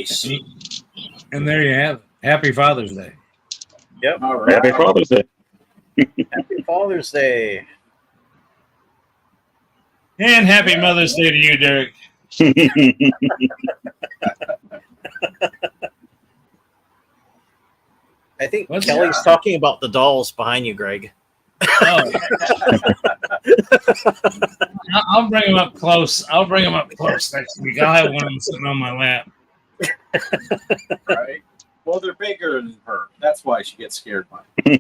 Peace. And there you have it. Happy Father's Day. Yep. All right. Happy Father's Day. Happy Father's Day. And happy Mother's Day to you, Derek. I think Kelly's talking about the dolls behind you, Greg. Oh. I'll bring them up close. Next week. I'll have one of them sitting on my lap. Right. Well, they're bigger than her. That's why she gets scared by them.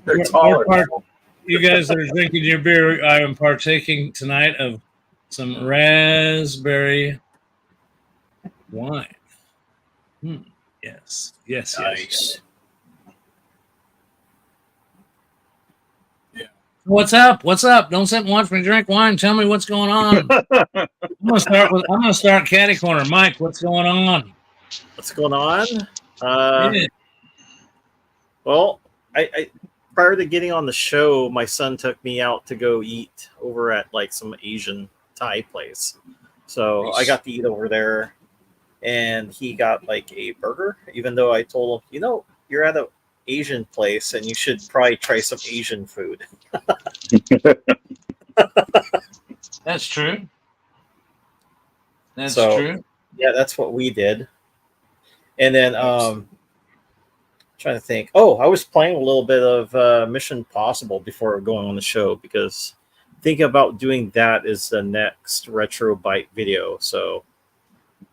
They're taller. You guys that are drinking your beer, I am partaking tonight of some raspberry wine. Yes. Nice. Yeah. What's up? Don't sit and watch me drink wine. Tell me what's going on. I'm gonna start catty corner. Mike, what's going on? What's going on? Well, I prior to getting on the show, my son took me out to go eat over at like some Asian Thai place. So I got to eat over there, and he got like a burger, even though I told him, you're at an Asian place and you should probably try some Asian food. That's true. That's true. Yeah, that's what we did. And then trying to think. Oh, I was playing a little bit of Mission Possible before going on the show, because thinking about doing that is the next Retro Bite video. So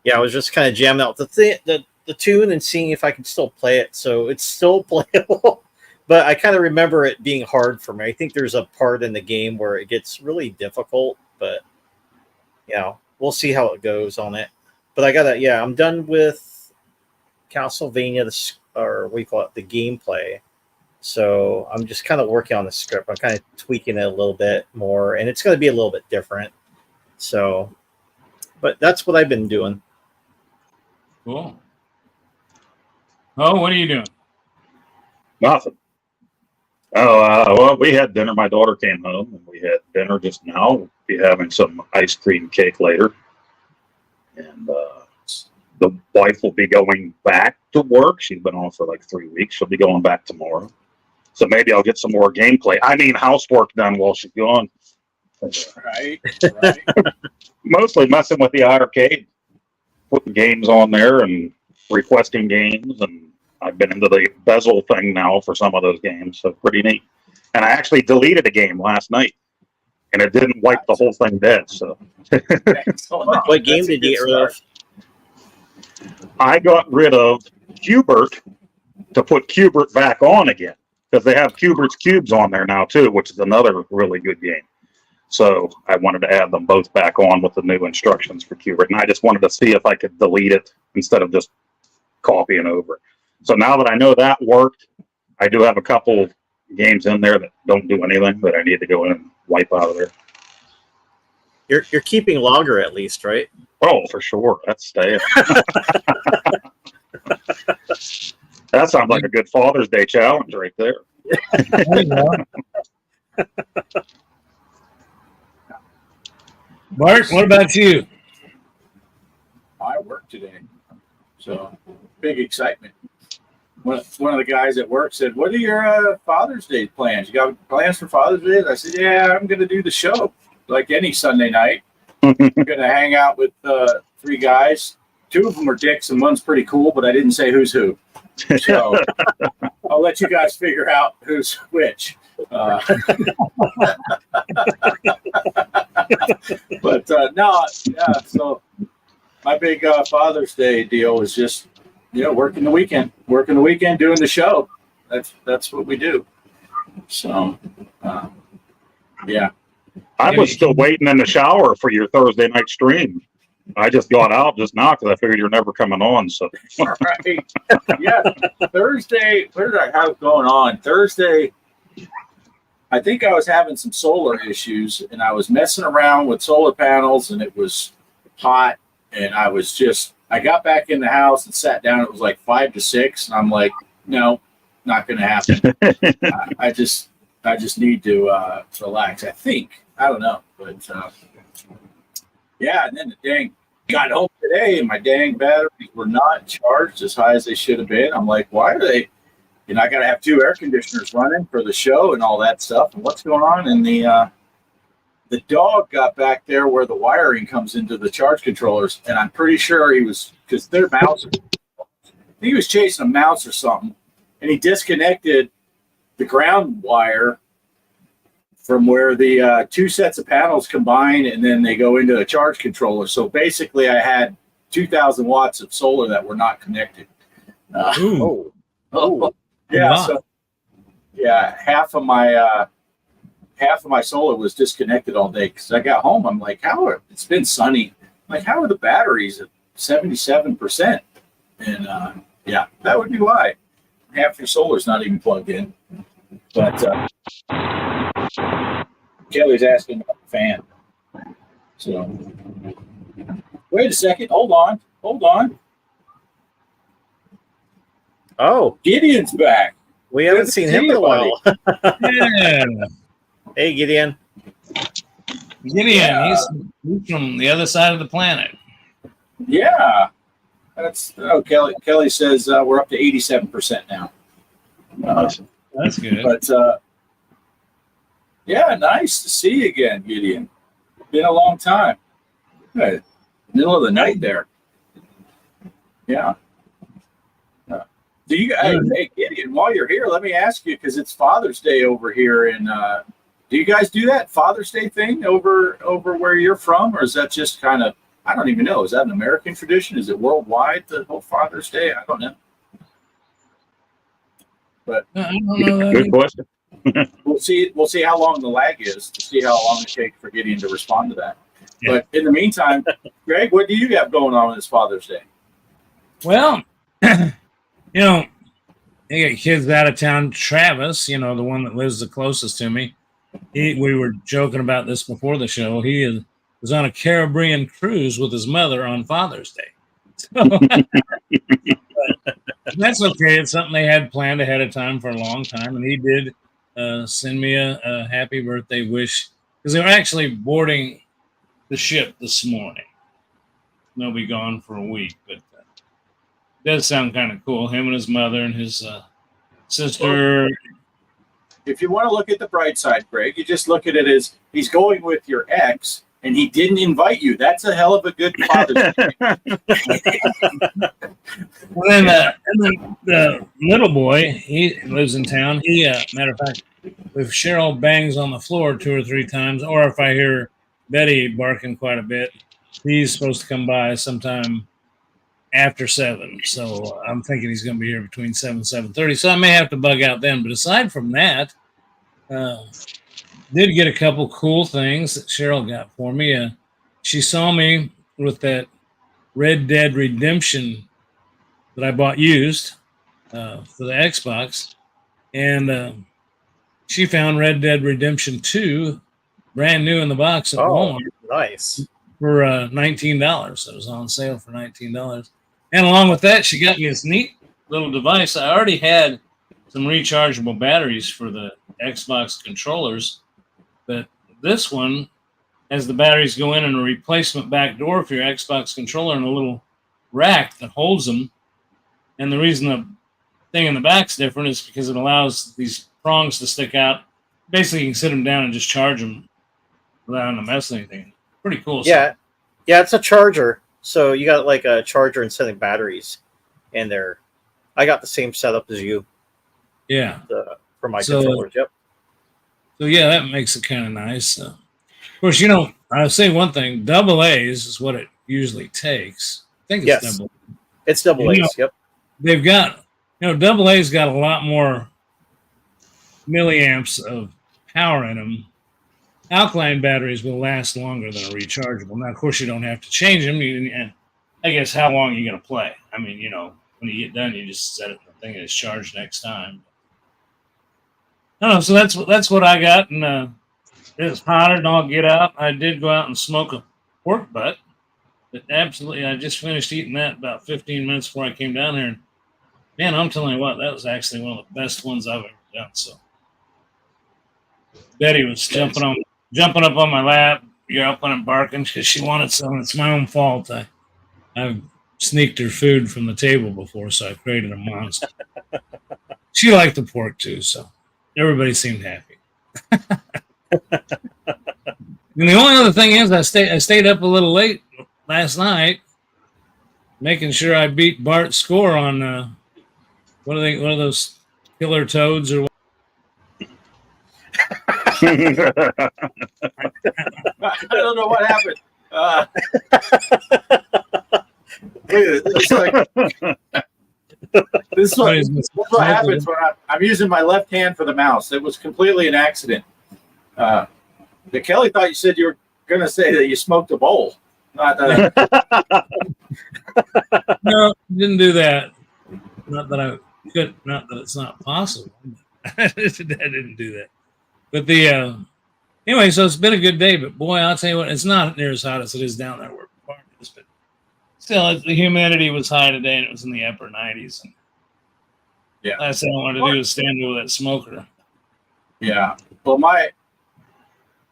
yeah, I was just kind of jamming out the tune and seeing if I could still play it. So it's still playable, but I kind of remember it being hard for me. I think there's a part in the game where it gets really difficult, but we'll see how it goes on it. But I'm done with Castlevania, the gameplay. So I'm just kind of working on the script. I'm kind of tweaking it a little bit more, and it's going to be a little bit different. So, but that's what I've been doing. Cool. Oh, what are you doing? Nothing. Well, we had dinner. My daughter came home, and we had dinner just now. We'll be having some ice cream cake later. And the wife will be going back to work. She's been off for like 3 weeks. She'll be going back tomorrow. So maybe I'll get some more gameplay. Housework done while she's gone. Right. Mostly messing with the arcade, putting games on there and requesting games. And I've been into the bezel thing now for some of those games. So pretty neat. And I actually deleted a game last night, and it didn't wipe the whole thing dead. So what game did you get rid of? I got rid of Q*bert to put Q*bert back on again, because they have Q*bert's cubes on there now too, which is another really good game. So I wanted to add them both back on with the new instructions for Q*bert, and I just wanted to see if I could delete it instead of just copying over. So now that I know that worked, I do have a couple games in there that don't do anything that I need to go in and wipe out of there. You're keeping logger at least, right? Oh, for sure. That's staying. That sounds like a good Father's Day challenge right there. Bart, what about you? I work today, so big excitement. One of the guys at work said, "What are your Father's Day plans? You got plans for Father's Day?" I said, "Yeah, I'm going to do the show like any Sunday night. I'm going to hang out with 3 guys. 2 of them are dicks, and one's pretty cool, but I didn't say who's who. So I'll let you guys figure out who's which." But so my big Father's Day deal is just working the weekend, doing the show. That's what we do. So yeah, I was still waiting in the shower for your Thursday night stream. I just got out just now because I figured you're never coming on. So right, yeah. Thursday, what did I have going on? Thursday, I think I was having some solar issues, and I was messing around with solar panels, and it was hot, and I got back in the house and sat down. It was like 5 to 6, and I'm like, no, not going to happen. I just need to relax. I don't know, but yeah. And then the dang got home today and my dang batteries were not charged as high as they should have been. I'm like, why are they? And I got to have 2 air conditioners running for the show and all that stuff. And what's going on? And the dog got back there where the wiring comes into the charge controllers, and I'm pretty sure he was, because they're mouse. He was chasing a mouse or something, and he disconnected the ground wire from where the 2 sets of panels combine, and then they go into a charge controller. So basically, I had 2,000 watts of solar that were not connected. Yeah. Wow. So yeah, half of my solar was disconnected all day because I got home. I'm like, it's been sunny. I'm like, how are the batteries at 77%? And yeah, that would be why. Half your solar's not even plugged in. But Kelly's asking about the fan. So wait a second. Hold on. Oh, Gideon's back. we haven't seen him in a while. Yeah. Hey, Gideon. Gideon, he's from the other side of the planet. Yeah. Kelly says we're up to 87% now. That's good. But yeah, nice to see you again, Gideon. Been a long time. Good. Middle of the night there. Yeah. Do you guys, hey Gideon, while you're here, let me ask you, because it's Father's Day over here in do you guys do that Father's Day thing over where you're from, or is that just kind of, I don't even know, is that an American tradition? Is it worldwide, the whole Father's Day? I don't know. But I don't know Good question. we'll see how long the lag is to see how long it takes for Gideon to respond to that. Yeah. But in the meantime, Greg, what do you have going on this Father's Day? Well, you know, I got kids out of town. Travis, the one that lives the closest to me, we were joking about this before the show. He was on a Caribbean cruise with his mother on Father's Day. So, that's okay. It's something they had planned ahead of time for a long time. And he did send me a happy birthday wish, because they were actually boarding the ship this morning. They'll be gone for a week, but it does sound kind of cool. Him and his mother and his sister. If you want to look at the bright side, Greg, you just look at it as he's going with your ex and he didn't invite you. That's a hell of a good Father's Day. And then the little boy, he lives in town. He, matter of fact, if Cheryl bangs on the floor 2 or 3 times, or if I hear Betty barking quite a bit, he's supposed to come by sometime after 7. So I'm thinking he's going to be here between 7 and 7:30. So I may have to bug out then. But aside from that, did get a couple cool things that Cheryl got for me. She saw me with that Red Dead Redemption that I bought used for the Xbox. And she found Red Dead Redemption 2 brand new in the box at Walmart. Nice. For $19. It was on sale for $19. And along with that, she got me this neat little device. I already had some rechargeable batteries for the Xbox controllers, but this one has the batteries go in and a replacement back door for your Xbox controller and a little rack that holds them. And the reason the thing in the back's different is because it allows these prongs to stick out. Basically, you can sit them down and just charge them without having to mess with anything. Pretty cool. Yeah. Yeah, it's a charger. So you got like a charger and setting batteries in there. I got the same setup as you. Yeah. For my controllers. Yep. So yeah, that makes it kind of nice. Of course, I'll say one thing: double A's is what it usually takes. I think it's double. It's double A's. Yep. They've got, double A's got a lot more milliamps of power in them. Alkaline batteries will last longer than a rechargeable. Now, of course, you don't have to change them. And I guess how long are you going to play? I mean, when you get done, you just set it in the thing and it's charged next time. I don't know. So that's what I got. And it's hotter than I'll get out. I did go out and smoke a pork butt. But absolutely, I just finished eating that about 15 minutes before I came down here. And man, I'm telling you what, that was actually one of the best ones I've ever done. So Betty was jumping up on my lap, yelping and barking because she wanted some. It's my own fault. I I've sneaked her food from the table before, so I created a monster. She liked the pork too, so everybody seemed happy. And the only other thing is, I stayed up a little late last night, making sure I beat Bart's score on what are those killer toads or what? I don't know what happened. This is what happens when I'm using my left hand for the mouse. It was completely an accident. Kelly thought you said you were going to say that you smoked a bowl. Not No, didn't do that. Not that I could. Not that it's not possible. I didn't do that. But anyway, so it's been a good day. But boy, I'll tell you what, it's not near as hot as it is down there where Park is. But still, the humidity was high today, and it was in the upper 90s. And yeah, last thing I wanted to do is stand over that smoker. Yeah. Well,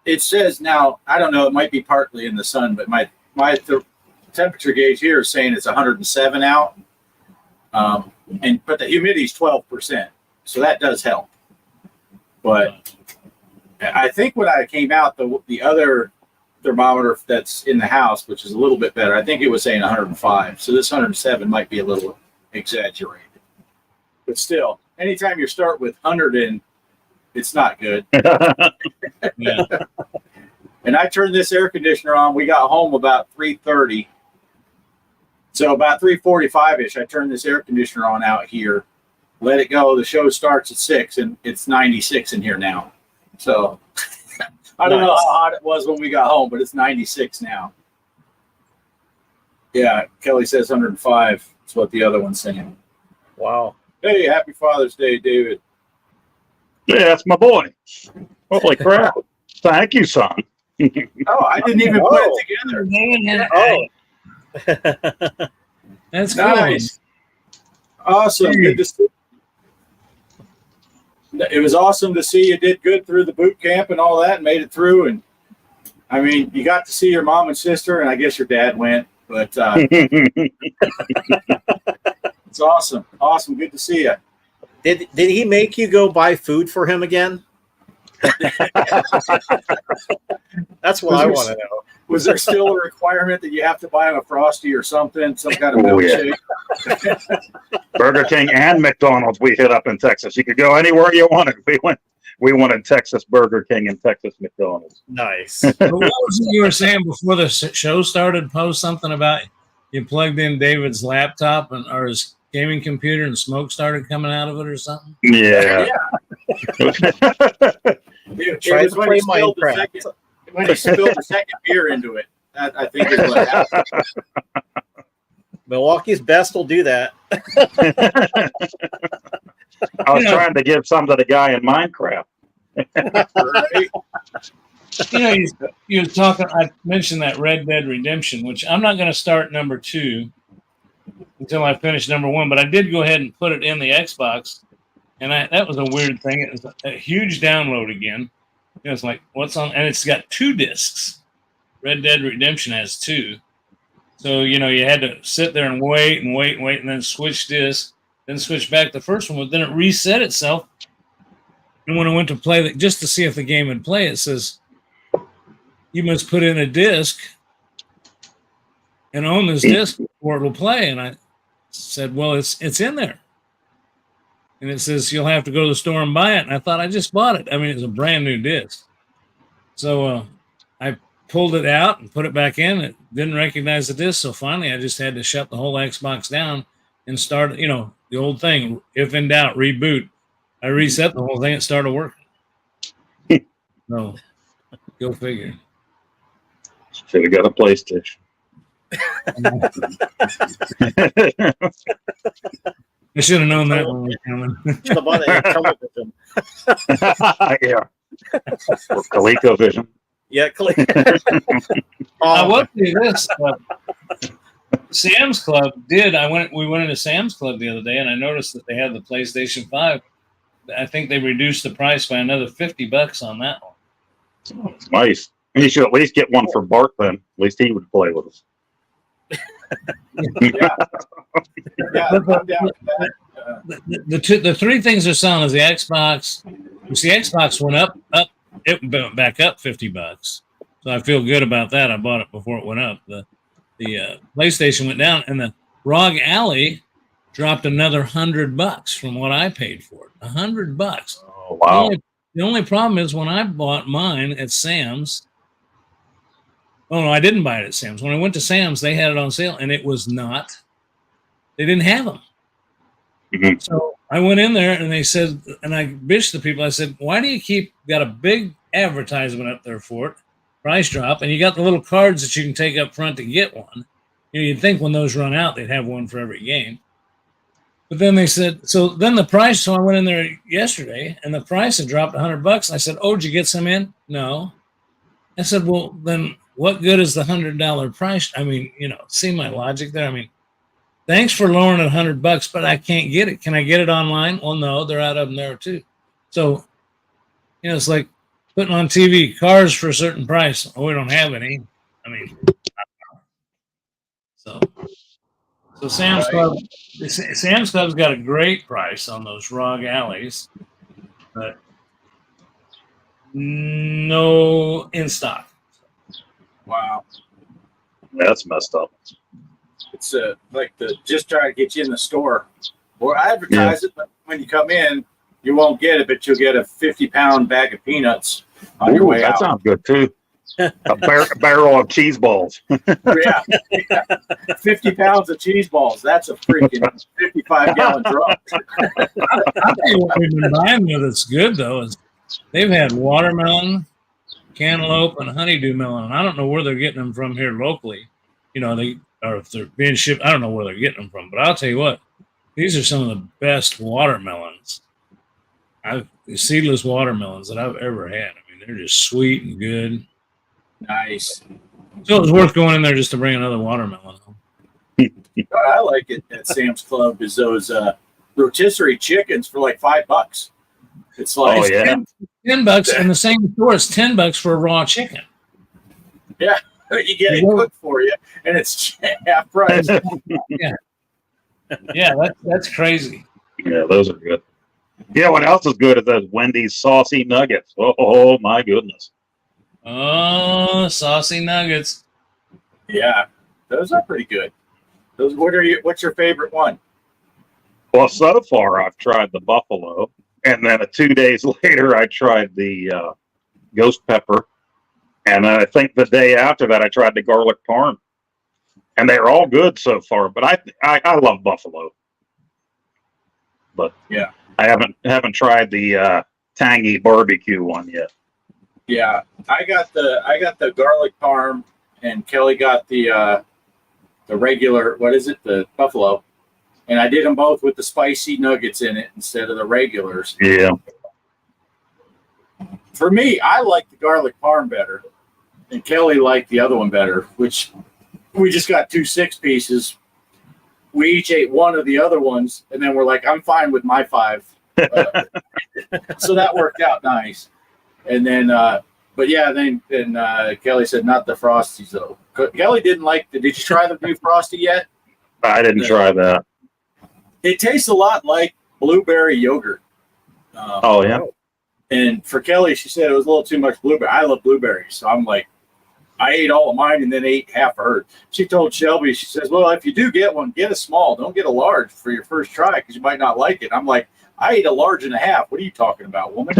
it says now, I don't know, it might be partly in the sun, but my temperature gauge here is saying it's 107 out. But the humidity is 12%. So that does help. But I think when I came out, the other thermometer that's in the house, which is a little bit better, I think it was saying 105. So this 107 might be a little exaggerated. But still, anytime you start with 100 in, it's not good. Yeah. And I turned this air conditioner on. We got home about 3:30. So about 3:45-ish, I turned this air conditioner on out here, let it go. The show starts at 6, and it's 96 in here now. So I don't know how hot it was when we got home, but it's 96 now. Yeah, Kelly says 105. That's what the other one's saying. Wow. Hey, happy Father's Day, David. Yeah, that's my boy. Holy crap. Thank you, son. Oh, I didn't even put it together. Oh. That's nice. Cool. Awesome. Good to see. It was awesome to see you did good through the boot camp and all that and made it through. And I mean, you got to see your mom and sister, and I guess your dad went, but it's awesome. Awesome. Good to see you. Did he make you go buy food for him again? That's what I want to know. Was there still a requirement that you have to buy him a Frosty or something, some kind of milkshake? Yeah. Burger King and McDonald's we hit up in Texas. You could go anywhere you wanted. We wanted Texas Burger King and Texas McDonald's. Nice. What was it you were saying before the show started? Post something about you plugged in David's laptop or his gaming computer and smoke started coming out of it or something? Yeah. Try to play Minecraft. When he spilled the second beer into it, that I think is what happened. Milwaukee's best will do that. I was trying to give some to the guy in Minecraft. Right? You were talking. I mentioned that Red Dead Redemption, which I'm not going to start number 2 until I finish number 1. But I did go ahead and put it in the Xbox, and that was a weird thing. It was a huge download again. It's like, what's on? And it's got 2 discs. Red Dead Redemption has 2. So, you had to sit there and wait, and then switch discs, then switch back to the first one. But then it reset itself. And when I went to play just to see if the game would play, it says, you must put in a disc and own this disc before it will play. And I said, well, it's in there. And it says you'll have to go to the store and buy it. And I thought I just bought it. I mean, it's a brand new disc. So I pulled it out and put it back in. It didn't recognize the disc. So finally, I just had to shut the whole Xbox down and start, the old thing. If in doubt, reboot. I reset the whole thing. It started working. No, go figure. Should have got a PlayStation. I should have known that one was coming. Should have bought a television. Yeah. Or ColecoVision. Yeah, I will do this. Sam's Club did. We went into Sam's Club the other day, and I noticed that they had the PlayStation 5. I think they reduced the price by another $50 on that one. Oh, nice. You should at least get one for Bart then. At least he would play with us. Yeah, I'm down with that. The three things they're selling is the Xbox. The Xbox went up, it went back up $50. So I feel good about that. I bought it before it went up. The PlayStation went down, and the ROG Alley dropped another $100 from what I paid for it. $100. Oh, wow. The only problem is when I bought mine at Sam's. Oh no, I didn't buy it at Sam's. When I went to Sam's, they had it on sale, and it was not. They didn't have them. Mm-hmm. So I went in there, and they said, and I bitched the people. I said, "Why do you keep got a big advertisement up there for it? Price drop, and you got the little cards that you can take up front to get one. You'd think when those run out, they'd have one for every game." But then they said, so then the price. So I went in there yesterday, and the price had dropped $100. And I said, "Oh, did you get some in?" No. I said, "Well, then what good is the $100 price?" I mean, see my logic there. I mean, thanks for lowering it $100, but I can't get it. Can I get it online? Well, no, they're out of them there too. So, it's like putting on TV cars for a certain price. Oh, we don't have any. I mean, so Sam's Club. Sam's Club's got a great price on those ROG Alleys, but no in stock. Wow. That's messed up. It's like just try to get you in the store or advertise it, but when you come in, you won't get it, but you'll get a 50-pound bag of peanuts on your way that out. Sounds good too. A barrel of cheese balls. Yeah. 50 pounds of cheese balls. That's a freaking 55-gallon drum. I'll tell you what we've been buying with it's good though is they've had watermelon, cantaloupe, and honeydew melon. And I don't know where they're getting them from here locally. Or if they're being shipped, I don't know where they're getting them from. But I'll tell you what, these are some of the best watermelons, seedless watermelons that I've ever had. I mean, they're just sweet and good. Nice. So it was worth going in there just to bring another watermelon home. What I like it at Sam's Club is those rotisserie chickens for like $5. It's like $10 in the same store. It's $10 for a raw chicken. Yeah, you get it cooked for you, and it's half price. Yeah, that's crazy. Yeah, those are good. Yeah, what else is good is those Wendy's saucy nuggets. Oh my goodness. Oh, saucy nuggets. Yeah, those are pretty good. What's your favorite one? Well, so far I've tried the buffalo, and then 2 days later I tried the ghost pepper, and I think the day after that I tried the garlic parm, and they're all good so far. But I love buffalo, but yeah, I haven't tried the tangy barbecue one yet. Yeah, I got the garlic parm, and Kelly got the regular. What is it? The buffalo. And I did them both with the spicy nuggets in it instead of the regulars. Yeah. For me, I like the garlic parm better, and Kelly liked the other one better. Which we just got 2 6-pieces. We each ate one of the other ones, and then we're like, "I'm fine with my 5." So that worked out nice. And then, but yeah, then Kelly said not the Frosties though. Kelly didn't like did you try the new Frosty yet? I didn't try that. It tastes a lot like blueberry yogurt. Oh yeah. And for Kelly, she said it was a little too much blueberry. I love blueberries, so I'm like, I ate all of mine and then ate half of hers. She told Shelby, she says, "Well, if you do get one, get a small. Don't get a large for your first try because you might not like it." I'm like, I ate a large and a half. What are you talking about, woman?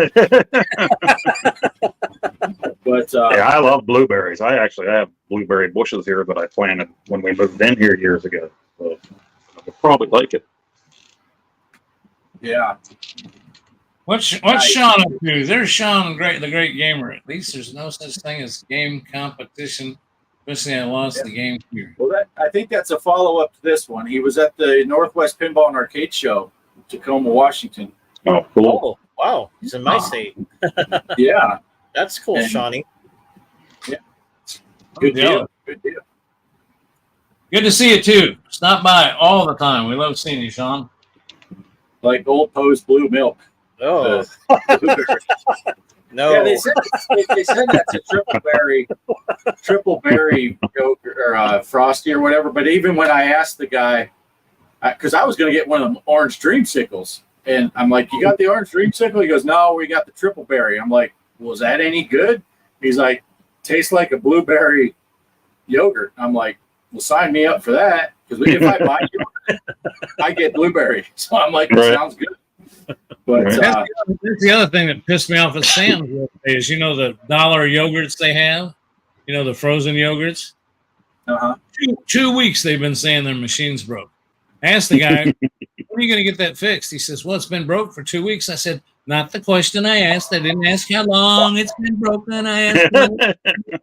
But yeah, I love blueberries. I have blueberry bushes here that I planted when we moved in here years ago. So I would probably like it. Yeah. What's Sean up to? There's Sean, the great gamer. At least there's no such thing as game competition. Especially I lost the game here. Well, I think that's a follow-up to this one. He was at the Northwest Pinball and Arcade Show, Tacoma, Washington. Oh, cool. Oh, wow. He's in my state. Yeah. That's cool, And- Shawnee. Yeah. Good deal. Good deal. Good to see you too. Stop by all the time. We love seeing you, Sean. Like Old Post Blue Milk. Oh, No. Yeah, they said that's a triple berry yogurt or frosty or whatever. But even when I asked the guy, because I was going to get one of them orange dreamsicles, and I'm like, "You got the orange dreamsicle?" He goes, "No, we got the triple berry." I'm like, "Was that any good?" He's like, "Tastes like a blueberry yogurt." I'm like, "Well, sign me up for that, because if I buy yogurt, I get blueberry." So I'm like, Right. "Sounds good." But Right. That's the other thing that pissed me off at Sam's the other day is, the dollar yogurts they have, the frozen yogurts. uh-huh. 2 weeks they've been saying their machine's broke. I asked the guy, when are you going to get that fixed? He says, well, it's been broke for 2 weeks. I said, not the question I asked. I didn't ask how long it's been broken. I asked when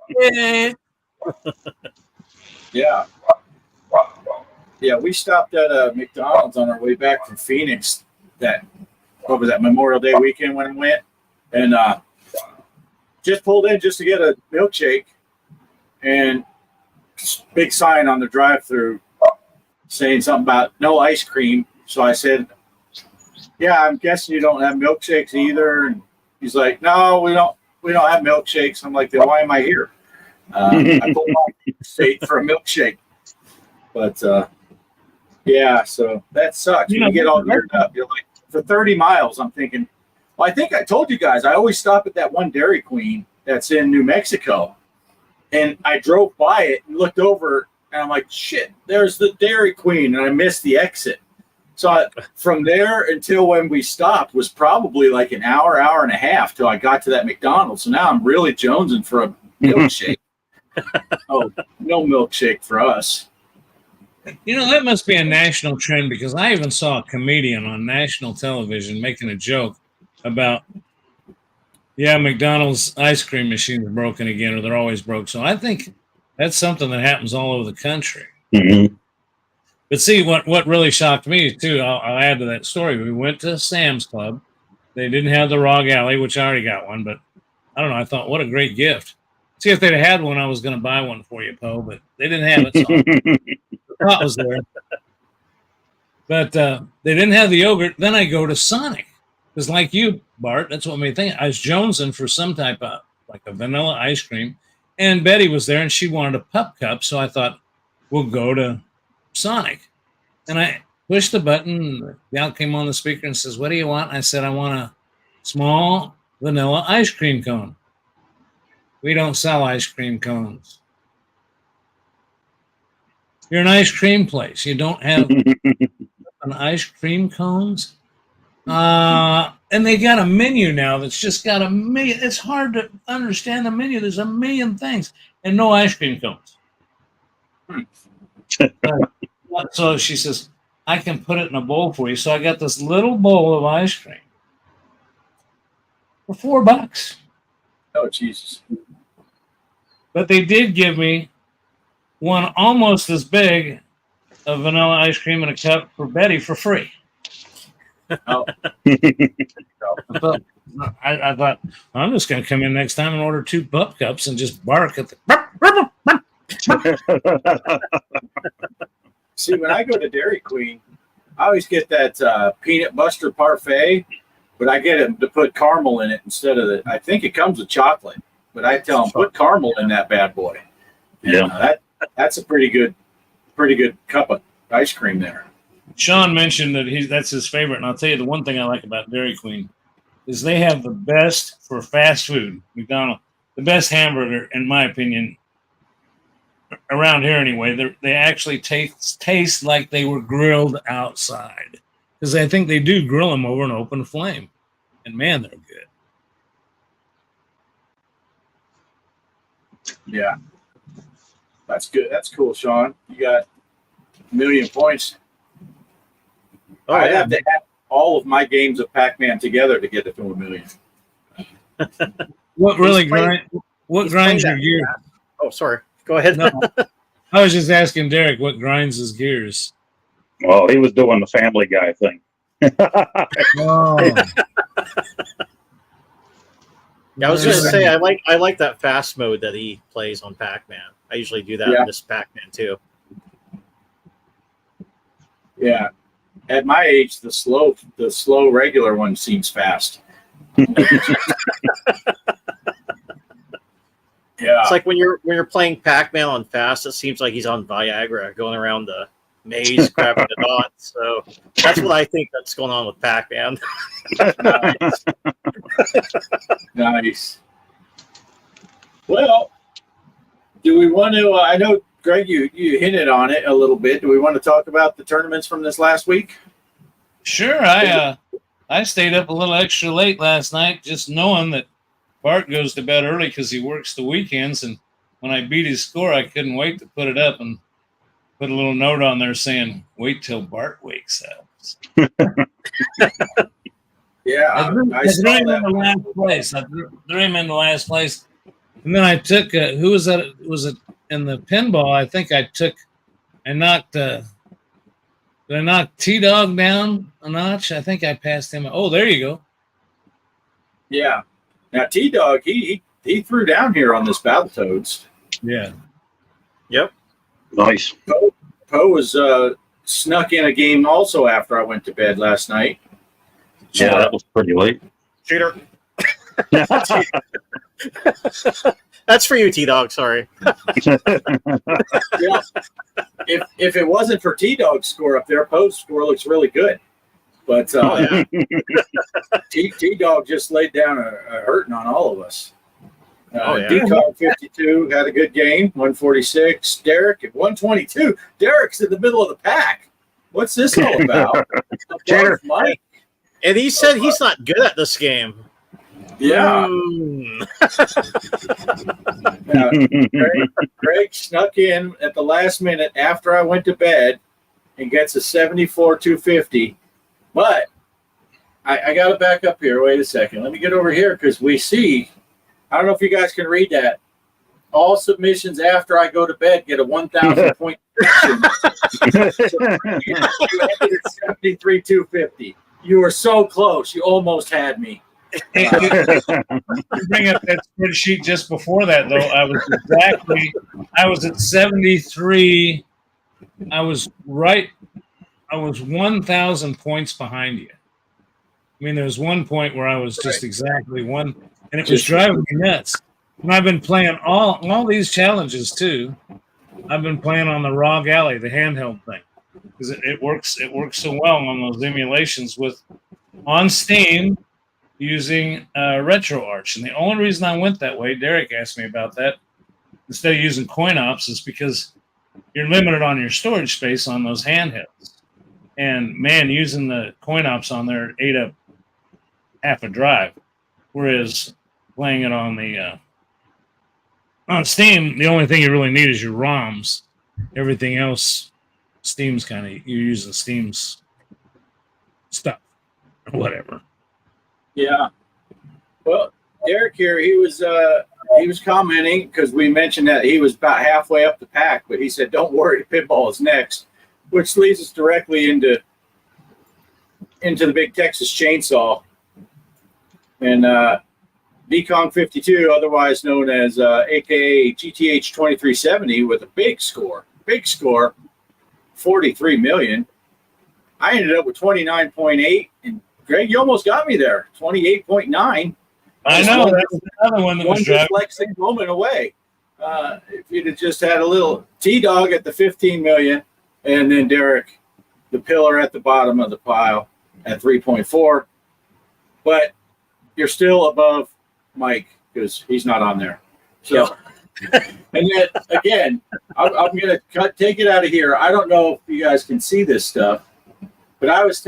it's Yeah. Yeah, we stopped at McDonald's on our way back from Phoenix what was that, Memorial Day weekend when I went, and just pulled in just to get a milkshake, and big sign on the drive-through saying something about no ice cream. So I said, yeah, I'm guessing you don't have milkshakes either. And he's like, no, we don't have milkshakes. I'm like, then why am I here? I pulled my state for a milkshake. But yeah, so that sucks. You get all geared up. You're like, for 30 miles, I'm thinking, well, I think I told you guys, I always stop at that one Dairy Queen that's in New Mexico. And I drove by it and looked over, and I'm like, shit, there's the Dairy Queen, and I missed the exit. So from there until when we stopped was probably like an hour and a half till I got to that McDonald's. So now I'm really jonesing for a milkshake. Oh, no milkshake for us. That must be a national trend, because I even saw a comedian on national television making a joke about, McDonald's ice cream machines are broken again, or they're always broke. So I think that's something that happens all over the country. Mm-hmm. But see, what really shocked me too, I'll add to that story. We went to Sam's Club. They didn't have the Rog Alley, which I already got one, but I don't know. I thought, what a great gift. See, if they'd had one, I was going to buy one for you, Poe, but they didn't have it. So the thought was there. But they didn't have the yogurt. Then I go to Sonic. Because like you, Bart, that's what made me think. I was jonesing for some type of, like a vanilla ice cream. And Betty was there, and she wanted a pup cup. So I thought, we'll go to Sonic. And I pushed the button. The gal came on the speaker and says, what do you want? I said, I want a small vanilla ice cream cone. We don't sell ice cream cones. You're an ice cream place. You don't have an ice cream cones? And they got a menu now that's just got a million. It's hard to understand the menu. There's a million things and no ice cream cones. So she says, I can put it in a bowl for you. So I got this little bowl of ice cream for $4. Oh, Jesus. But they did give me one almost as big of vanilla ice cream in a cup for Betty for free. Oh. I thought, I'm just going to come in next time and order 2 pup cups and just bark at the. See, when I go to Dairy Queen, I always get that peanut butter parfait, but I get it to put caramel in it instead of I think it comes with chocolate, but I tell them put caramel in that bad boy. Yeah, that's a pretty good cup of ice cream there. Sean mentioned that that's his favorite, and I'll tell you the one thing I like about Dairy Queen is they have the best for fast food, McDonald's, the best hamburger, in my opinion, around here anyway. They actually taste like they were grilled outside, because I think they do grill them over an open flame, and man, they're good. Yeah, that's good. That's cool, Sean. You got a million points. Oh, I'd yeah. have to have all of my games of Pac-Man together to get it to a million. What really He's playing- grinds your that gears? Oh, sorry. Go ahead. No, I was just asking Derek what grinds his gears. well, he was doing the Family Guy thing. Oh. Yeah, I was just say I like that fast mode that he plays on Pac-Man. I usually do that Yeah. in this Pac-Man too. Yeah. At my age, the slow regular one seems fast. Yeah. It's like when you're playing Pac-Man on fast, it seems like he's on Viagra going around the maze grabbing the dots. So that's what I think that's going on with Pac-Man. Nice. Nice. Well, do we want to? I know, Greg, you hinted on it a little bit. Do we want to talk about the tournaments from this last week? Sure. I stayed up a little extra late last night, just knowing that Bart goes to bed early because he works the weekends. And when I beat his score, I couldn't wait to put it up and put a little note on there saying, "Wait till Bart wakes up." Yeah, I threw him in the last place. I threw him in the last place. And then I took, who was that? Was it in the pinball? I think I knocked T-Dog down a notch. I think I passed him. Oh, there you go. Yeah. Now T-Dog, he threw down here on this Battletoads. Yeah. Yep. Nice. Poe was snuck in a game also after I went to bed last night. Yeah, that was pretty late. Cheater. That's for you, T-Dog. Sorry. Yeah. If it wasn't for T-Dog's score up there, Poe's score looks really good. But T-Dog just laid down a hurting on all of us. D-Cog 52 had a good game, 146. Derek at 122. Derek's in the middle of the pack. What's this all about? Cheater. Mike. And he said he's not good at this game. Yeah. Greg snuck in at the last minute after I went to bed and gets a 74-250. But I got to back up here. Wait a second. Let me get over here because we see, I don't know if you guys can read that. All submissions after I go to bed get a 1,000 point. 73-250. You were so close. You almost had me. Bring up that spreadsheet just before that, though. I was at 73. I was 1,000 points behind you. I mean, there was one point where I was just exactly one, and it was driving me nuts. And I've been playing all these challenges too. I've been playing on the ROG Alley, the handheld thing, because it works so well on those emulations on Steam using RetroArch. And the only reason I went that way, Derek asked me about that, instead of using CoinOps, is because you're limited on your storage space on those handhelds. And man, using the CoinOps on there ate up half a drive, whereas playing it on the on Steam, the only thing you really need is your ROMs. Everything else, Steam's kind of, you're using Steam's stuff or whatever. Yeah. Well, Derek here, he was commenting because we mentioned that he was about halfway up the pack, but he said, "Don't worry, Pitbull is next," which leads us directly into the big Texas Chainsaw. And D-Kong 52, otherwise known as AKA GTH 2370, with a big score, 43 million. I ended up with 29.8, and Greg, you almost got me there, 28.9. I know, that was another one that was driving. One dyslexic moment away. If you'd have just had a little T-Dog at the 15 million, and then Derek, the pillar at the bottom of the pile at 3.4. But you're still above Mike because he's not on there. So, and then again, I'm going to take it out of here. I don't know if you guys can see this stuff, but I was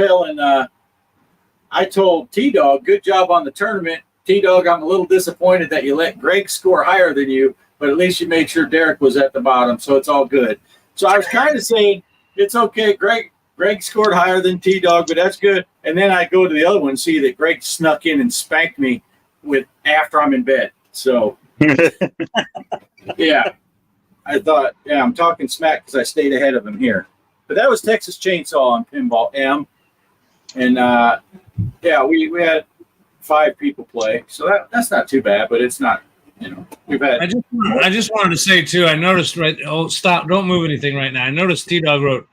I told T-Dog, good job on the tournament. T-Dog, I'm a little disappointed that you let Greg score higher than you, but at least you made sure Derek was at the bottom, so it's all good. So I was kind of saying, it's okay, Greg scored higher than T-Dog, but that's good. And then I go to the other one and see that Greg snuck in and spanked me after I'm in bed. So, yeah. I thought, I'm talking smack because I stayed ahead of him here. But that was Texas Chainsaw on Pinball M. And, we had 5 people play. So that's not too bad, but it's not, we've had. I just wanted to say, too, I noticed stop, don't move anything right now. I noticed T-Dog wrote,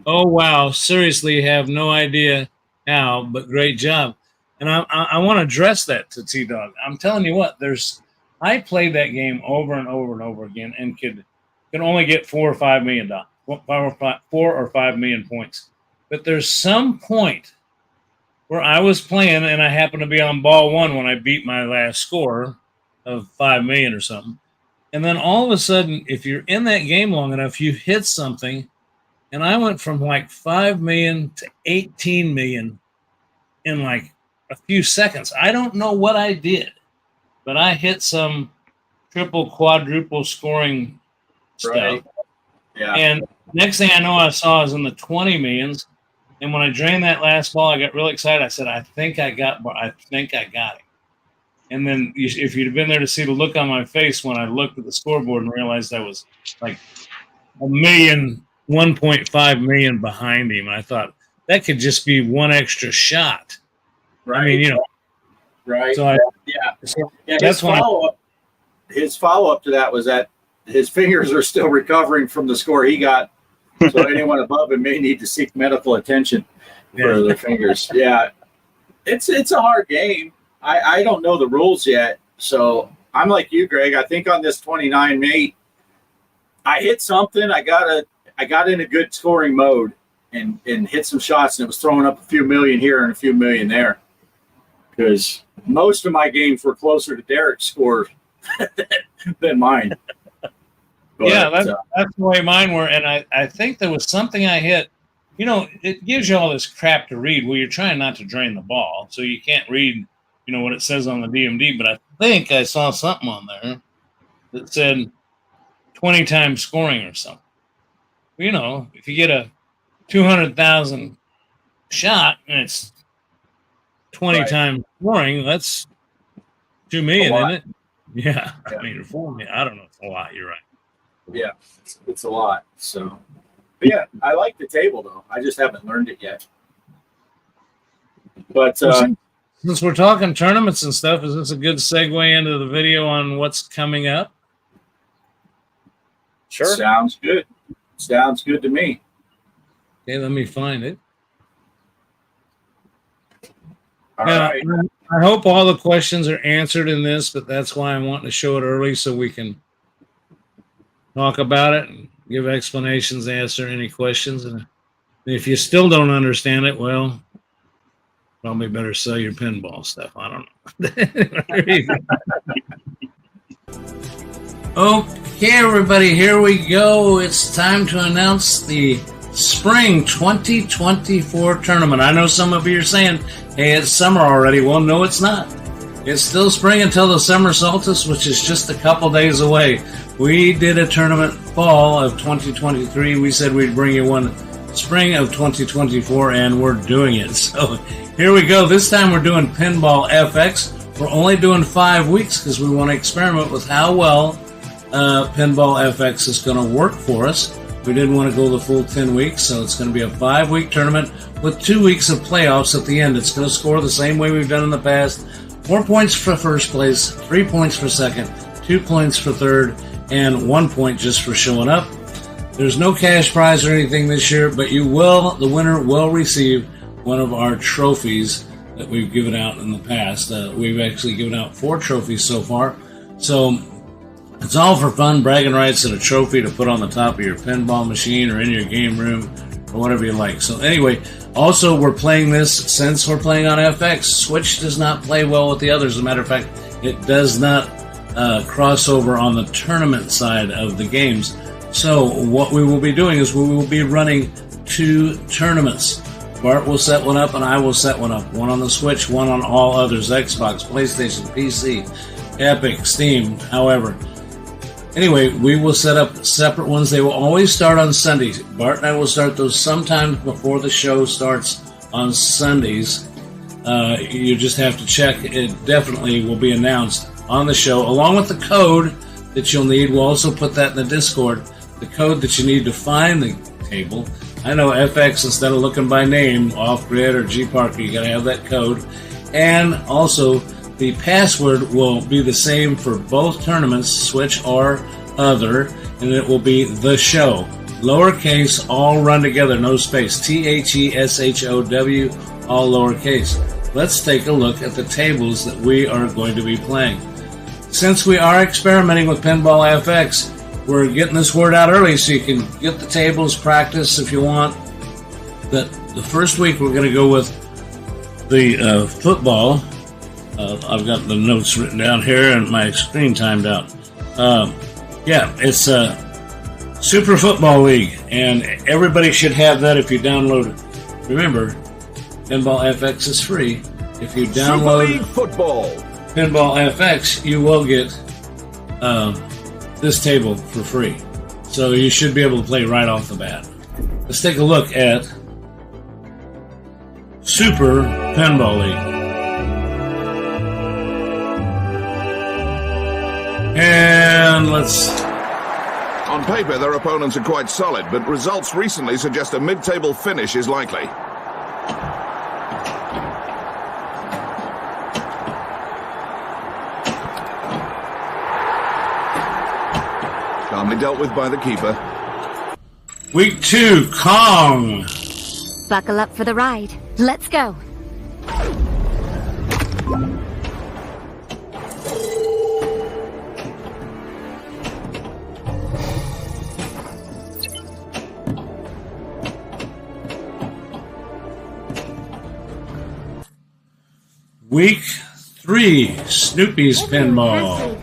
"Oh, wow, seriously, have no idea how, but great job." And I want to address that to T-Dog. I'm telling you what, I played that game over and over and over again and could only get $4 or $5 million, 4 or 5 million points. But there's some point where I was playing and I happened to be on ball one when I beat my last score of 5 million or something. And then all of a sudden, if you're in that game long enough, you hit something. And I went from like 5 million to 18 million in like a few seconds. I don't know what I did, but I hit some triple, quadruple scoring stuff. Right. Yeah. And next thing I know, I saw is in the 20 millions. And when I drained that last ball, I got really excited. I said, I think I got it. And then if you'd have been there to see the look on my face when I looked at the scoreboard and realized I was like 1.5 million behind him, I thought that could just be one extra shot. Right. I mean, Right. So his follow-up to that was that his fingers are still recovering from the score he got. So anyone above him may need to seek medical attention for their fingers. Yeah. It's a hard game. I don't know the rules yet. So I'm like you, Greg. I think on this 29 mate, I hit something. I got in a good scoring mode and hit some shots, and it was throwing up a few million here and a few million there. Because most of my games were closer to Derek's score than mine. But, that's the way mine were. And I think there was something I hit. It gives you all this crap to read. Well, you're trying not to drain the ball, so you can't read, what it says on the DMD. But I think I saw something on there that said 20 times scoring or something. If you get a 200,000 shot and it's 20 times scoring, that's 2 million, isn't it? Yeah. I mean, 4 million. I don't know. It's a lot. You're right. Yeah, it's a lot. So, but yeah, I like the table though. I just haven't learned it yet. But since we're talking tournaments and stuff, is this a good segue into the video on what's coming up? Sure. Sounds good. Sounds good to me. Okay, let me find it. All now, right. I hope all the questions are answered in this, but that's why I want to show it early so we can talk about it and give explanations, answer any questions. And if you still don't understand it, well, probably better sell your pinball stuff. I don't know. Okay, everybody, here we go. It's time to announce the Spring 2024 tournament. I know some of you are saying, hey, it's summer already. Well, no, it's not. It's still spring until the summer solstice, which is just a couple days away. We did a tournament fall of 2023. We said we'd bring you one spring of 2024, and we're doing it. So here we go. This time we're doing Pinball FX. We're only doing 5 weeks because we want to experiment with how well Pinball FX is going to work for us. We didn't want to go the full 10 weeks, so it's going to be a 5-week tournament with 2 weeks of playoffs at the end. It's going to score the same way we've done in the past. 4 points for first place, 3 points for second, 2 points for third, and 1 point just for showing up. There's no cash prize or anything this year, but the winner will receive one of our trophies that we've given out in the past. We've actually given out 4 trophies so far. So it's all for fun, bragging rights, and a trophy to put on the top of your pinball machine or in your game room or whatever you like. So anyway, also we're playing this since we're playing on FX. Switch does not play well with the others. As a matter of fact, it does not cross over on the tournament side of the games. So what we will be doing is we will be running 2 tournaments. Bart will set one up and I will set one up. One on the Switch, one on all others, Xbox, PlayStation, PC, Epic, Steam, however. Anyway, we will set up separate ones. They will always start on Sundays. Bart and I will start those sometimes before the show starts on Sundays. You just have to check. It definitely will be announced on the show, along with the code that you'll need. We'll also put that in the Discord. The code that you need to find the table. I know FX, instead of looking by name, Off-Grid or G.Parker, you got to have that code. And also, the password will be the same for both tournaments, Switch or other, and it will be The Show. Lowercase, all run together, no space. THESHOW, all lowercase. Let's take a look at the tables that we are going to be playing. since we are experimenting with Pinball FX, we're getting this word out early so you can get the tables, practice if you want. The first week we're going to go with the football. I've got the notes written down here and my screen timed out. It's a Super Football League, and everybody should have that if you download it. Remember, Pinball FX is free. If you download football Pinball FX, you will get this table for free. So you should be able to play right off the bat. Let's take a look at Super Pinball League. And let's... On paper, their opponents are quite solid, but results recently suggest a mid-table finish is likely. Calmly dealt with by the keeper. Week 2, Kong. Buckle up for the ride. Let's go. Week 3, Snoopy's Pinball.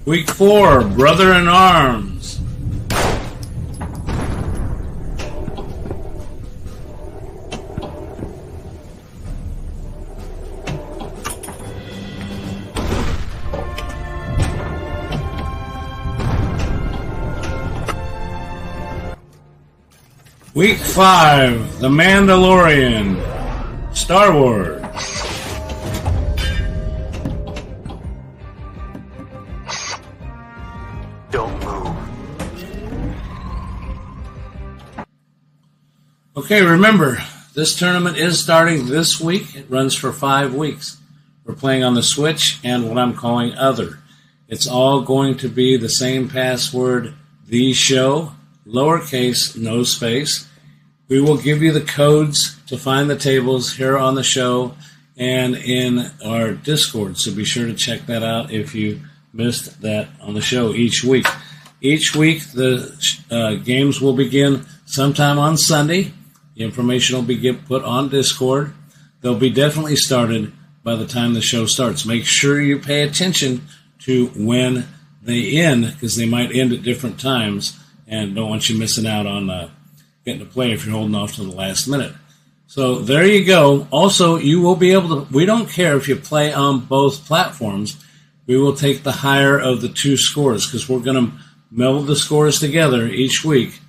Week 4, Brother in Arms. Week 5, The Mandalorian. Star Wars. Okay, remember, this tournament is starting this week. It runs for 5 weeks. We're playing on the Switch and what I'm calling Other. It's all going to be the same password, The Show, lowercase, no space. We will give you the codes to find the tables here on the show and in our Discord, so be sure to check that out if you missed that on the show each week. Each week, the games will begin sometime on Sunday. The information will be put on Discord. They'll be definitely started by the time the show starts. Make sure you pay attention to when they end, because they might end at different times, and don't want you missing out on getting to play if you're holding off to the last minute. So there you go. Also, you will be able to, we don't care if you play on both platforms. We will take the higher of the 2 scores, because we're going to meld the scores together each week.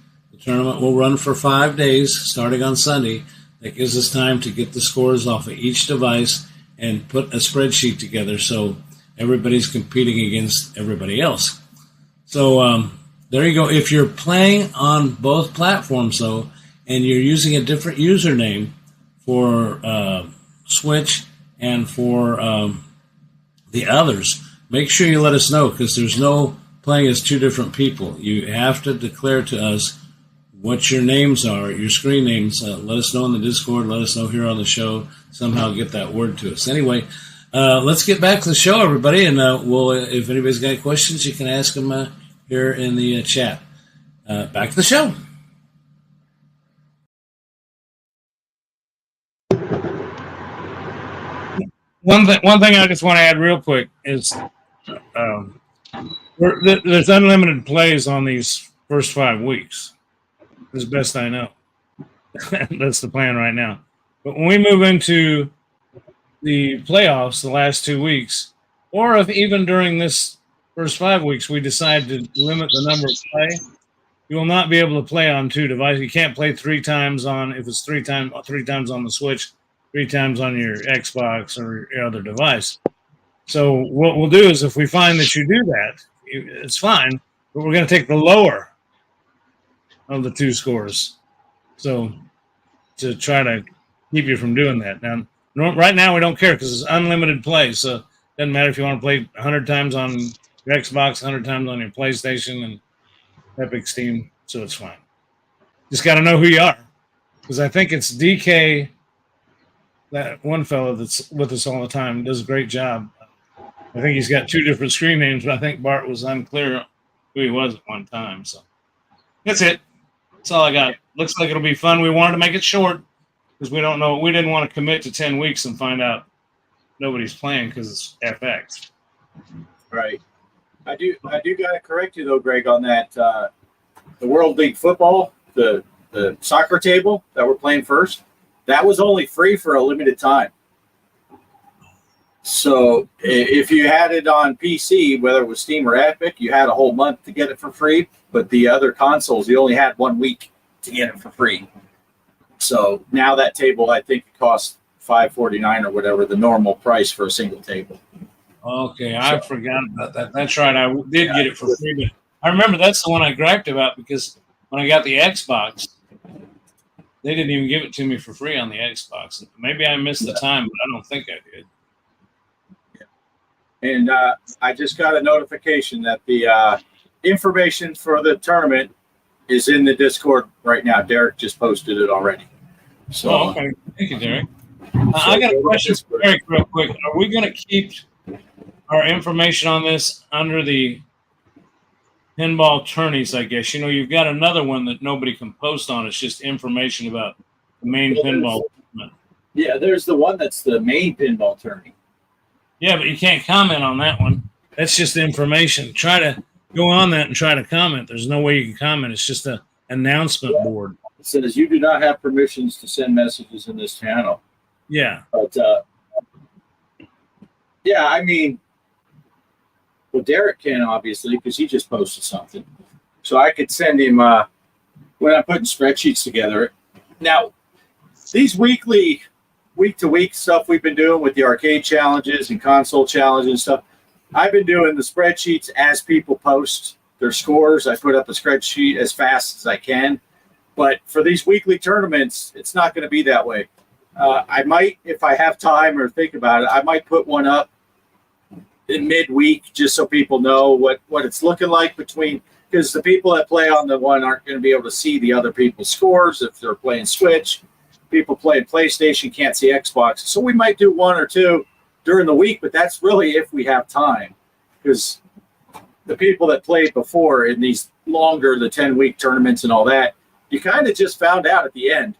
Tournament will run for 5 days, starting on Sunday. That gives us time to get the scores off of each device and put a spreadsheet together so everybody's competing against everybody else. So there you go. If you're playing on both platforms, though, and you're using a different username for Switch and for the others, make sure you let us know, because there's no playing as 2 different people. You have to declare to us what your names are, your screen names. Let us know in the Discord. Let us know here on the show. Somehow get that word to us. Anyway, let's get back to the show, everybody. And we'll, if anybody's got any questions, you can ask them here in the chat. Back to the show. One thing I just want to add real quick is there's unlimited plays on these first 5 weeks. As best I know. That's the plan right now. But when we move into the playoffs the last 2 weeks, or if even during this first 5 weeks we decide to limit the number of play, you will not be able to play on 2 devices. You can't play 3 times on, if it's 3 times on the Switch, 3 times on your Xbox or your other device. So what we'll do is, if we find that you do that, it's fine, but we're going to take the lower of the 2 scores, so to try to keep you from doing that. Now, Right now, we don't care because it's unlimited play. So it doesn't matter if you want to play 100 times on your Xbox, 100 times on your PlayStation, and Epic Steam. So it's fine. Just got to know who you are. Because I think it's DK, that one fellow that's with us all the time, does a great job. I think he's got 2 different screen names, but I think Bart was unclear who he was at one time. So that's it. That's all I got. Looks like it'll be fun. We wanted to make it short because we don't know. We didn't want to commit to 10 weeks and find out nobody's playing because it's FX. Right. I do got to correct you though, Greg, on that. The World League Football, the soccer table that we're playing first, that was only free for a limited time. So if you had it on PC, whether it was Steam or Epic, you had a whole month to get it for free. But the other consoles, you only had 1 week to get it for free. So now that table, I think it costs $5.49 or whatever, the normal price for a single table. Okay, I forgot about that. That's right. I did get it for free, but I remember that's the one I griped about because when I got the Xbox, they didn't even give it to me for free on the Xbox. Maybe I missed the time, but I don't think I did. And I just got a notification that the information for the tournament is in the Discord right now. Derek just posted it already. So, okay. Thank you, Derek. I got a question for Derek real quick. Are we going to keep our information on this under the pinball tourneys, I guess? You know, you've got another one that nobody can post on. It's just information about the main pinball tournament. Yeah, there's the one that's the main pinball tourney. Yeah, but you can't comment on that one. That's just information. Try to go on that and try to comment. There's no way you can comment. It's just an announcement board. It says you do not have permissions to send messages in this channel. Yeah. But, yeah, I mean, well, Derek can, obviously, because he just posted something. So I could send him, when I'm putting spreadsheets together. Now, these week-to-week stuff we've been doing with the arcade challenges and console challenges and stuff, I've been doing the spreadsheets as people post their scores. I put up a spreadsheet as fast as I can. But for these weekly tournaments, it's not going to be that way. I might, if I have time or think about it, I might put one up in midweek just so people know what it's looking like between, because the people that play on the one aren't going to be able to see the other people's scores if they're playing Switch. People playing PlayStation can't see Xbox. So we might do 1 or 2 during the week, but that's really if we have time, because the people that played before in these longer, the 10-week tournaments and all that, you kind of just found out at the end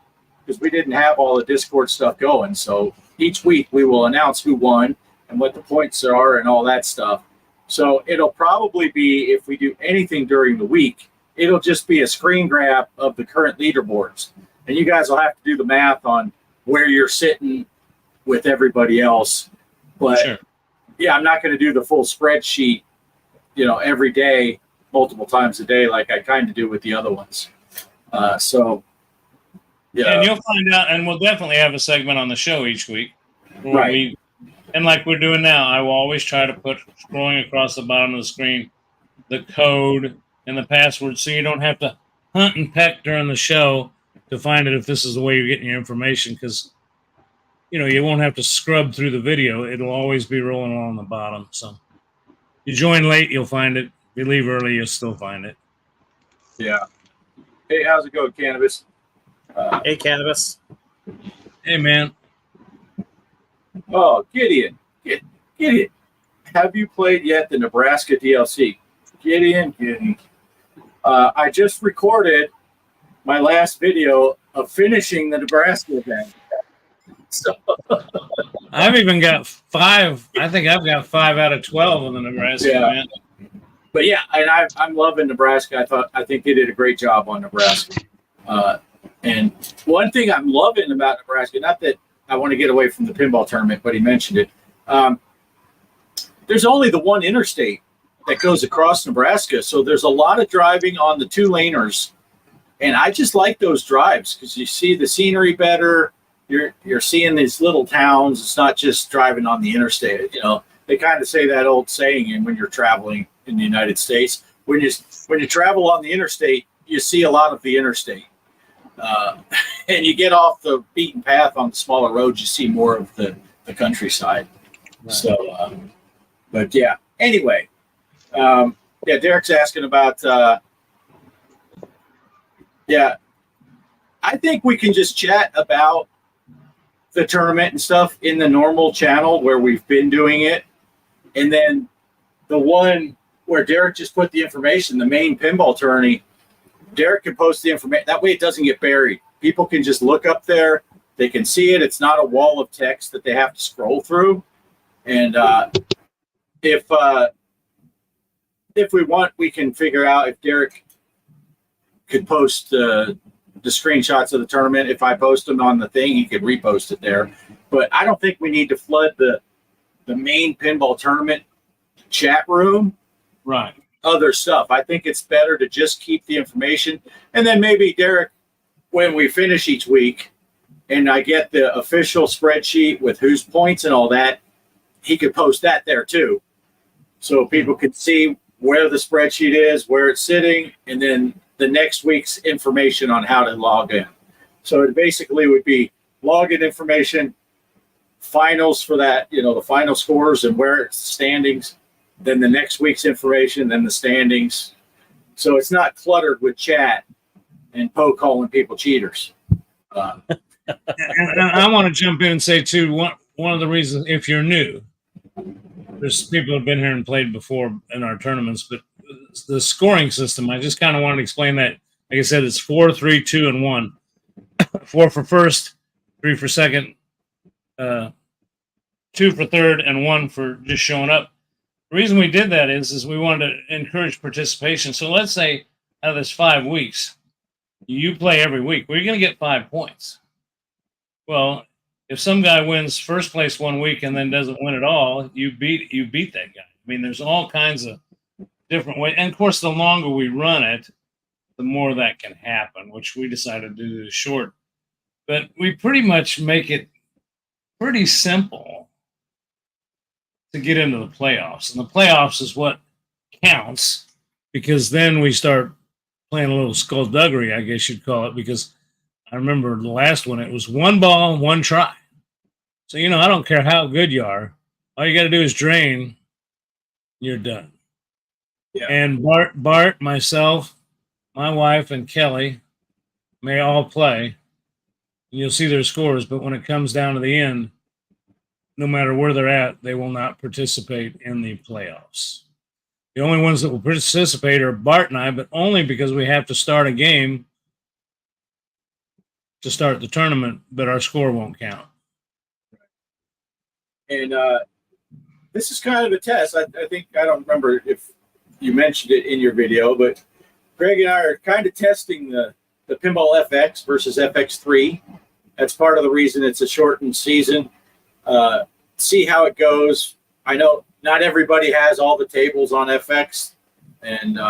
because we didn't have all the Discord stuff going. So each week we will announce who won and what the points are and all that stuff. So it'll probably be, if we do anything during the week, it'll just be a screen grab of the current leaderboards. And you guys will have to do the math on where you're sitting with everybody else. But Sure. Yeah, I'm not going to do the full spreadsheet, every day, multiple times a day, like I kind of do with the other ones. So, yeah. And you'll find out, and we'll definitely have a segment on the show each week. Right. And like we're doing now, I will always try to put, scrolling across the bottom of the screen, the code and the password so you don't have to hunt and peck during the show to find it if this is the way you're getting your information, because, you won't have to scrub through the video. It'll always be rolling along the bottom. So you join late, you'll find it. If you leave early, you'll still find it. Yeah. Hey, how's it going, Cannabis? Hey, Cannabis. Hey, man. Oh, Gideon. Gideon. Have you played yet the Nebraska DLC? Gideon. I just recorded my last video of finishing the Nebraska event. So I've even got 5. I think I've got 5 out of 12 on the Nebraska event. But yeah, and I'm loving Nebraska. I think they did a great job on Nebraska. And one thing I'm loving about Nebraska, not that I want to get away from the pinball tournament, but he mentioned it. There's only the one interstate that goes across Nebraska, so there's a lot of driving on the 2-laners, and I just like those drives because you see the scenery better. You're seeing these little towns. It's not just driving on the interstate. They kind of say that old saying, and when you're traveling in the United States, when you travel on the interstate, you see a lot of the interstate. and you get off the beaten path on the smaller roads, you see more of the countryside. Right. So, but yeah. Anyway, yeah. Derek's asking about. Yeah, I think we can just chat about the tournament and stuff in the normal channel where we've been doing it, and then the one where Derek just put the information, the main pinball tourney. Derek can post the information. That way it doesn't get buried. People can just look up there. They can see it. It's not a wall of text that they have to scroll through. And if we want, we can figure out if Derek could post the screenshots of the tournament. If I post them on the thing, he could repost it there. But I don't think we need to flood the main pinball tournament chat room. Right. Other stuff. I think it's better to just keep the information. And then maybe Derek, when we finish each week and I get the official spreadsheet with whose points and all that, he could post that there too. So people can see where the spreadsheet is, where it's sitting, and then the next week's information on how to log in. So it basically would be login information, finals for that, the final scores and where it's standings, then the next week's information, then the standings. So it's not cluttered with chat and Poe calling people cheaters. And I want to jump in and say, too, one of the reasons, if you're new, there's people who have been here and played before in our tournaments, but the scoring system, I just kind of wanted to explain that. Like I said, it's 4, 3, 2, and 1. 4 for first, 3 for second, 2 for third, and 1 for just showing up. The reason we did that is we wanted to encourage participation. So let's say out of this 5 weeks, you play every week. Well, you're going to get 5 points. Well, if some guy wins first place one week and then doesn't win at all, you beat that guy. I mean, there's all kinds of different ways. And, of course, the longer we run it, the more that can happen, which we decided to do short. But we pretty much make it pretty simple to get into the playoffs. And the playoffs is what counts, because then we start playing a little skullduggery, I guess you'd call it, because I remember the last one, it was 1 ball, 1 try. So, I don't care how good you are. All you got to do is drain. You're done. Yeah. And Bart, myself, my wife, and Kelly may all play. You'll see their scores, but when it comes down to the end, no matter where they're at, they will not participate in the playoffs. The only ones that will participate are Bart and I, but only because we have to start a game to start the tournament, but our score won't count. And this is kind of a test. I think, I don't remember if you mentioned it in your video, but Greg and I are kind of testing the Pinball FX versus FX3. That's part of the reason it's a shortened season. See how it goes. I know not everybody has all the tables on FX, and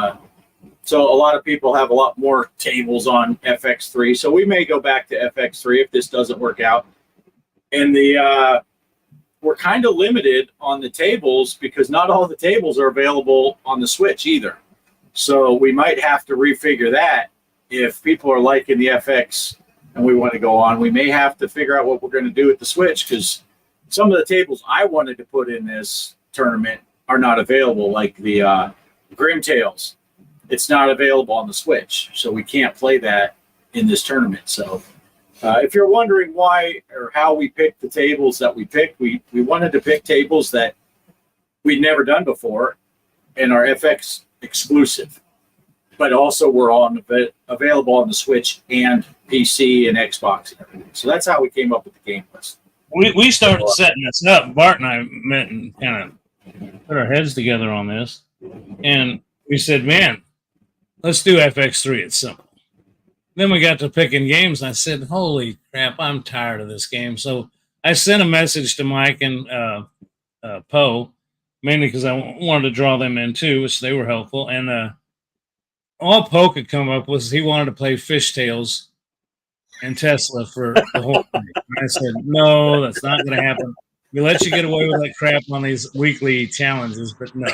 so a lot of people have a lot more tables on FX3. So we may go back to FX3 if this doesn't work out. And we're kind of limited on the tables because not all the tables are available on the Switch either. So we might have to refigure that if people are liking the FX and we want to go on. We may have to figure out what we're going to do with the Switch, because some of the tables I wanted to put in this tournament are not available, like the Grim Tales. It's not available on the Switch, so we can't play that in this tournament. So if you're wondering why or how we picked the tables that we picked, we wanted to pick tables that we'd never done before and are FX exclusive, but also were available on the Switch and PC and Xbox and everything. So that's how we came up with the game list. We started setting this up. Bart and I met and kind of put our heads together on this, and we said, man, let's do FX3. It's simple. Then we got to picking games, and I said, holy crap, I'm tired of this game. So I sent a message to Mike and Poe, mainly because I wanted to draw them in too, which they were helpful. And all Poe could come up with was he wanted to play Fishtails and Tesla for the whole thing. And I said, no, that's not going to happen. We let you get away with that crap on these weekly challenges, but no.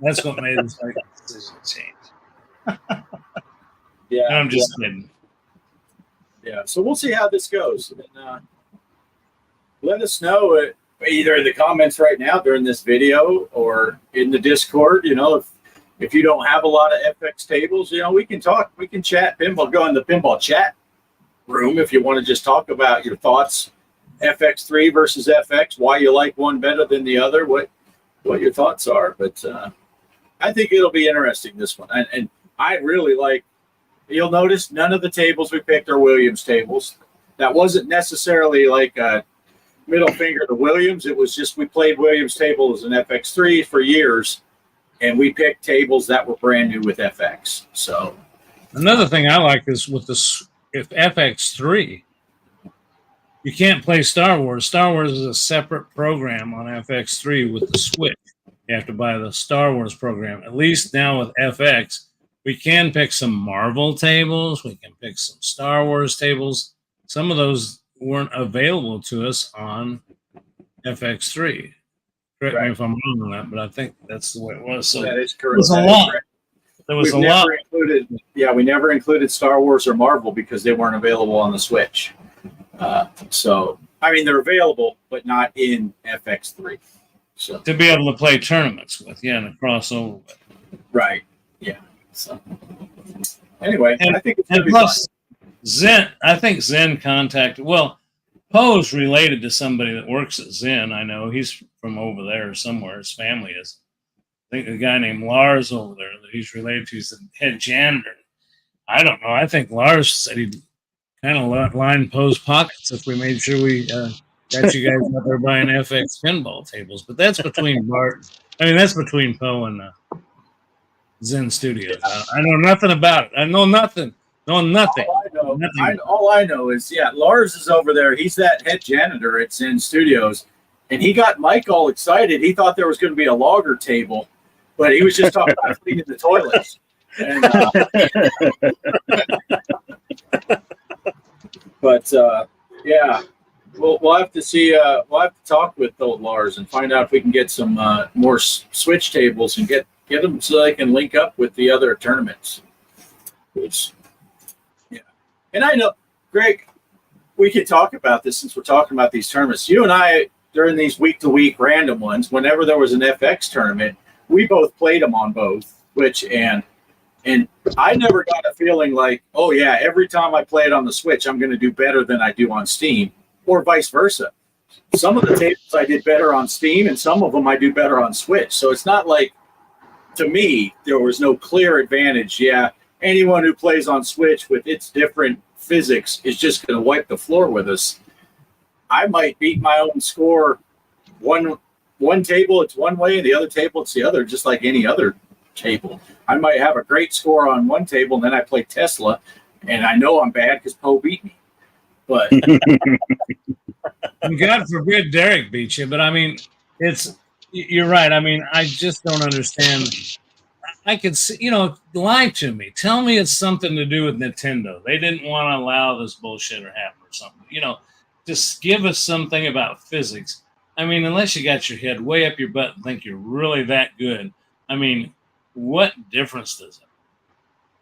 That's what made this decision change. Yeah, And I'm just kidding. yeah. So we'll see how this goes. And, let us know either in the comments right now during this video or in the Discord. If you don't have a lot of FX tables, we can talk. We can chat pinball. Go in the pinball chat room if you want to just talk about your thoughts. FX3 versus FX, why you like one better than the other, what your thoughts are. But I think it'll be interesting, this one. And I really like, you'll notice none of the tables we picked are Williams tables. That wasn't necessarily like a middle finger to Williams. It was just we played Williams tables in FX3 for years, and we picked tables that were brand new with FX. So another thing I like is with if FX3, you can't play Star Wars. Star Wars is a separate program on FX3 with the Switch. You have to buy the Star Wars program. At least now with FX, we can pick some Marvel tables. We can pick some Star Wars tables. Some of those weren't available to us on FX3. Correct me if I'm wrong on that, but I think that's the way it was. So that is correct. It was a lot. There was We've a lot. we never included Star Wars or Marvel because they weren't available on the Switch. So, I mean, they're available, but not in FX3. So To be able to play tournaments with, and a crossover with. Right. Yeah. So anyway, I think it's and plus Zen. I think Zen contacted. Well, Poe's related to somebody that works at Zen. I know he's from over there somewhere. His family is. I think a guy named Lars over there that he's related to. He's the head janitor. I don't know. I think Lars said he'd kind of line Poe's pockets if we made sure we got you guys out there buying FX pinball tables. But that's between Bart. I mean, that's between Poe and Zen Studios. I know nothing about it. I know nothing. Know nothing. All I know is, Lars is over there. He's that head janitor at Zen Studios, and he got Mike all excited. He thought there was going to be a logger table, but he was just talking about cleaning the toilets. And, but we'll have to see. We'll have to talk with old Lars and find out if we can get some more Switch tables and get them so they can link up with the other tournaments. And I know, Greg, we could talk about this since we're talking about these tournaments. You and I, during these week-to-week random ones, whenever there was an FX tournament, we both played them on both Switch and I never got a feeling like, oh yeah, every time I play it on the Switch, I'm going to do better than I do on Steam, or vice versa. Some of the tables I did better on Steam, and some of them I do better on Switch. So it's not like, to me, there was no clear advantage. Yeah, anyone who plays on Switch with its different physics is just going to wipe the floor with us. I might beat my own score. One table, it's one way, and the other table, it's the other, just like any other table. I might have a great score on one table, and then I play Tesla, and I know I'm bad because Poe beat me. But God forbid Derek beat you. But I mean, you're right. I mean, I just don't understand. I could see, lie to me. Tell me it's something to do with Nintendo. They didn't want to allow this bullshit to happen or something. Just give us something about physics. I mean, unless you got your head way up your butt and think you're really that good. I mean, what difference does it?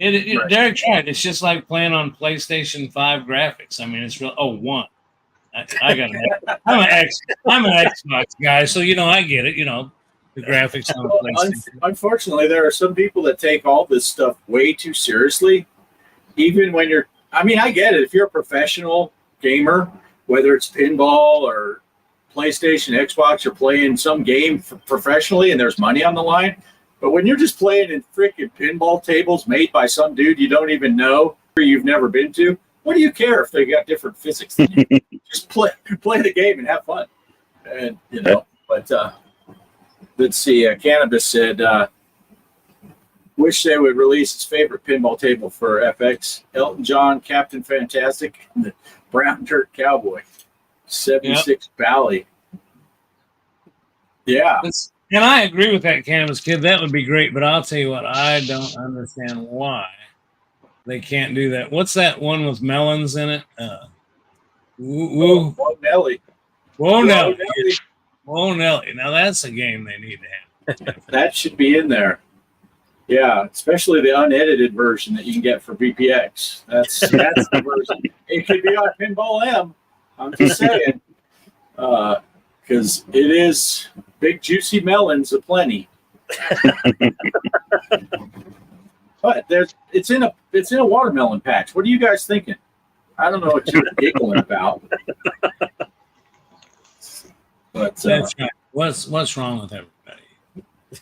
Right. Derek's right. It's just like playing on PlayStation 5 graphics. I mean, it's real. Oh, one. I got it. I'm an Xbox guy, so I get it. The graphics on PlayStation. Unfortunately, there are some people that take all this stuff way too seriously. Even when you're, I mean, I get it. If you're a professional gamer, whether it's pinball or PlayStation, Xbox, you're playing some game professionally and there's money on the line. But when you're just playing in freaking pinball tables made by some dude you don't even know or you've never been to, what do you care if they got different physics than you? Just play the game and have fun. And but let's see. Cannabis said, wish they would release his favorite pinball table for FX. Elton John, Captain Fantastic, and the Brown Dirt Cowboy. 76 Bally. Yeah. And I agree with that, Cannabis Kid. That would be great, but I'll tell you what, I don't understand why they can't do that. What's that one with melons in it? Whoa Nelly. Whoa Nelly. Whoa Nelly. Now that's a game they need to have. That should be in there. Yeah, especially the unedited version that you can get for BPX. That's the version. It could be on Pinball M. I'm just saying, because it is big juicy melons aplenty. But it's in a watermelon patch. What are you guys thinking? I don't know what you're giggling about. But That's right. What's wrong with everybody?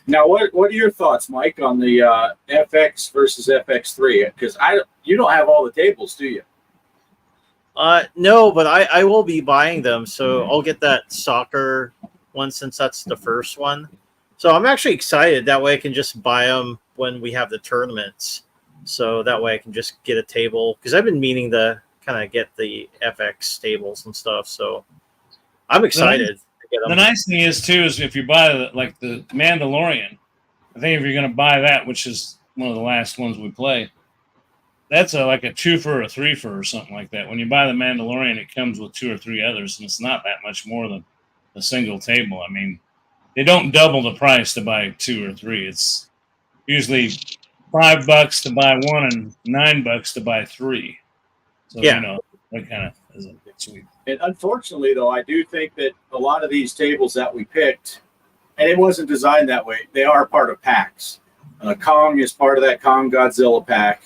now, what are your thoughts, Mike, on the FX versus FX3? Because you don't have all the tables, do you? No, but I will be buying them, so I'll get that soccer one since that's the first one. So I'm actually excited. That way I can just buy them when we have the tournaments. So that way I can just get a table, because I've been meaning to kind of get the FX tables and stuff. So I'm excited to get them. The nice thing is too is if you buy the Mandalorian, I think if you're going to buy that, which is one of the last ones we play, that's like a 2 for a 3 for or something like that. When you buy the Mandalorian, it comes with 2 or 3 others, and it's not that much more than a single table. I mean, they don't double the price to buy 2 or 3. It's usually $5 to buy one and $9 to buy 3. So Yeah. that kind of is a bit sweet. And unfortunately, though, I do think that a lot of these tables that we picked, and it wasn't designed that way, they are part of packs. Kong is part of that Kong Godzilla pack.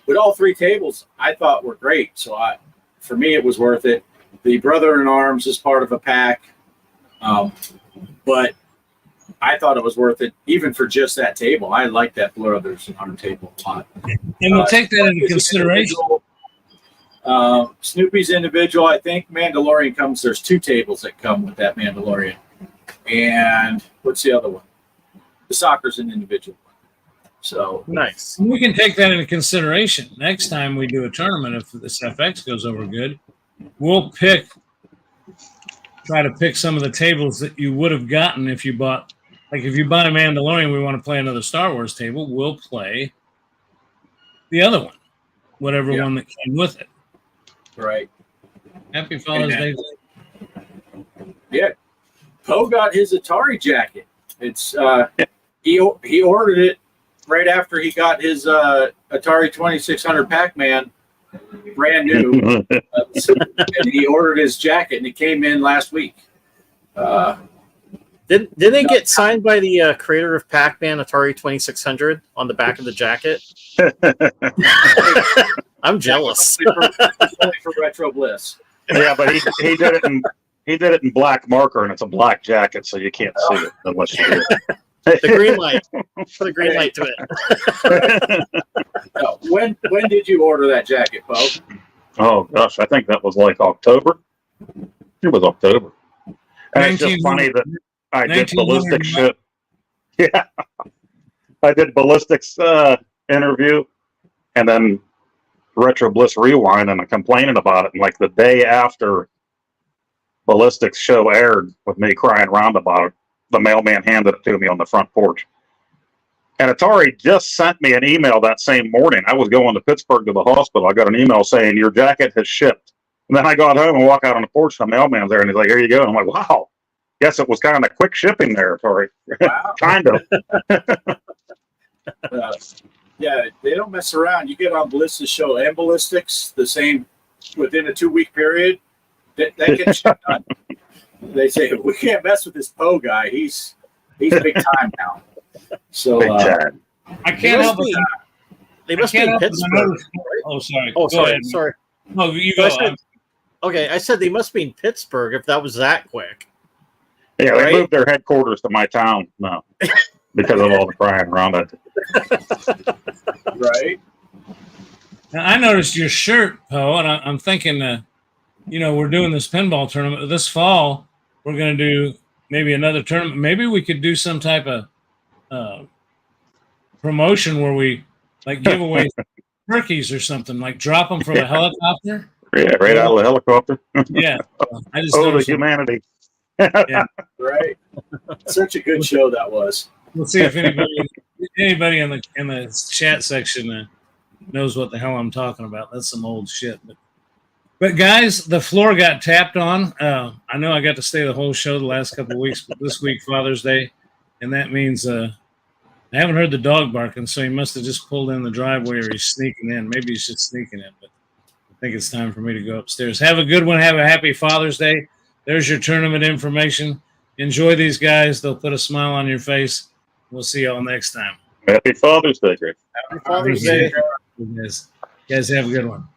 But all 3 tables I thought were great. So for me, it was worth it. The Brother in Arms is part of a pack. But I thought it was worth it, even for just that table. I like that Brothers in Arms table a lot. And we'll take that into consideration. Snoopy's individual, I think. Mandalorian comes. There's 2 tables that come with that Mandalorian. And what's the other one? The soccer's an individual. So Nice. We can take that into consideration. Next time we do a tournament, if this FX goes over good, we'll try to pick some of the tables that you would have gotten if you bought, like if you buy a Mandalorian, we want to play another Star Wars table, we'll play the other one, whatever one that came with it. right. Happy Father's Day. Yeah. Poe got his Atari jacket. It's he ordered it right after he got his Atari 2600 Pac-Man, brand new. And he ordered his jacket, and it came in last week. Didn't it get signed by the creator of Pac-Man Atari 2600 on the back of the jacket? I'm jealous. Only for Retro Bliss. Yeah, but he did it in black marker, and it's a black jacket, so you can't see it unless you do it. The green light. Put a green light to it. No, when did you order that jacket, Poe? Oh gosh, I think that was like October. It was October. And it's just funny that I did ballistics shit. Yeah, I did ballistics interview, and then Retro Bliss Rewind, and I'm complaining about it. And like the day after ballistics show aired, with me crying around about it, the mailman handed it to me on the front porch. And Atari just sent me an email that same morning. I was going to Pittsburgh to the hospital. I got an email saying, your jacket has shipped. And then I got home and walk out on the porch, and the mailman's there, and he's like, here you go. And I'm like, wow. Guess it was kind of quick shipping there, Atari. Wow. Kind of. Yeah, they don't mess around. You get on Bliss's show and ballistics the same within a 2-week period. That gets shit done. They say we can't mess with this Poe guy. He's big time now. So Big time. I can't help it. They must be in Pittsburgh. Oh, sorry. Oh, Go ahead. sorry. No, you go. Okay, I said they must be in Pittsburgh if that was that quick. Yeah, they Right? moved their headquarters to my town now because of all the crying around it. right. Now, I noticed your shirt, Poe, and I'm thinking, we're doing this pinball tournament this fall. We're going to do maybe another tournament. Maybe we could do some type of promotion where we like give away turkeys or something, like drop them from a helicopter. Yeah, right out of the helicopter. Yeah, I just Oh, the noticed. humanity. Yeah, Right. Such a good show that was. we'll see if anybody in the chat section knows what the hell I'm talking about. That's some old shit. But guys, the floor got tapped on. I know I got to stay the whole show the last couple of weeks, but this week Father's Day, and that means I haven't heard the dog barking, so he must have just pulled in the driveway or he's sneaking in. Maybe he's just sneaking in, but I think it's time for me to go upstairs. Have a good one. Have a happy Father's Day. There's your tournament information. Enjoy these guys. They'll put a smile on your face. We'll see y'all next time. Happy Father's Day, Greg. Happy Father's Day. You guys have a good one.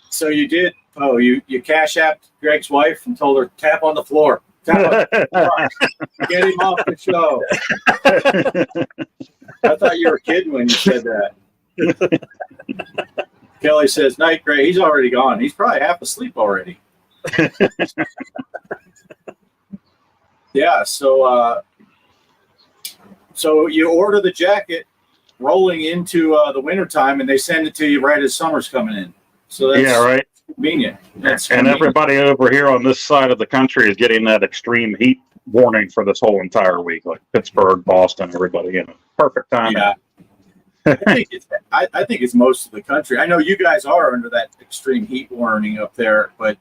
So you did. Oh, you cash apped Greg's wife and told her tap on the floor. Tap on the floor. Get him off the show. I thought you were kidding when you said that. Kelly says, "Night, Greg. He's already gone. He's probably half asleep already." Yeah. So you order the jacket rolling into the wintertime, and they send it to you right as summer's coming in. So that's right. convenient. That's And convenient. everybody over here on this side of the country is getting that extreme heat warning for this whole entire week, like Pittsburgh, Boston, everybody. Perfect time. Yeah. I think it's most of the country. I know you guys are under that extreme heat warning up there, but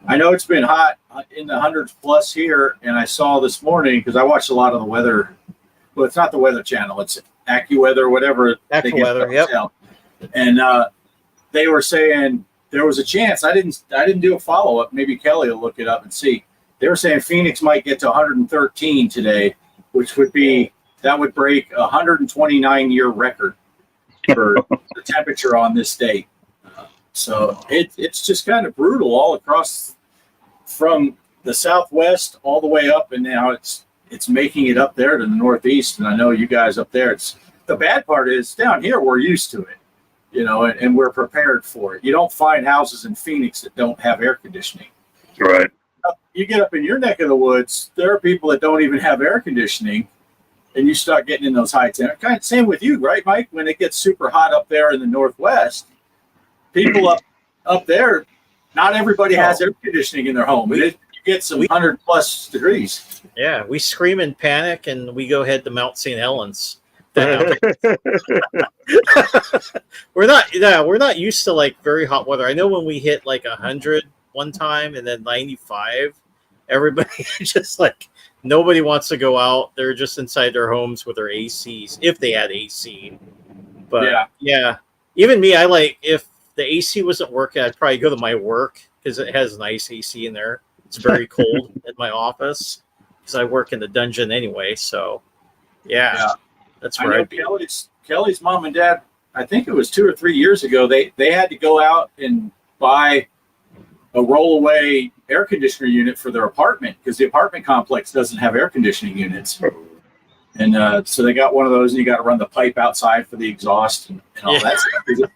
I know it's been hot in the hundreds plus here. And I saw this morning, because I watched a lot of the weather. Well, it's not the Weather Channel. It's AccuWeather, whatever. AccuWeather, yep. And they were saying there was a chance. I didn't do a follow up. Maybe Kelly will look it up and see. They were saying Phoenix might get to 113 today, which would break a 129-year record for the temperature on this date. So it's just kind of brutal all across from the Southwest all the way up, and now it's making it up there to the Northeast. And I know you guys up there. The bad part is down here we're used to it, and we're prepared for it. You don't find houses in Phoenix that don't have air conditioning. Right. You get up in your neck of the woods, there are people that don't even have air conditioning, and you start getting in those high temperatures. Same with you, right, Mike? When it gets super hot up there in the Northwest, people up there, not everybody has air conditioning in their home. You get some 100+ degrees. Yeah, we scream in panic and we go head to Mount St. Helens. We're not used to like very hot weather. I know when we hit like 100 one time and then 95, everybody just like nobody wants to go out. They're just inside their homes with their ACs if they had AC. But yeah, even me, I like if the AC wasn't working, I'd probably go to my work because it has nice AC in there. It's very cold in my office because I work in the dungeon anyway. So yeah. That's I right. know Kelly's mom and dad, I think it was 2 or 3 years ago, they had to go out and buy a rollaway air conditioner unit for their apartment because the apartment complex doesn't have air conditioning units. And so they got one of those, and you got to run the pipe outside for the exhaust and all that stuff.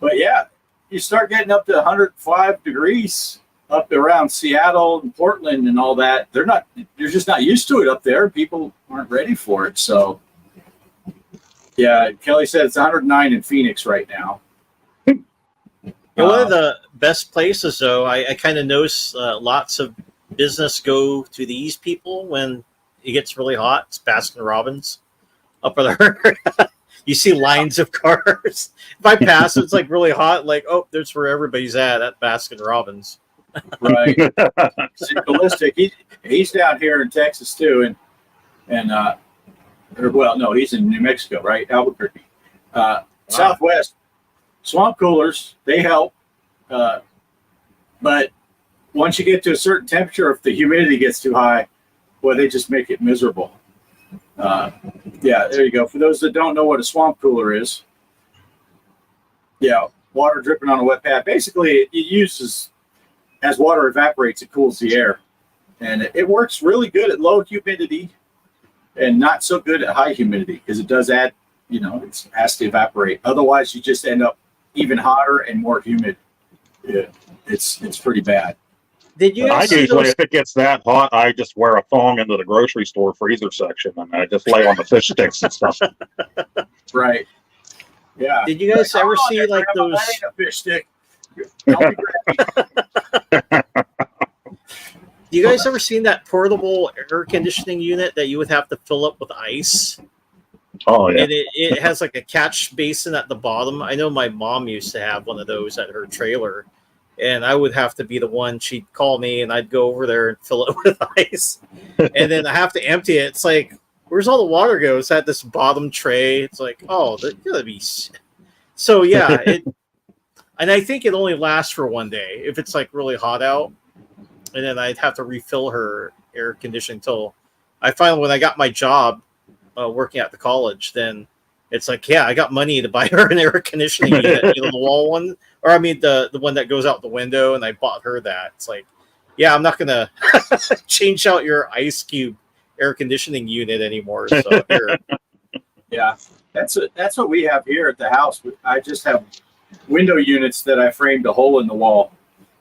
But yeah, you start getting up to 105 degrees up around Seattle and Portland and all that. They're just not used to it up there. People aren't ready for it. So yeah, Kelly said it's 109 in Phoenix right now. One of the best places, though, I kind of notice lots of business go to these people when it gets really hot. It's Baskin Robbins up there. You see lines of cars. If I pass, it's like really hot. Like, oh, there's where everybody's at Baskin Robbins. Right. Ballistic. He's down here in Texas too, he's in New Mexico, right? Albuquerque. Southwest swamp coolers, they help. But once you get to a certain temperature, if the humidity gets too high, well, they just make it miserable. There you go. For those that don't know what a swamp cooler is, water dripping on a wet pad. Basically, it uses, as water evaporates, it cools the air. And it works really good at low humidity and not so good at high humidity because it does add, it has to evaporate. Otherwise, you just end up even hotter and more humid. Yeah, it's pretty bad. Did you? I usually, if it gets that hot, I just wear a thong into the grocery store freezer section and I just lay on the fish sticks and stuff. Right. Yeah. Did you guys ever see like Grandma, those? that ain't a fish stick. Don't be grabbing. You guys ever seen that portable air conditioning unit that you would have to fill up with ice? Oh yeah. And it has like a catch basin at the bottom. I know my mom used to have one of those at her trailer, and I would have to be the one. She'd call me, and I'd go over there and fill it with ice, and then I have to empty it. It's like, where's all the water go? It's at this bottom tray. It's like, oh, there's gonna be. So yeah, and I think it only lasts for one day if it's like really hot out, and then I'd have to refill her air conditioning until I finally, when I got my job working at the college, then it's like, yeah, I got money to buy her an air conditioning unit, the wall one, or I mean the one that goes out the window, and I bought her that. It's like, yeah, I'm not gonna change out your ice cube air conditioning unit anymore. So here. Yeah, that's what we have here at the house. I just have window units that I framed a hole in the wall,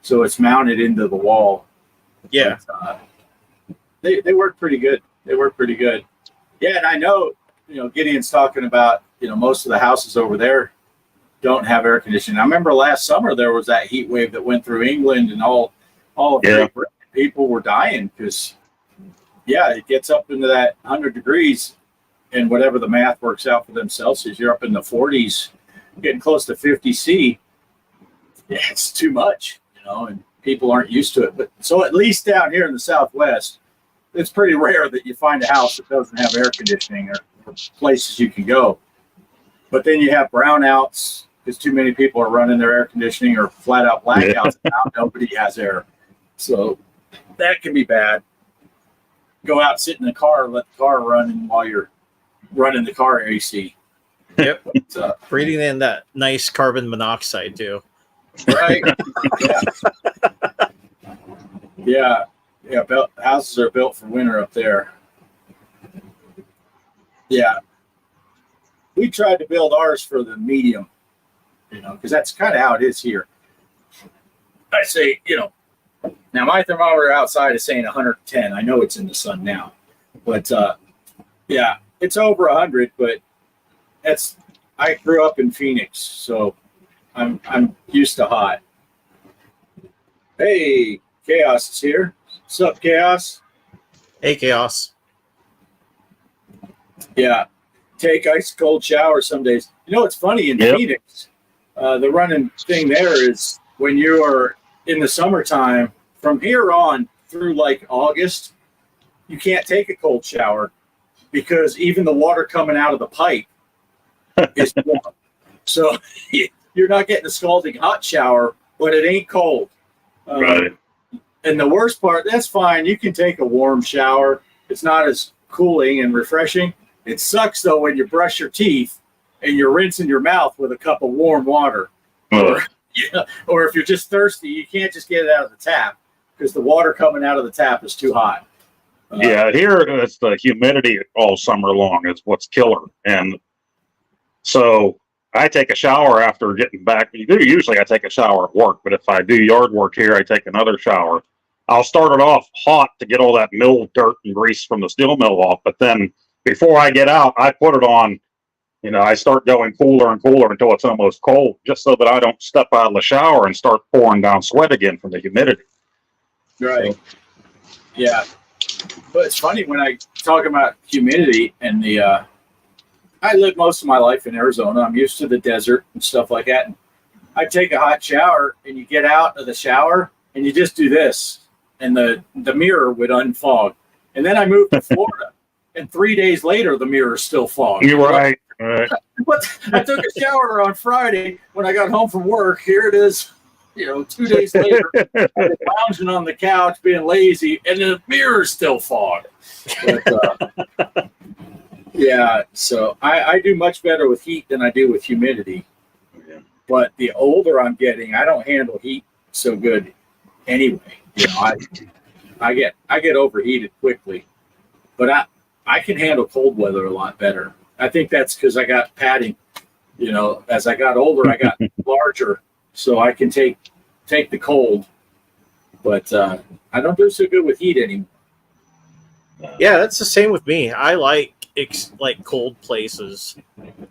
so it's mounted into the wall. Yeah, but, they work pretty good. They work pretty good. Yeah, and I know, Gideon's talking about, most of the houses over there don't have air conditioning. I remember last summer there was that heat wave that went through England, and all of Great Britain, people were dying because, it gets up into that 100 degrees, and whatever the math works out for them Celsius, you're up in the 40s, getting close to 50 C. Yeah, it's too much, and people aren't used to it. But so at least down here in the Southwest, it's pretty rare that you find a house that doesn't have air conditioning or places you can go. But then you have brownouts because too many people are running their air conditioning, or flat out blackouts. And now nobody has air. So that can be bad. Go out, sit in the car, let the car run while you're running the car AC. Yep. Breathing in that nice carbon monoxide too. Right. Yeah. Houses are built for winter up there. Yeah. We tried to build ours for the medium, because that's kind of how it is here. I say, now my thermometer outside is saying 110. I know it's in the sun now, but it's over 100. But I grew up in Phoenix, so I'm used to hot. Hey, Chaos is here. What's up, Chaos? Hey, Chaos. Yeah, take ice cold showers some days. It's funny in Phoenix. The running thing there is when you are in the summertime, from here on through like August, you can't take a cold shower because even the water coming out of the pipe is warm. So you're not getting a scalding hot shower, but it ain't cold. Right. And the worst part, that's fine. You can take a warm shower. It's not as cooling and refreshing. It sucks, though, when you brush your teeth and you're rinsing your mouth with a cup of warm water. Or if you're just thirsty, you can't just get it out of the tap because the water coming out of the tap is too hot. Here it's the humidity all summer long is what's killer. And so I take a shower after getting back. Usually I take a shower at work, but if I do yard work here, I take another shower. I'll start it off hot to get all that mill dirt and grease from the steel mill off. But then before I get out, I put it on, I start going cooler and cooler until it's almost cold, just so that I don't step out of the shower and start pouring down sweat again from the humidity. Right. So. Yeah. But it's funny when I talk about humidity and I lived most of my life in Arizona. I'm used to the desert and stuff like that. And I take a hot shower and you get out of the shower and you just do this and the mirror would unfog. And then I moved to Florida and 3 days later, the mirror is still fogged. You're right. But I took a shower on Friday when I got home from work. Here it is, 2 days later, I'm lounging on the couch being lazy and the mirror is still fogged. But, yeah, so I do much better with heat than I do with humidity. Yeah. But the older I'm getting, I don't handle heat so good anyway. I get overheated quickly. But I can handle cold weather a lot better. I think that's because I got padding. As I got older, I got larger, so I can take the cold. But I don't do so good with heat anymore. Yeah, that's the same with me. I like cold places.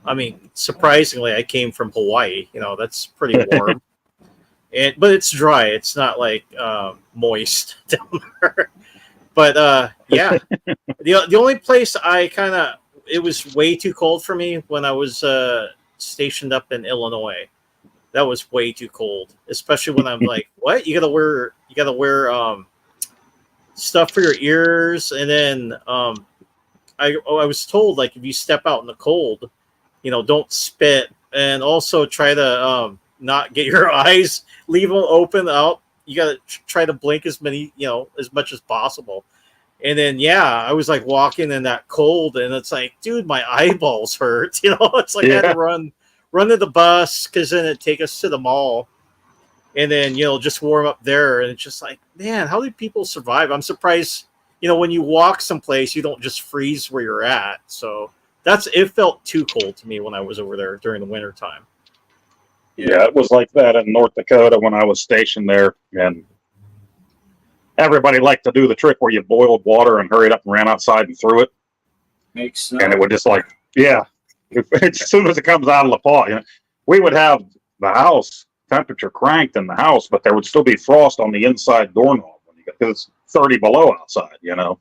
I mean, surprisingly, I came from Hawaii. That's pretty warm, but it's dry. It's not like moist down there. But yeah, the only place it was way too cold for me when I was stationed up in Illinois. That was way too cold, especially when I'm like, what? You gotta wear stuff for your ears, and then I was told, like, if you step out in the cold, don't spit, and also try to not get your eyes, leave them open out. You got to try to blink as much as possible. And then, I was like walking in that cold, and it's like, dude, my eyeballs hurt. It's like I had to run to the bus, because then it'd take us to the mall, and then just warm up there. And it's just like, man, how do people survive? I'm surprised. When you walk someplace, you don't just freeze where you're at. So it felt too cold to me when I was over there during the winter time. Yeah, it was like that in North Dakota when I was stationed there, and everybody liked to do the trick where you boiled water and hurried up and ran outside and threw it. Makes snow. And it would just like, as soon as it comes out of the pot, we would have the house temperature cranked in the house, but there would still be frost on the inside doorknob because it's 30 below outside, Yeah.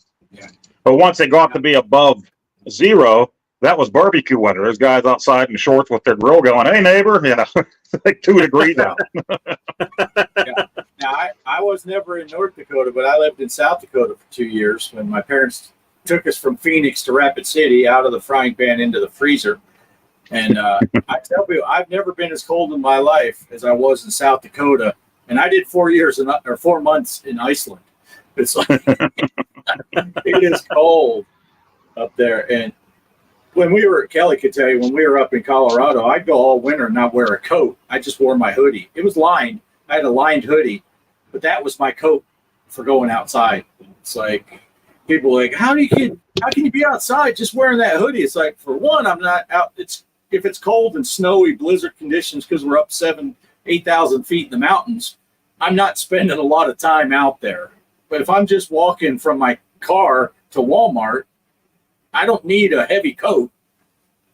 But once it got to be above 0, that was barbecue weather. There's guys outside in shorts with their grill going, "Hey neighbor," it's like 2 degrees out. Now, I was never in North Dakota, but I lived in South Dakota for 2 years when my parents took us from Phoenix to Rapid City, out of the frying pan into the freezer. And I tell you, I've never been as cold in my life as I was in South Dakota. And I did 4 months in Iceland. It's like, it is cold up there. And Kelly could tell you, when we were up in Colorado, I'd go all winter and not wear a coat. I just wore my hoodie. It was lined. I had a lined hoodie, but that was my coat for going outside. It's like, people are like, how can you be outside just wearing that hoodie? It's like, for one, I'm not out. If it's cold and snowy blizzard conditions, because we're up 8,000 feet in the mountains, I'm not spending a lot of time out there. But if I'm just walking from my car to Walmart, I don't need a heavy coat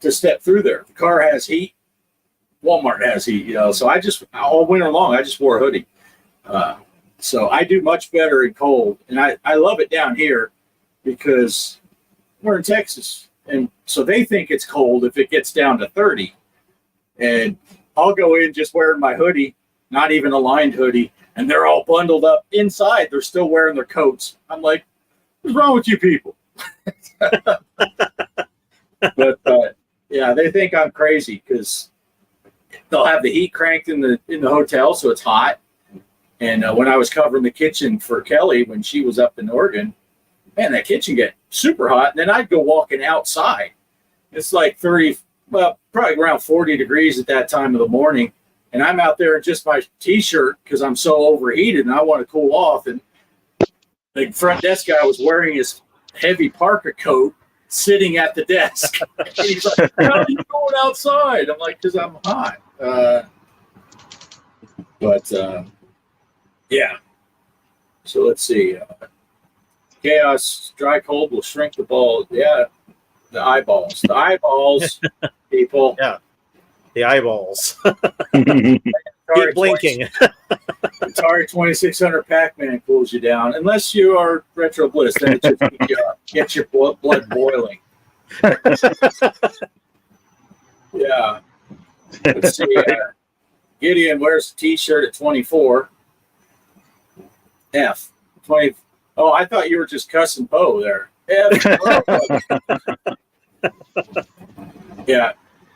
to step through there. The car has heat. Walmart has heat, So all winter long, I just wore a hoodie. So I do much better in cold. And I love it down here because we're in Texas. And so they think it's cold if it gets down to 30. And I'll go in just wearing my hoodie, not even a lined hoodie, and they're all bundled up. Inside, they're still wearing their coats. I'm like, what's wrong with you people? But they think I'm crazy because they'll have the heat cranked in the hotel, so it's hot. And when I was covering the kitchen for Kelly when she was up in Oregon, man, that kitchen get super hot. And then I'd go walking outside. It's like 30, well, probably around 40 degrees at that time of the morning. And I'm out there in just my T-shirt because I'm so overheated and I want to cool off. And the front desk guy was wearing his heavy parka coat sitting at the desk. And he's like, how are you going outside? I'm like, because I'm hot. Yeah. So let's see. Chaos, dry cold will shrink the ball. Yeah, the eyeballs. The eyeballs, people. Yeah, the eyeballs. Keep blinking. Atari 2600 Pac-Man cools you down. Unless you are Retro Bliss, then it just gets your blood boiling. Yeah. Let's see. Gideon wears a T-shirt at 24. F. 20. Oh, I thought you were just cussing Poe there. Yeah.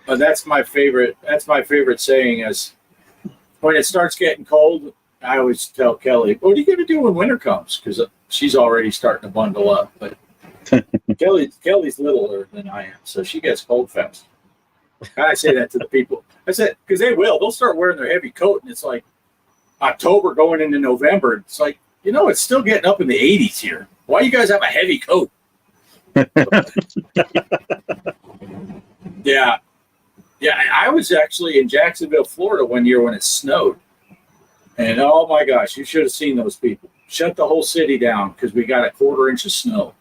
That's my favorite. That's my favorite saying is when it starts getting cold, I always tell Kelly, what are you going to do when winter comes? Because she's already starting to bundle up. But Kelly's littler than I am, so she gets cold fast. I say that to the people. I said, because they will. They'll start wearing their heavy coat, and it's like October going into November. It's like, it's still getting up in the 80s here. Why you guys have a heavy coat? Yeah. Yeah, I was actually in Jacksonville, Florida one year when it snowed. And oh my gosh, you should have seen those people. Shut the whole city down because we got a 1/4 inch of snow.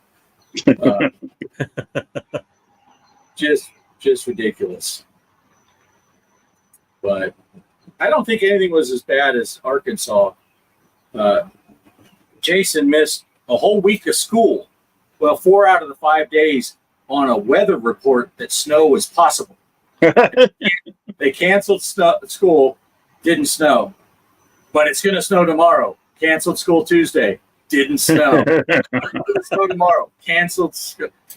Just ridiculous. But I don't think anything was as bad as Arkansas. Jason missed a whole week of school. Well, 4 out of the 5 days on a weather report that snow was possible. They canceled school, didn't snow. But it's going to snow tomorrow. Canceled school Tuesday. Didn't snow. Snow tomorrow. Canceled.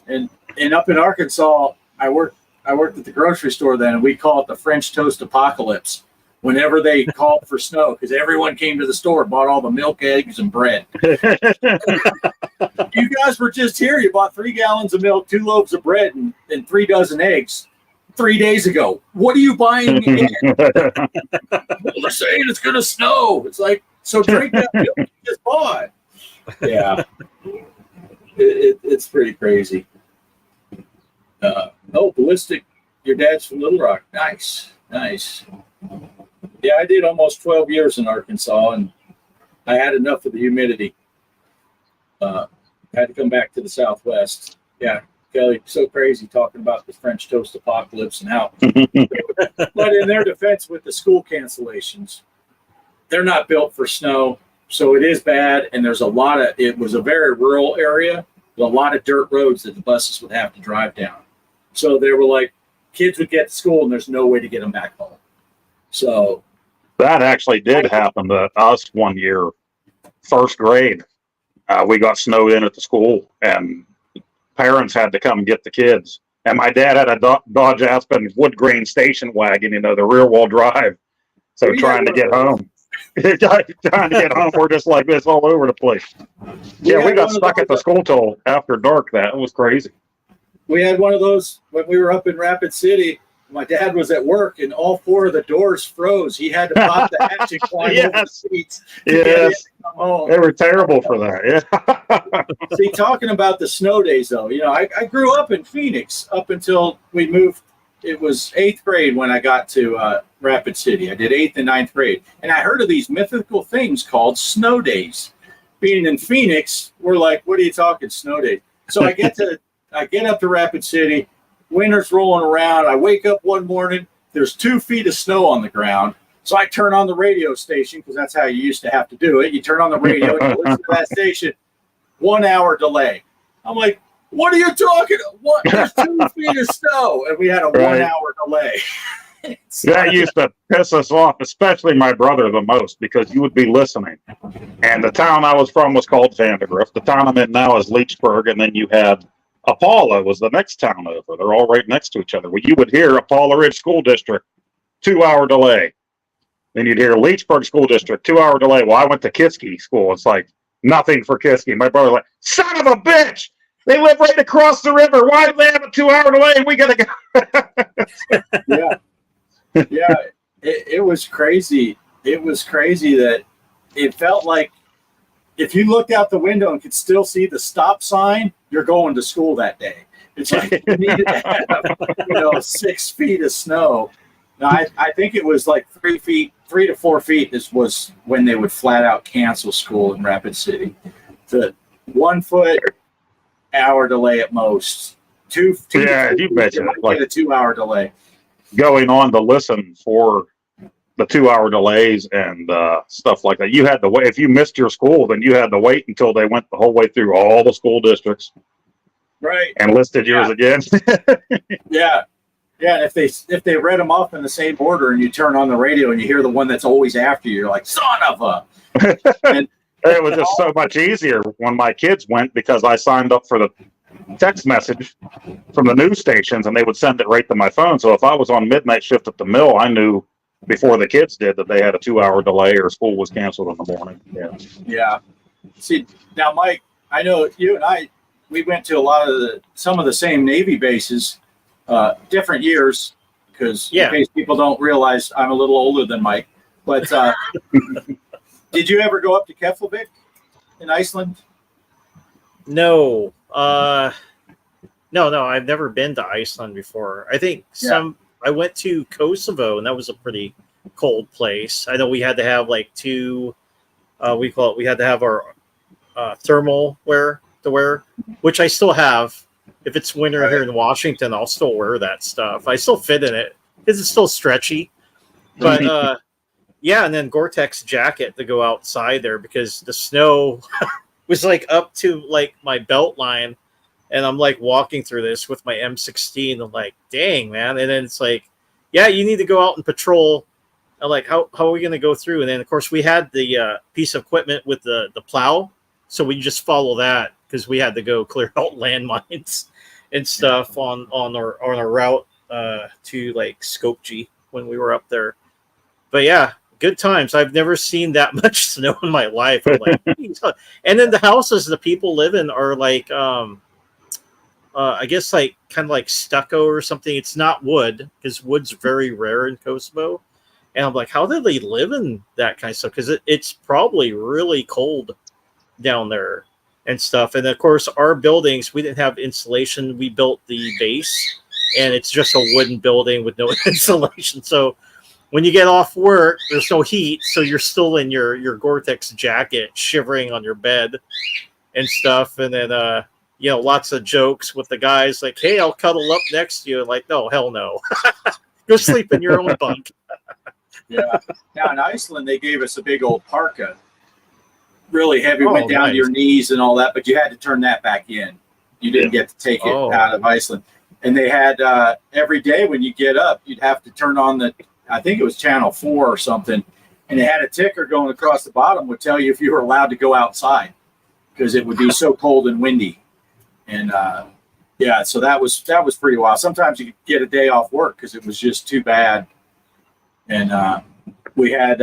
And up in Arkansas, I worked at the grocery store then, and we call it the French toast apocalypse. Whenever they called for snow, because everyone came to the store, bought all the milk, eggs, and bread. You guys were just here. You bought 3 gallons of milk, 2 loaves of bread, and 3 dozen eggs 3 days ago. What are you buying again? Well, they're saying it's going to snow. It's like, so drink that milk you just bought. Yeah. It's pretty crazy. Ballistic. Your dad's from Little Rock. Nice. Yeah, I did almost 12 years in Arkansas, and I had enough of the humidity. Had to come back to the Southwest. Yeah, Kelly, so crazy talking about the French toast apocalypse and how. But in their defense with the school cancellations, they're not built for snow, so it is bad. And there's it was a very rural area, with a lot of dirt roads that the buses would have to drive down. So they were like, kids would get to school and there's no way to get them back home. So that actually did happen to us one year, first grade. We got snowed in at the school, and parents had to come get the kids. And my dad had a Dodge Aspen wood grain station wagon, the rear-wheel drive. So trying to get home. Trying to get home, we're just like this all over the place. Yeah, we got stuck at the school till after dark. That was crazy. We had one of those when we were up in Rapid City. My dad was at work, and all 4 of the doors froze. He had to pop the hatch and climb over the seats. Yes. They were terrible for that. Yeah. See, talking about the snow days, though, I grew up in Phoenix up until we moved. It was 8th grade when I got to Rapid City. I did 8th and 9th grade. And I heard of these mythical things called snow days. Being in Phoenix, we're like, what are you talking, snow days? So I get up to Rapid City. Winter's rolling around. I wake up one morning. There's 2 feet of snow on the ground. So I turn on the radio station, because that's how you used to have to do it. You turn on the radio and you listen to that station. 1 hour delay. I'm like, what are you talking? What? There's 2 feet of snow, and we had a 1 hour delay. That used to piss us off, especially my brother the most, because you would be listening. And the town I was from was called Vandergrift. The town I'm in now is Leechburg, and then you had Apollo was the next town over. They're all right next to each other. Well, you would hear Apollo Ridge School District, 2 hour delay. Then you'd hear Leechburg School District, 2 hour delay. Well, I went to Kiski School. It's like nothing for Kiski. My brother like, son of a bitch! They live right across the river. Why do they have a 2 hour delay? And we gotta go. Yeah. It was crazy. It was crazy that it felt like if you looked out the window and could still see the stop sign, you're going to school that day. It's like you needed to have, 6 feet of snow. Now, I think it was like 3 to 4 feet. This was when they would flat out cancel school in Rapid City. The 1 foot hour delay at most. Two yeah, you betcha. Like a 2 hour delay. Going on to listen for the 2 hour delays and stuff like that. You had to wait. If you missed your school, then you had to wait until they went the whole way through all the school districts. Right. And listed yours again. Yeah. Yeah. And if they read them off in the same order and you turn on the radio and you hear the one that's always after you, you're like, son of a. And it was just so much easier when my kids went, because I signed up for the text message from the news stations and they would send it right to my phone. So if I was on midnight shift at the mill, I knew before the kids did that they had a 2 hour delay or school was canceled in the morning. Yeah. See, now, Mike, I know you and I, we went to some of the same Navy bases, different years, because in case people don't realize I'm a little older than Mike. But did you ever go up to Keflavik in Iceland? No. No, I've never been to Iceland before. I think I went to Kosovo, and that was a pretty cold place. I know we had to have like 2, we had to have our thermal wear to wear, which I still have. If it's winter here in Washington, I'll still wear that stuff. I still fit in it because it's still stretchy. But and then Gore-Tex jacket to go outside there, because the snow was like up to like my belt line. And I'm like walking through this with my M16. I'm like, dang, man. And then it's like, yeah, you need to go out and patrol. I'm like, how are we going to go through? And then, of course, we had the piece of equipment with the plow. so we just follow that because we had to go clear out landmines and stuff on our route to like Skopje when we were up there. But yeah, good times. I've never seen that much snow in my life. I'm like, and then the houses the people live in are like, I guess like kind of like stucco or something. It's not wood because wood's very rare in Kosovo. And I'm like, how do they live in that kind of stuff? Because it's probably really cold down there and stuff. And of course, our buildings, we didn't have insulation. We built the base, and it's just a wooden building with no insulation. So when you get off work, there's no heat, so you're still in your Gore-Tex jacket, shivering on your bed and stuff. And then, lots of jokes with the guys like, hey, I'll cuddle up next to you. Like, no, hell no. Go sleep in your own bunk. Yeah. Now in Iceland, they gave us a big old parka. Really heavy, went down to your knees and all that, but you had to turn that back in. You didn't get to take it out of Iceland. And they had every day when you get up, you'd have to turn on I think it was channel 4 or something, and it had a ticker going across the bottom would tell you if you were allowed to go outside because it would be so cold and windy. And so that was pretty wild. Sometimes you could get a day off work because it was just too bad. And we had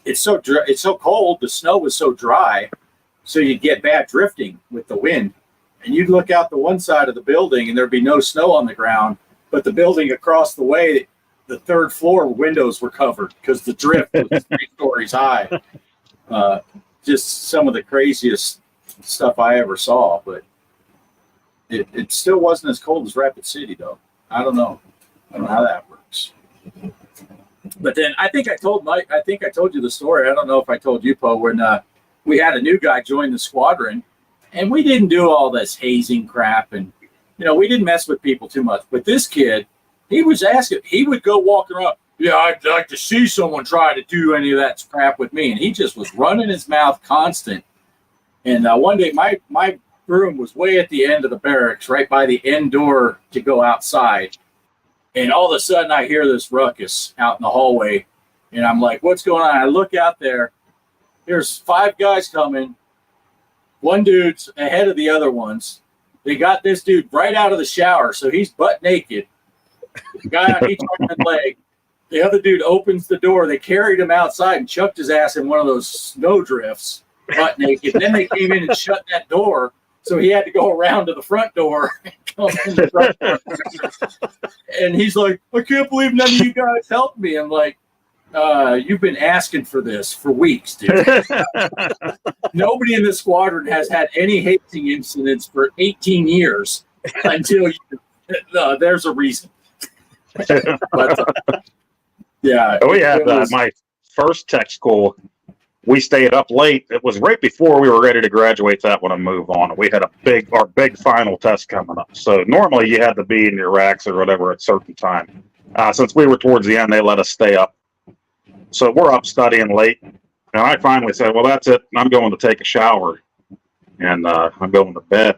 it's so cold, the snow was so dry, so you'd get bad drifting with the wind. And you'd look out the one side of the building and there'd be no snow on the ground, but the building across the way, the third floor windows were covered because the drift was 3 stories high. Just some of the craziest stuff I ever saw, but it still wasn't as cold as Rapid City, though. I don't know how that works. But then I think I told you the story. I don't know if I told you, Poe, when we had a new guy join the squadron, and we didn't do all this hazing crap, and we didn't mess with people too much. But this kid, he was asking, he would go walking around, yeah, I'd like to see someone try to do any of that crap with me. And he just was running his mouth constant. And one day my room was way at the end of the barracks, right by the end door to go outside. And all of a sudden I hear this ruckus out in the hallway. And I'm like, what's going on? I look out there. There's 5 guys coming. One dude's ahead of the other ones. They got this dude right out of the shower. So he's butt naked. The guy on each arm and leg. The other dude opens the door. They carried him outside and chucked his ass in one of those snow drifts, butt naked. Then they came in and shut that door. So he had to go around to the front door and come in the front door. And he's like, I can't believe none of you guys helped me. I'm like, you've been asking for this for weeks, dude. Nobody in the squadron has had any hazing incidents for 18 years until there's a reason. But, my first tech school, we stayed up late. It was right before we were ready to graduate that one and move on. We had our big final test coming up. So normally you had to be in your racks or whatever at a certain time. Since we were towards the end, they let us stay up. So we're up studying late. And I finally said, well, that's it. I'm going to take a shower. And I'm going to bed.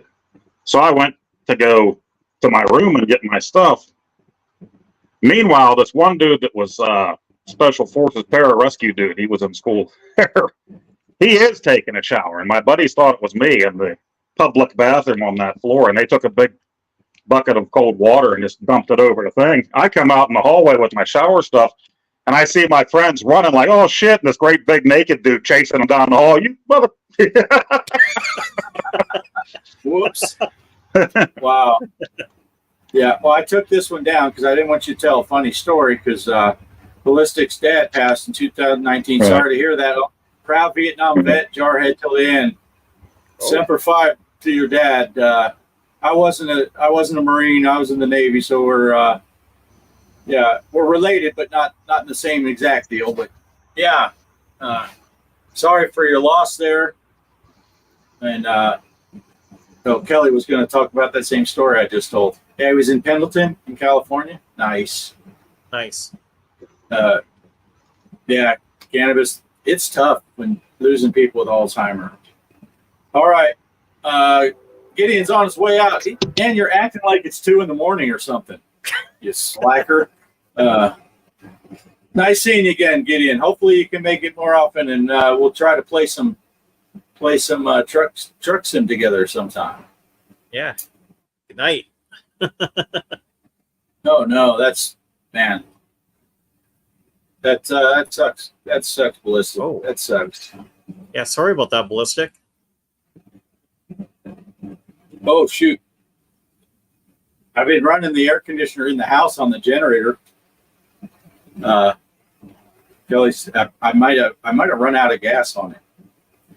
So I went to go to my room and get my stuff. Meanwhile, this one dude that was Special Forces pararescue dude, he was in school there. He is taking a shower, and my buddies thought it was me in the public bathroom on that floor, and they took a big bucket of cold water and just dumped it over the thing. I come out in the hallway with my shower stuff, and I see my friends running like, oh, shit, and this great big naked dude chasing them down the hall. You mother... Whoops. Wow. Yeah, well, I took this one down because I didn't want you to tell a funny story because Ballistic's dad passed in 2019. Right. Sorry to hear that. Proud Vietnam vet, jarhead till the end. Semper Fi to your dad. I wasn't a Marine. I was in the Navy, so we're related, but not in the same exact deal. But yeah, sorry for your loss there. And Kelly was going to talk about that same story I just told. Yeah, he was in Pendleton, in California. Nice. Yeah, cannabis, it's tough when losing people with Alzheimer's. All right. Gideon's on his way out. Dan, you're acting like it's 2 a.m. or something. You slacker. Nice seeing you again, Gideon. Hopefully you can make it more often, and we'll try to play some play some truck sim together sometime. Yeah. Good night. No, that's man. That sucks. That sucks, Ballistic. Oh. That sucks. Yeah, sorry about that, Ballistic. Oh shoot! I've been running the air conditioner in the house on the generator. Kelly, I might have run out of gas on it.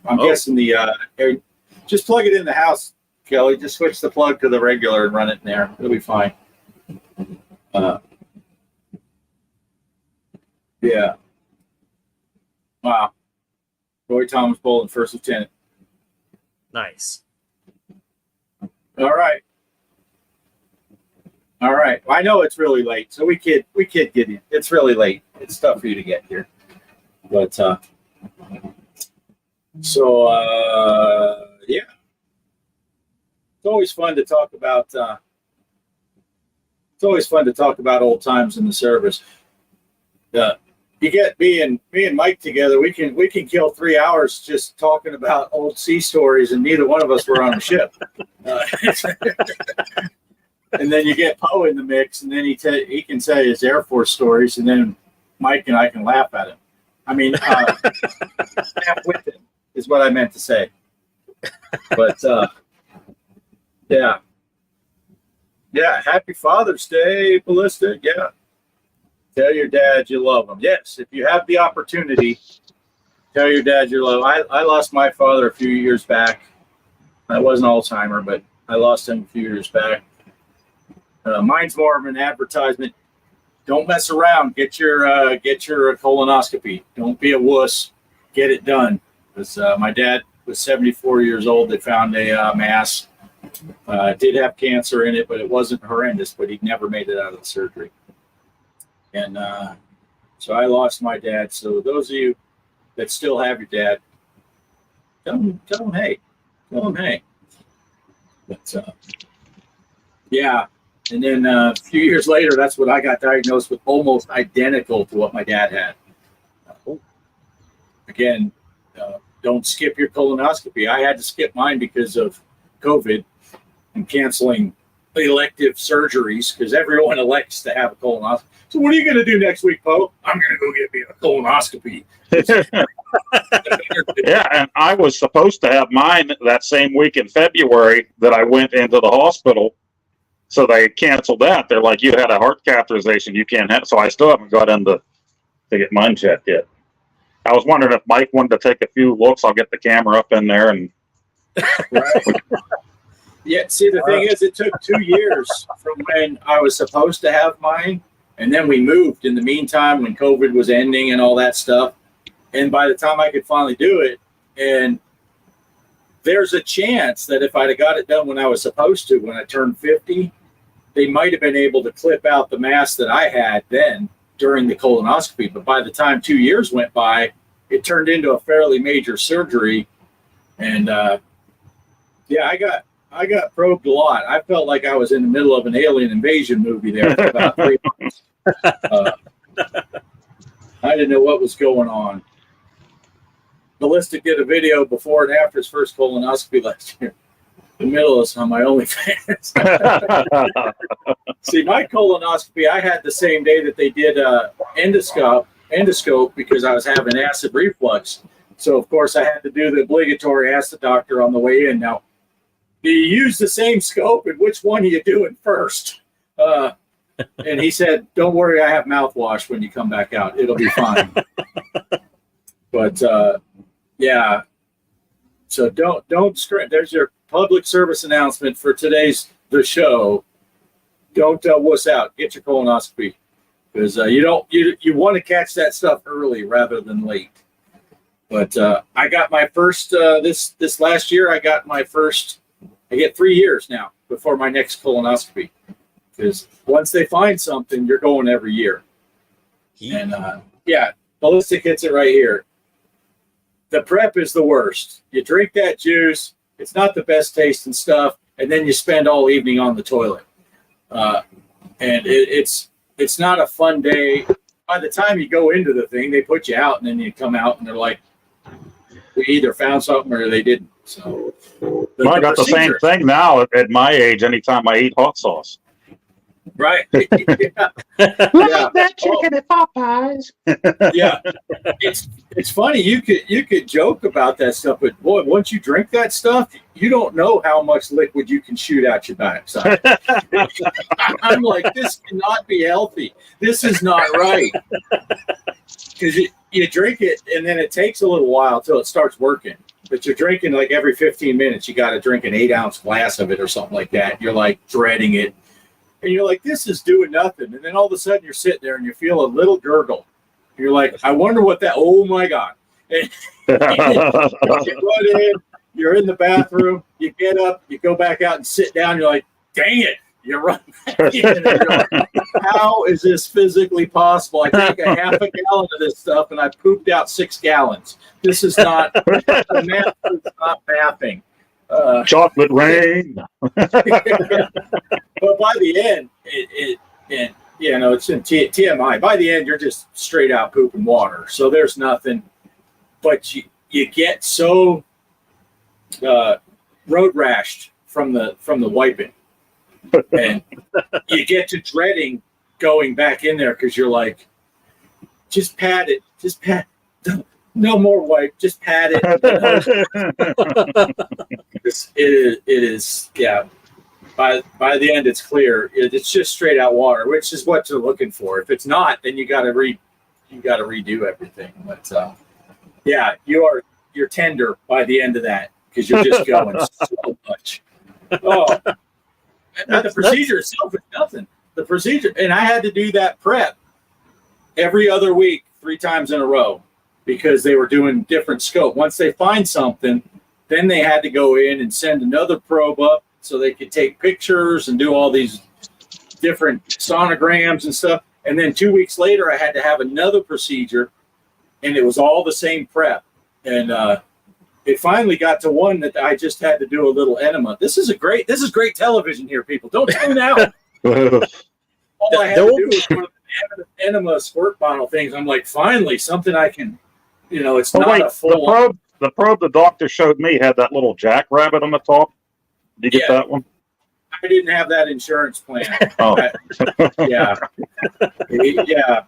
I'm guessing the air. Just plug it in the house, Kelly. Just switch the plug to the regular and run it in there. It'll be fine. Yeah. Wow. Roy Thomas Bolin, first lieutenant. Nice. All right. Well, I know it's really late, so we can't get in. It's really late. It's tough for you to get here. But yeah. It's always fun to talk about old times in the service. You get me and Mike together, we can kill 3 hours just talking about old sea stories, and neither one of us were on a ship. And then you get Poe in the mix, and then he can say his Air Force stories, and then Mike and I can laugh at him. I mean, laugh with him is what I meant to say. But yeah. Happy Father's Day, Ballistic. Yeah. Tell your dad you love him. Yes, if you have the opportunity, tell your dad you love him. I lost my father a few years back. I wasn't Alzheimer, but I lost him a few years back. Mine's more of an advertisement. Don't mess around. Get your colonoscopy. Don't be a wuss. Get it done. Because my dad was 74 years old. They found a mass. Did have cancer in it, but it wasn't horrendous. But he'd never made it out of the surgery. And so I lost my dad. So those of you that still have your dad, tell them hey. But yeah. And then a few years later, that's when I got diagnosed with almost identical to what my dad had. Again, don't skip your colonoscopy. I had to skip mine because of COVID and canceling elective surgeries because everyone elects to have a colonoscopy. So what are you going to do next week, Poe? I'm going to go get me a colonoscopy. Yeah, and I was supposed to have mine that same week in February that I went into the hospital. So they canceled that. They're like, you had a heart catheterization. You can't have. So I still haven't got in to get mine checked yet. I was wondering if Mike wanted to take a few looks. I'll get the camera up in there and. Right. Yeah. See, the thing is, it took 2 years from when I was supposed to have mine, and then we moved in the meantime when COVID was ending and all that stuff. And by the time I could finally do it, and there's a chance that if I'd have got it done when I was supposed to, when I turned 50, they might have been able to clip out the mass that I had then during the colonoscopy. But by the time 2 years went by, it turned into a fairly major surgery. And yeah, I got probed a lot. I felt like I was in the middle of an alien invasion movie there for about 3 months. I didn't know what was going on. Ballistic did a video before and after his first colonoscopy last year. The middle is on my OnlyFans. See, my colonoscopy I had the same day that they did endoscope because I was having acid reflux. So of course I had to do the obligatory ask the doctor on the way in. Now, do you use the same scope, and which one are you doing first? And he said, "Don't worry, I have mouthwash when you come back out. It'll be fine." But yeah. So don't scream. There's your public service announcement for the show. Don't wuss out. Get your colonoscopy because you want to catch that stuff early rather than late. But I got my first this last year. I got my first. I get 3 years now before my next colonoscopy because once they find something, you're going every year. And yeah, Ballistic hits it right here. The prep is the worst. You drink that juice, it's not the best tasting stuff, and then you spend all evening on the toilet. And it's not a fun day. By the time you go into the thing, they put you out, and then you come out, and they're like, we either found something or they didn't. So I got the same thing now at my age. Anytime I eat hot sauce, right? Yeah. Like that chicken at Popeyes. Yeah, it's funny. You could joke about that stuff, but boy, once you drink that stuff, you don't know how much liquid you can shoot out your backside. I'm like, this cannot be healthy. This is not right. Because you drink it, and then it takes a little while till it starts working. But you're drinking like every 15 minutes. You got to drink an 8-ounce glass of it or something like that. You're like dreading it. And you're like, this is doing nothing. And then all of a sudden you're sitting there and you feel a little gurgle. You're like, I wonder what that, oh my God. And you run in, you're in the bathroom, you get up, you go back out and sit down. You're like, dang it. You run back in and you're like, how is this physically possible? I take a half a gallon of this stuff and I pooped out 6 gallons. This is not, the math is not mapping. Chocolate rain. But by the end, it's in TMI. By the end, you're just straight out pooping water. So there's nothing. But you get so road rashed from the wiping, and you get to dreading going back in there because you're like, just pat it, just pat. No more wipe, just pat it. It is, yeah. By the end, it's clear. It's just straight out water, which is what you're looking for. If it's not, then you got to redo everything. But yeah, you're tender by the end of that because you're just going so much. Oh, and the procedure itself is nothing. The procedure, and I had to do that prep every other week, 3 times in a row, because they were doing different scope. Once they find something, then they had to go in and send another probe up so they could take pictures and do all these different sonograms and stuff. And then 2 weeks later, I had to have another procedure, and it was all the same prep. And it finally got to one that I just had to do a little enema. This is great television here, people. Don't tune out. All I had to do was one of the enema squirt bottle things. I'm like, finally, something I can, it's not a full. The probe the doctor showed me had that little jackrabbit on the top. Did you get that one? I didn't have that insurance plan. Oh. Yeah. Yeah.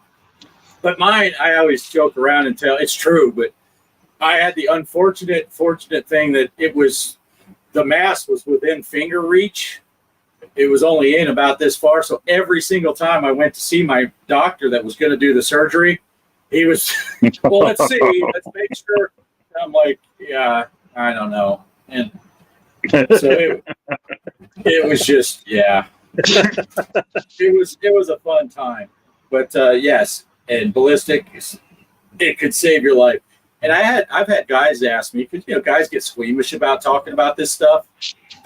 But mine, I always joke around and tell it's true, but I had the fortunate thing that the mass was within finger reach. It was only in about this far. So every single time I went to see my doctor that was going to do the surgery, he was, well, let's see, let's make sure. I'm like, yeah, I don't know. And so it was just, yeah, it was a fun time. But yes, and ballistic, it could save your life. And I've had guys ask me, because guys get squeamish about talking about this stuff,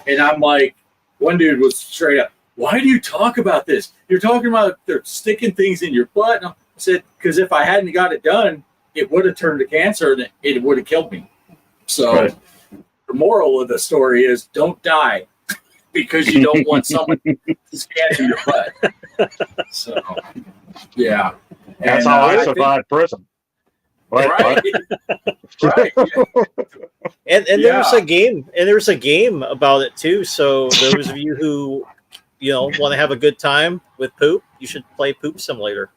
and I'm like, one dude was straight up, why do you talk about this? You're talking about they're sticking things in your butt. And I said, because if I hadn't got it done, it would have turned to cancer and it would have killed me. So right. The moral of the story is don't die because you don't want someone to scan in your butt. So, yeah. That's how I survived prison. Right. Right. And there was a game about it too. So those of you who want to have a good time with poop, you should play Poop Simulator.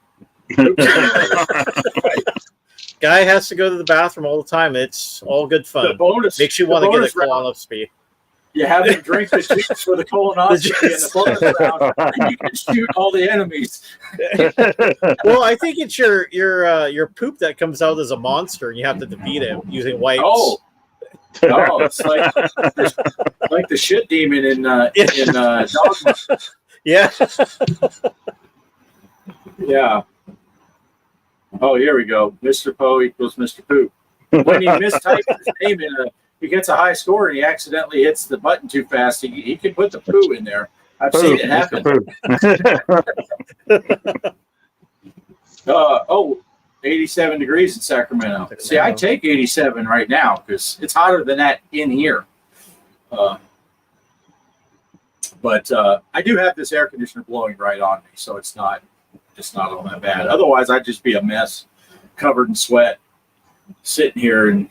Guy has to go to the bathroom all the time. It's all good fun. Makes you want to get a colonoscopy. You have him drink the juice for the colonoscopy and the bonus round, and you can shoot all the enemies. Well, I think it's your poop that comes out as a monster, and you have to defeat it using wipes. Oh, it's like the shit demon in Dogma. Yeah. Yeah. Oh, here we go. Mr. Poe equals Mr. Poop. When he mistypes his name he gets a high score and he accidentally hits the button too fast. He can put the poo in there. I've seen it happen. 87 degrees in Sacramento. See, I take 87 right now because it's hotter than that in here. But I do have this air conditioner blowing right on me, so it's not all that bad. Otherwise, I'd just be a mess, covered in sweat, sitting here and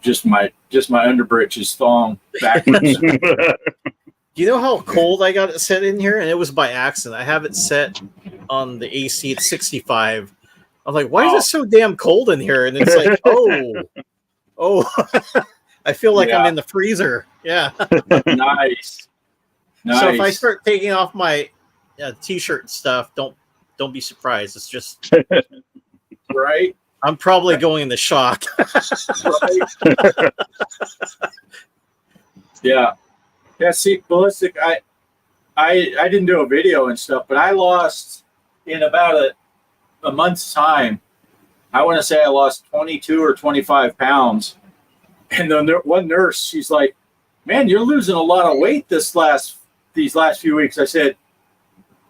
just my underbritches thong backwards. Do you know how cold I got it set in here? And it was by accident. I have it set on the AC at 65. I'm like, why is it so damn cold in here? And it's like, oh, I feel like I'm in the freezer. Yeah. Nice. So if I start taking off my t-shirt and stuff, don't be surprised. It's just right. I'm probably going into shock. Right. Yeah. Yeah. See, ballistic. I didn't do a video and stuff, but I lost in about a month's time. I want to say I lost 22 or 25 pounds. And then one nurse, she's like, "Man, you're losing a lot of weight these last few weeks." I said,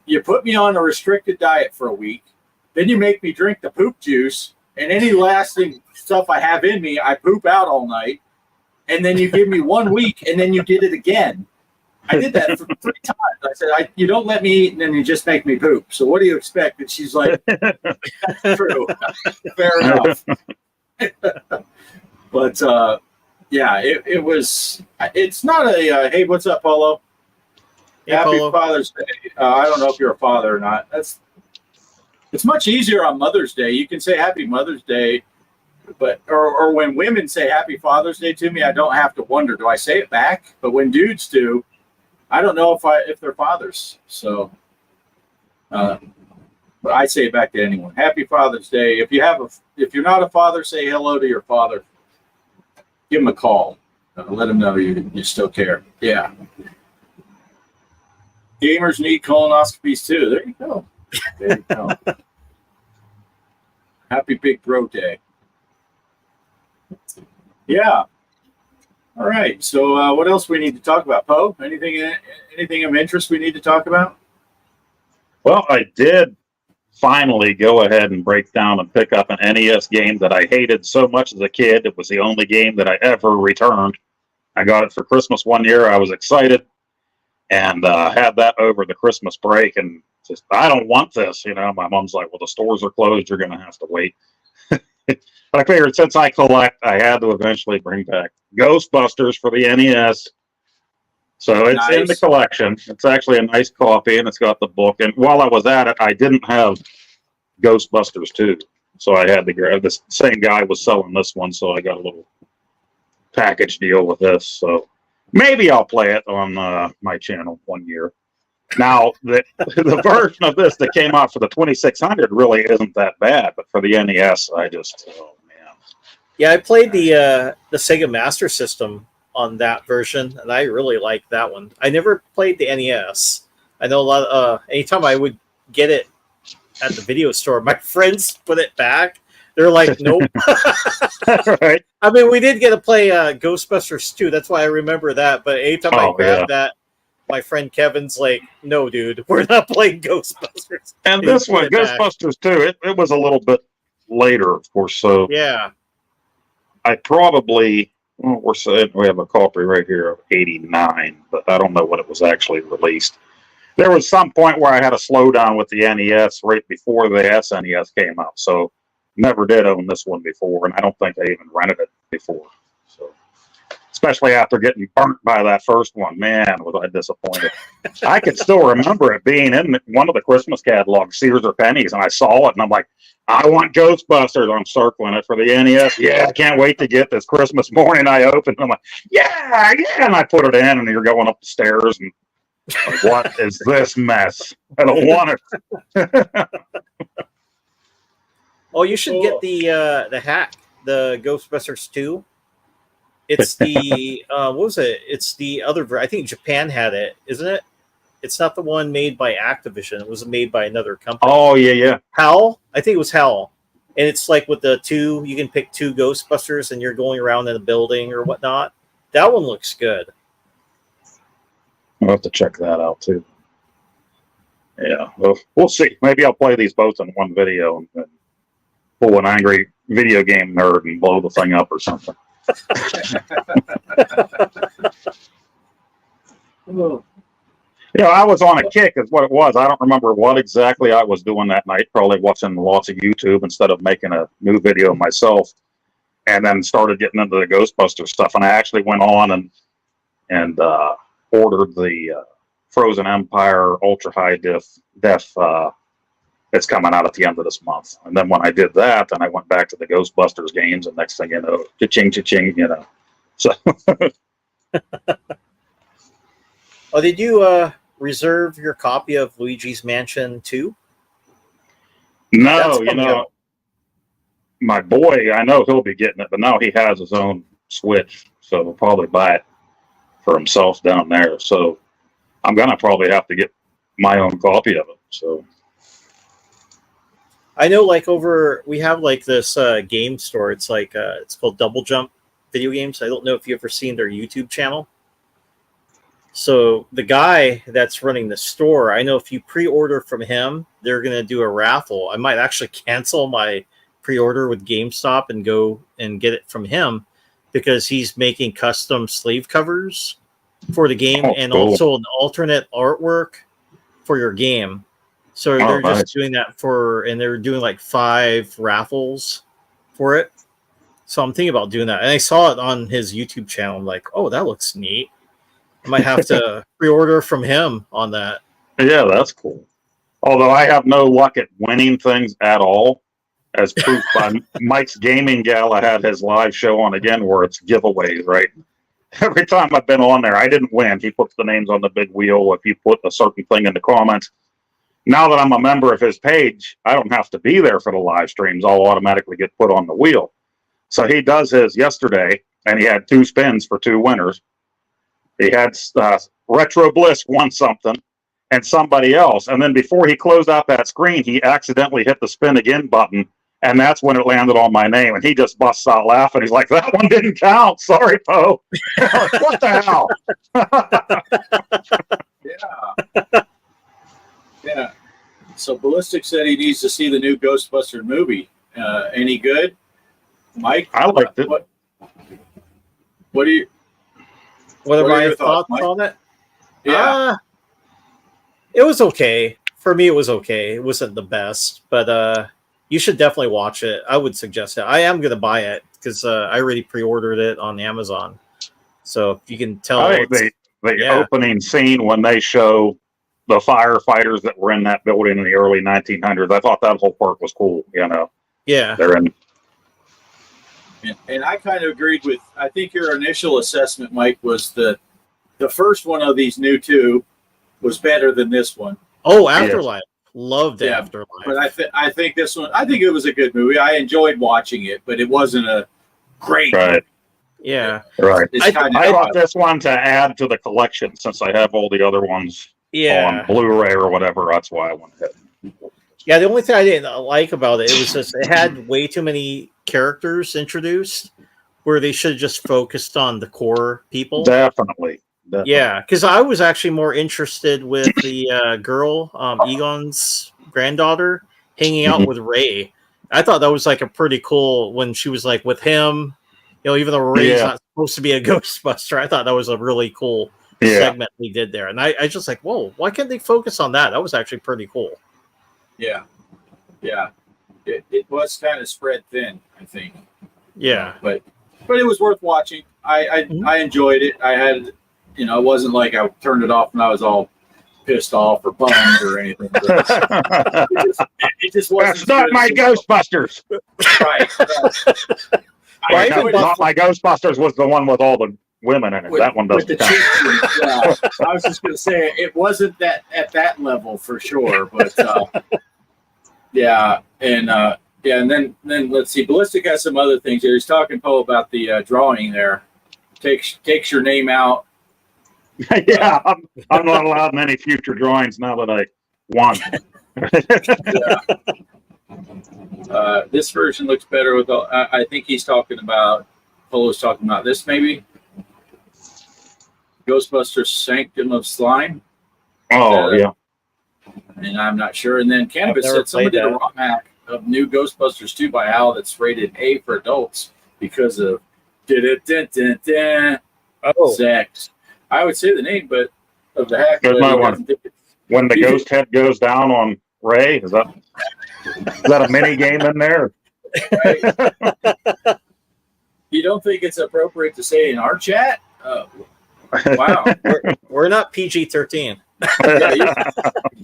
"You put me on a restricted diet for a week, then you make me drink the poop juice, and any lasting stuff I have in me, I poop out all night, and then you give me 1 week, and then you did it again." I did that for 3 times. I said, "You don't let me eat, and then you just make me poop. So what do you expect?" And she's like, "True, fair enough." But yeah, it was. It's not a hey, what's up, Polo? Hey, Happy Polo. Father's Day. I don't know if you're a father or not. It's much easier on Mother's Day. You can say Happy Mother's Day, but or when women say Happy Father's Day to me, I don't have to wonder, do I say it back? But when dudes do, I don't know if they're fathers. So, but I say it back to anyone. Happy Father's Day. If you're not a father, say hello to your father. Give him a call. Let him know you still care. Yeah. Gamers need colonoscopies too. There you go. There you go. Happy Big Bro Day. Yeah. All right. So what else we need to talk about, Poe? Anything of interest we need to talk about? Well, I did finally go ahead and break down and pick up an NES game that I hated so much as a kid. It was the only game that I ever returned. I got it for Christmas one year. I was excited and had that over the Christmas break, and just, I don't want this. My mom's like, "Well, the stores are closed. You're going to have to wait." But I figured since I collect, I had to eventually bring back Ghostbusters for the NES. So it's in the collection. It's actually a nice copy, and it's got the book. And while I was at it, I didn't have Ghostbusters 2. So I had to grab this. Same guy was selling this one, so I got a little package deal with this. So maybe I'll play it on my channel one year. Now, the version of this that came out for the 2600 really isn't that bad, but for the NES, oh man. Yeah, I played the Sega Master System on that version, and I really liked that one. I never played the NES. I know a lot of anytime I would get it at the video store, my friends put it back. They're like, "Nope." Right. I mean, we did get to play Ghostbusters 2. That's why I remember that. But anytime I grabbed that, my friend Kevin's like, "No, dude, we're not playing Ghostbusters." And this one, Ghostbusters 2, it was a little bit later, of course. So yeah, I probably, we're saying we have a copy right here of 89, but I don't know when it was actually released. There was some point where I had a slowdown with the NES right before the SNES came out. So never did own this one before, and I don't think I even rented it before. So, especially after getting burnt by that first one, man, was I disappointed. I could still remember it being in one of the Christmas catalogs, Sears or Pennies, and I saw it, and I'm like, "I want Ghostbusters." I'm circling it for the NES. Yeah, I can't wait to get this Christmas morning. I opened it, I'm like, yeah, and I put it in, and you're going up the stairs, and like, what is this mess? I don't want it. Oh, you should get the hack, the Ghostbusters 2. It's the what was it? It's the other. I think Japan had it, isn't it? It's not the one made by Activision. It was made by another company. Oh yeah. HAL? I think it was HAL. And it's like with the two, you can pick 2 Ghostbusters, and you're going around in a building or whatnot. That one looks good. I'll have to check that out too. Yeah, well, we'll see. Maybe I'll play these both in one video and pull an angry video game nerd and blow the thing up or something. I was on a kick is what it was. I don't remember what exactly I was doing that night. Probably watching lots of YouTube instead of making a new video myself. and then started getting into the Ghostbusters stuff. And I actually went on and ordered the Frozen Empire Ultra High Def. It's coming out at the end of this month. And then when I did that, then I went back to the Ghostbusters games, and next thing you know, cha-ching, cha-ching, you know. So. Oh, did you reserve your copy of Luigi's Mansion 2? No, you know, my boy, I know he'll be getting it, but now he has his own Switch, so he'll probably buy it for himself down there. So I'm going to probably have to get my own copy of it. So I know, like, we have like this game store. It's like it's called Double Jump Video Games. I don't know if you've ever seen their YouTube channel. So the guy that's running the store, I know if you pre-order from him, they're going to do a raffle. I might actually cancel my pre-order with GameStop and go and get it from him because he's making custom sleeve covers for the game and cool. also an alternate artwork for your game. So they're just doing that and they're doing like 5 raffles for it. So I'm thinking about doing that. And I saw it on his YouTube channel. I'm like, oh, that looks neat. I might have to pre-order from him on that. Yeah, that's cool. Although I have no luck at winning things at all, as proof by Mike's Gaming Gala had his live show on again where it's giveaways, right? Every time I've been on there, I didn't win. He puts the names on the big wheel if you put a certain thing in the comments. Now that I'm a member of his page, I don't have to be there for the live streams. I'll automatically get put on the wheel. So he does his yesterday, and he had 2 spins for 2 winners. He had Retro Bliss won something and somebody else. And then before he closed out that screen, he accidentally hit the spin again button. And that's when it landed on my name. And he just busts out laughing. He's like, that one didn't count. Sorry, Poe. What the hell? Yeah. Yeah. So Ballistic said he needs to see the new Ghostbuster movie. Any good? Mike? I liked it. What do you... What are my thoughts on it? Yeah. It was okay. For me, it was okay. It wasn't the best, but you should definitely watch it. I would suggest it. I am going to buy it because I already pre-ordered it on Amazon. So if you can tell, I think the opening scene when they show the firefighters that were in that building in the early 1900s, I thought that whole part was cool. You know, yeah, they're in. And I kind of agreed with, I think your initial assessment, Mike, was the first one of these new 2 was better than this one. Oh, Afterlife. Loved Afterlife. But I think this one, I think it was a good movie. I enjoyed watching it, but it wasn't a great Right. Yeah. Right. I bought this one to add to the collection since I have all the other ones on Blu-ray or whatever. That's why I went ahead. Yeah, the only thing I didn't like about it was just it had way too many characters introduced where they should have just focused on the core people. Definitely. Yeah, because I was actually more interested with the girl, Egon's granddaughter, hanging out with Ray. I thought that was like a pretty cool when she was like with him. You know, even though Ray's not supposed to be a Ghostbuster, I thought that was a really cool segment we did there. And I just like, whoa, why can't they focus on that? That was actually pretty cool. Yeah. Yeah. It was kind of spread thin, I think. Yeah. But it was worth watching. I enjoyed it. I had, you know, it wasn't like I turned it off and I was all pissed off or bummed or anything. It just wasn't. That's not my Ghostbusters. Right. Not my Ghostbusters was the one with all the women in it. That one doesn't count. I was just going to say it wasn't that at that level for sure, but and then let's see. Ballistic has some other things here. He's talking, Poe, about the drawing there. Takes your name out. Yeah, I'm not allowed in any future drawings now that I won. This version looks better with all. I think he's talking about. Polo's talking about this maybe. Ghostbusters Sanctum of Slime. Oh yeah. And I'm not sure. And then Cannabis said somebody did a ROM hack of new Ghostbusters 2 by Al that's rated A for adults because of sex. I would say the name, but of the hack. When the ghost head goes down on Ray, is that a mini game in there? Right. You don't think it's appropriate to say in our chat? Wow. We're not PG-13. Yeah,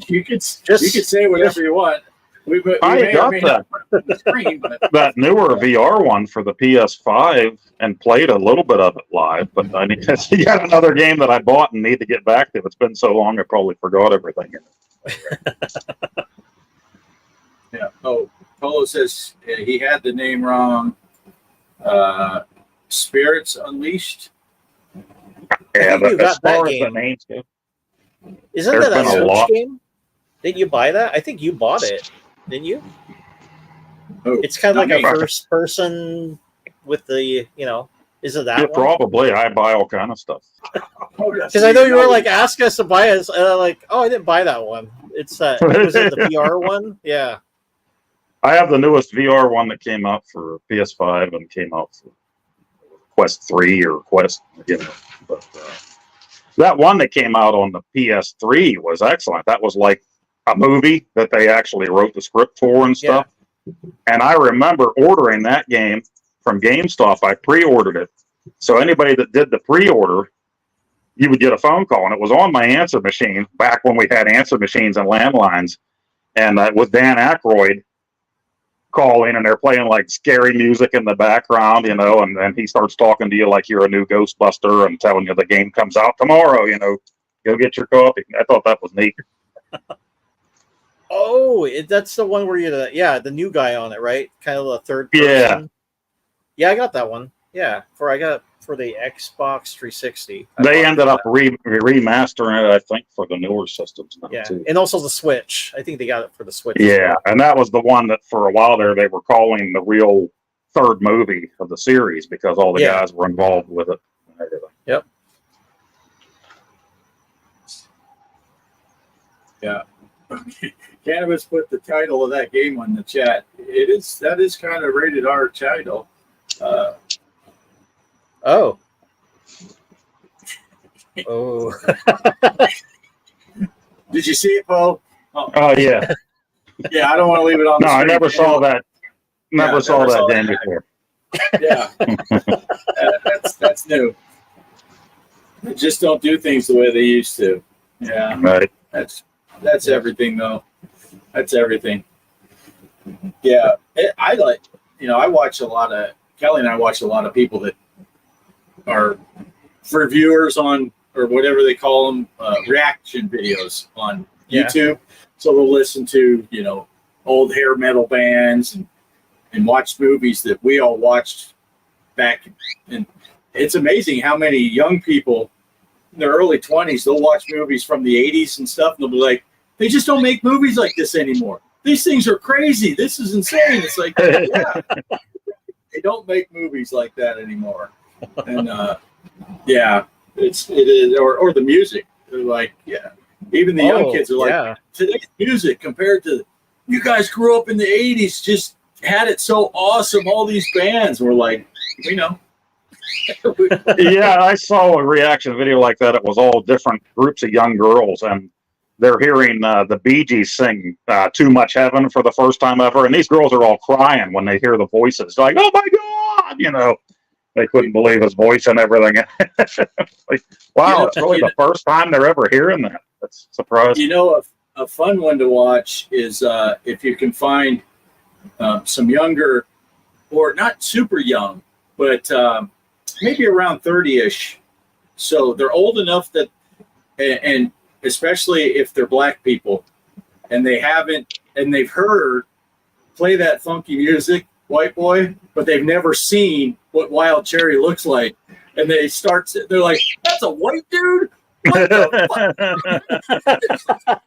you could say whatever you want. We I may or got may that. not put it on the screen, but That newer VR one for the PS5 and played a little bit of it live, but I need that's yet another game that I bought and need to get back to. It's been so long, I probably forgot everything. yeah. Oh, Polo says he had the name wrong. Spirits Unleashed. Yeah, think but you as got that far as the game. names go, Isn't There's that a been a Switch lot. game? Didn't you buy that? I think you bought it. Didn't you? Oh, It's kind of like not a me. first person with the, is it that yeah, one? probably I buy all kind of stuff. Because I know you were like asking us to buy it, and I'm like, oh, I didn't buy that one. It's was it the VR one? Yeah. I have the newest VR one that came out for PS5 and came out for Quest 3 or Quest, but that one that came out on the PS3 was excellent. That was like a movie that they actually wrote the script for and stuff. And I remember ordering that game from GameStop. I pre-ordered it. So anybody that did the pre-order, you would get a phone call, and it was on my answer machine back when we had answer machines and landlines. And with Dan Aykroyd calling, and they're playing like scary music in the background, and then he starts talking to you like you're a new Ghostbuster and telling you the game comes out tomorrow, go get your copy. I thought that was neat. Oh, that's the one where you're the new guy on it, right? Kind of the third person. Yeah. Yeah, I got that one. Yeah, I got it for the Xbox 360. They ended up remastering it, I think, for the newer systems now, too. And also the Switch. I think they got it for the Switch. Yeah, and that was the one that for a while there they were calling the real third movie of the series because all the guys were involved with it and everything. Yep. Yeah. Cannabis put the title of that game on the chat. That is kind of rated R title. Oh. Did you see it, Poe? Oh yeah. Yeah, I don't want to leave it on. No, the I screen. never saw that. Never saw that game before. Yeah, that's new. They just don't do things the way they used to. Yeah, Right. That's everything, though. That's everything. Yeah, I watch a lot of Kelly and I watch a lot of people that are reviewers on or whatever they call them, reaction videos on YouTube. So they'll listen to old hair metal bands and watch movies that we all watched back. And it's amazing how many young people in their early 20s, they'll watch movies from the 80s and stuff, and they'll be like, they just don't make movies like this anymore. These things are crazy. This is insane. It's like, yeah, they don't make movies like that anymore. And it is, or the music. They're like, yeah, even the young kids are like, today's music compared to you guys grew up in the 80s, just had it so awesome. All these bands were like, we know. Yeah, I saw a reaction video like that. It was all different groups of young girls, and they're hearing the Bee Gees sing Too Much Heaven for the first time ever. And these girls are all crying when they hear the voices. Like, oh my God, they couldn't believe his voice and everything. Like, wow, it's really the first time they're ever hearing that. That's surprising. A fun one to watch is if you can find some younger, or not super young, but maybe around 30-ish. So they're old enough that, and especially if they're black people, and they've heard play that funky music, white boy, but they've never seen what Wild Cherry looks like. And they're like, that's a white dude? What the fuck?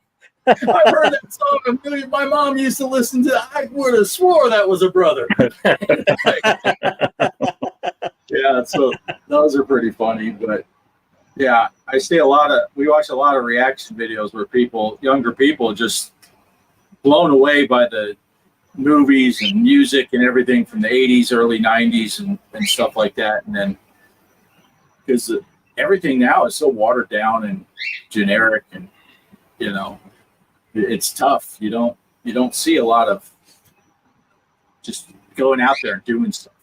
I've heard that song a million. My mom used to listen to it. I would have swore that was a brother. Yeah, so those are pretty funny. But yeah, we watch a lot of reaction videos where younger people, just blown away by the movies and music and everything from the 80s, early 90s and stuff like that. And then because everything now is so watered down and generic, and it's tough. You don't see a lot of just going out there and doing stuff.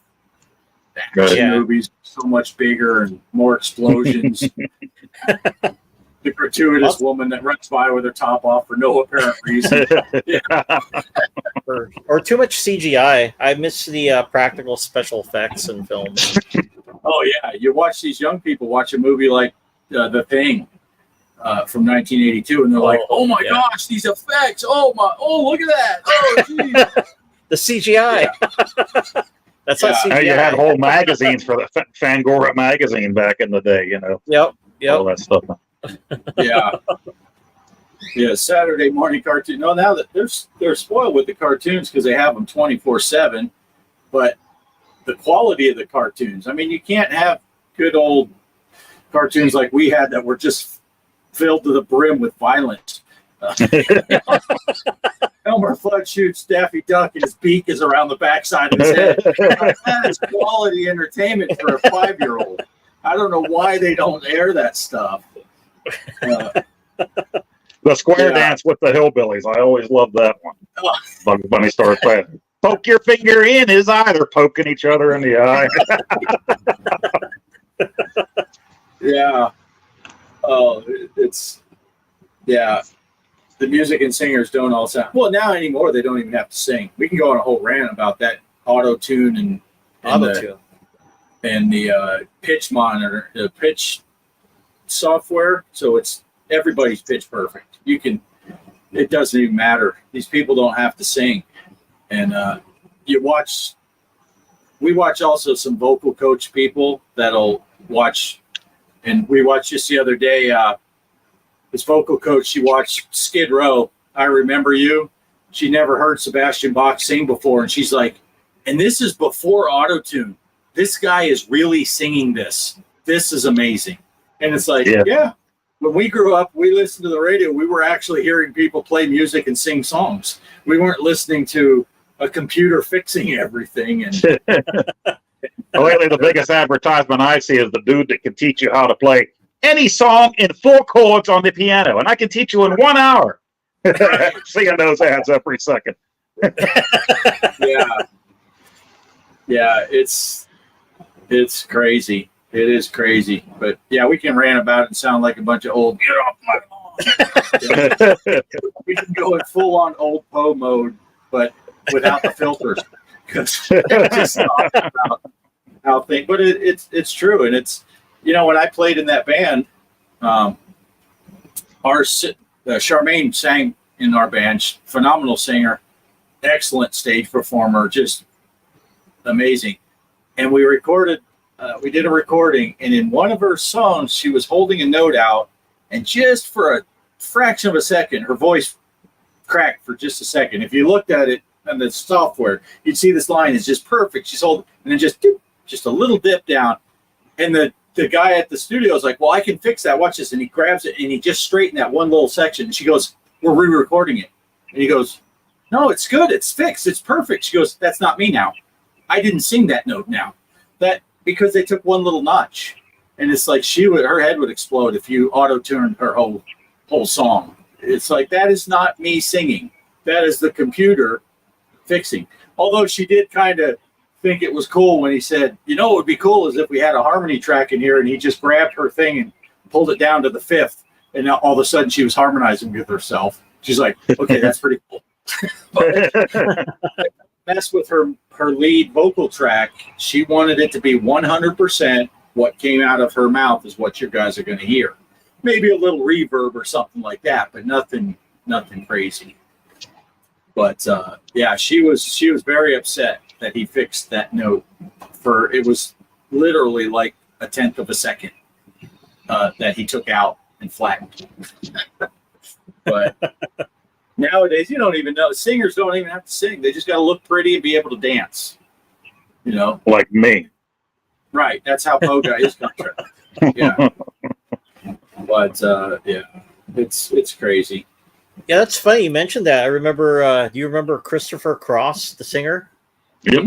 action Yeah. movies so much bigger and more explosions. The gratuitous woman that runs by with her top off for no apparent reason. Or too much CGI. I miss the practical special effects in films. Oh yeah, you watch these young people watch a movie like The Thing from 1982, and they're like, "Oh my gosh, these effects! Oh look at that! Oh geez." The CGI. Yeah. That's not CGI. You had whole magazines for the Fangora magazine back in the day. You know. Yep. All that stuff. Yeah. Saturday morning cartoon. No, now that they're spoiled with the cartoons because they have them 24/7, but the quality of the cartoons. I mean, you can't have good old cartoons like we had that were just filled to the brim with violence. Elmer Fudd shoots Daffy Duck and his beak is around the backside of his head. That is quality entertainment for a 5-year-old. I don't know why they don't air that stuff. The square dance with the hillbillies. I always loved that one. Bugs Bunny starts playing. Poke your finger in his eye. They're poking each other in the eye. Yeah. Oh, the music and singers don't all sound well now anymore. They don't even have to sing. We can go on a whole rant about that auto tune and the pitch monitor, the pitch software. So it's everybody's pitch perfect. It doesn't even matter. These people don't have to sing. And we watch also some vocal coach people that'll watch. And we watched just the other day, this vocal coach, she watched Skid Row, I Remember You. She never heard Sebastian Bach sing before. And she's like, and this is before auto-tune. This guy is really singing this. This is amazing. And it's like, when we grew up, we listened to the radio. We were actually hearing people play music and sing songs. We weren't listening to a computer fixing everything. And lately, the biggest advertisement I see is the dude that can teach you how to play any song in 4 chords on the piano, and I can teach you in 1 hour. Seeing those ads every second. It's crazy. It is crazy, but we can rant about it and sound like a bunch of old. Get off my lawn. We can go in full on old Poe mode, but without the filters, because just talking about how things. But it's true, and it's when I played in that band, Charmaine sang in our band. Phenomenal singer, excellent stage performer, just amazing. And we recorded. We did a recording, and in one of her songs, she was holding a note out, and just for a fraction of a second, her voice cracked for just a second. If you looked at it on the software, you'd see this line is just perfect. She's holding, and then just a little dip down, and the guy at the studio is like, "Well, I can fix that. Watch this," and he grabs it and he just straightened that one little section. And she goes, "We're re-recording it," and he goes, "No, it's good. It's fixed. It's perfect." She goes, "That's not me now. I didn't sing that note now. That." Because they took one little notch, and it's like her head would explode if you auto-tuned her whole song. It's like, that is not me singing. That is the computer fixing. Although she did kind of think it was cool when he said, what would be cool is if we had a harmony track in here, and he just grabbed her thing and pulled it down to the 5th, and now all of a sudden she was harmonizing with herself. She's like, okay, that's pretty cool. Mess with her lead vocal track. She wanted it to be 100% what came out of her mouth is what you guys are going to hear. Maybe a little reverb or something like that, but nothing crazy. But she was very upset that he fixed that note. It was literally like a 1/10 of a second that he took out and flattened. But nowadays, you don't even know. Singers don't even have to sing. They just got to look pretty and be able to dance. Like me. Right. That's how Poe got his contract. Yeah. But it's crazy. Yeah, that's funny you mentioned that. I remember. Do you remember Christopher Cross, the singer? Yep.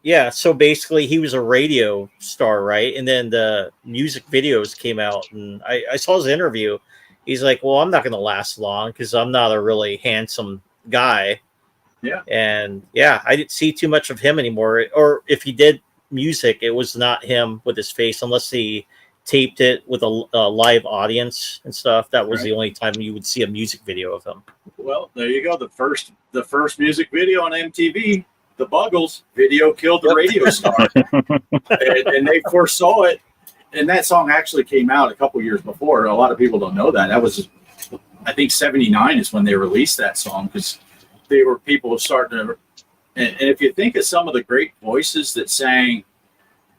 Yeah. So basically, he was a radio star, right? And then the music videos came out, and I saw his interview. He's like, well, I'm not going to last long because I'm not a really handsome guy. Yeah. And I didn't see too much of him anymore. Or if he did music, it was not him with his face unless he taped it with a live audience and stuff. That was the only time you would see a music video of him. Well, there you go. The first music video on MTV, the Buggles video killed the radio star, and they foresaw it. And that song actually came out a couple years before. A lot of people don't know that. That was, I think, '79 is when they released that song, because people were starting to. And if you think of some of the great voices that sang,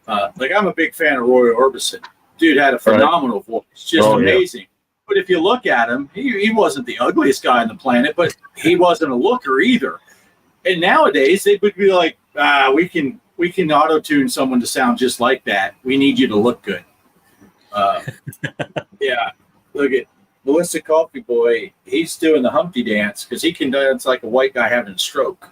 like I'm a big fan of Roy Orbison. Dude had a phenomenal voice, just amazing. Yeah. But if you look at him, he wasn't the ugliest guy on the planet, but he wasn't a looker either. And nowadays they would be like, we can auto-tune someone to sound just like that. We need you to look good. Yeah. Look at Melissa Coffee Boy. He's doing the Humpty dance because he can dance like a white guy having a stroke.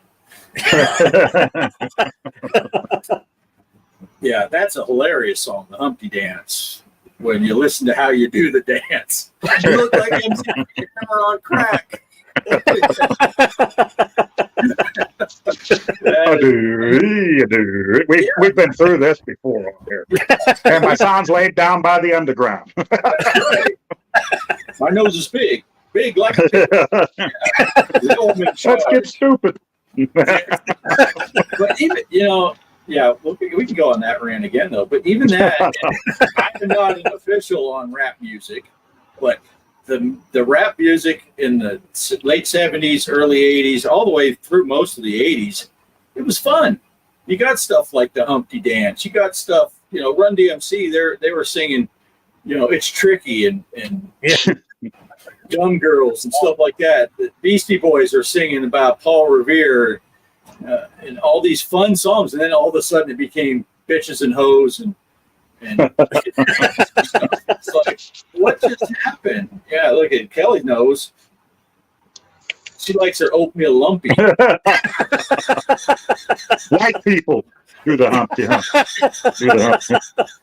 Yeah, that's a hilarious song, the Humpty Dance. When you listen to how you do the dance, you look like MC Hammer on crack. We've been through this before on here. And my son's laid down by the underground. Right. My nose is big like a pig. Let's get stupid. But even, yeah, we can go on that rant again, though. But even that, I'm not an official on rap music, but the rap music in the late 70s, early 80s, all the way through most of the 80s, it was fun. You got stuff like the Humpty Dance. You got stuff, Run DMC, they were singing, It's Tricky and Dumb Girls and stuff like that. The Beastie Boys are singing about Paul Revere and all these fun songs, and then all of a sudden it became bitches and hoes and it's like, what just happened? Yeah, look at Kelly knows. She likes her oatmeal lumpy. White people do the Humpty Hump. Do the Humpty.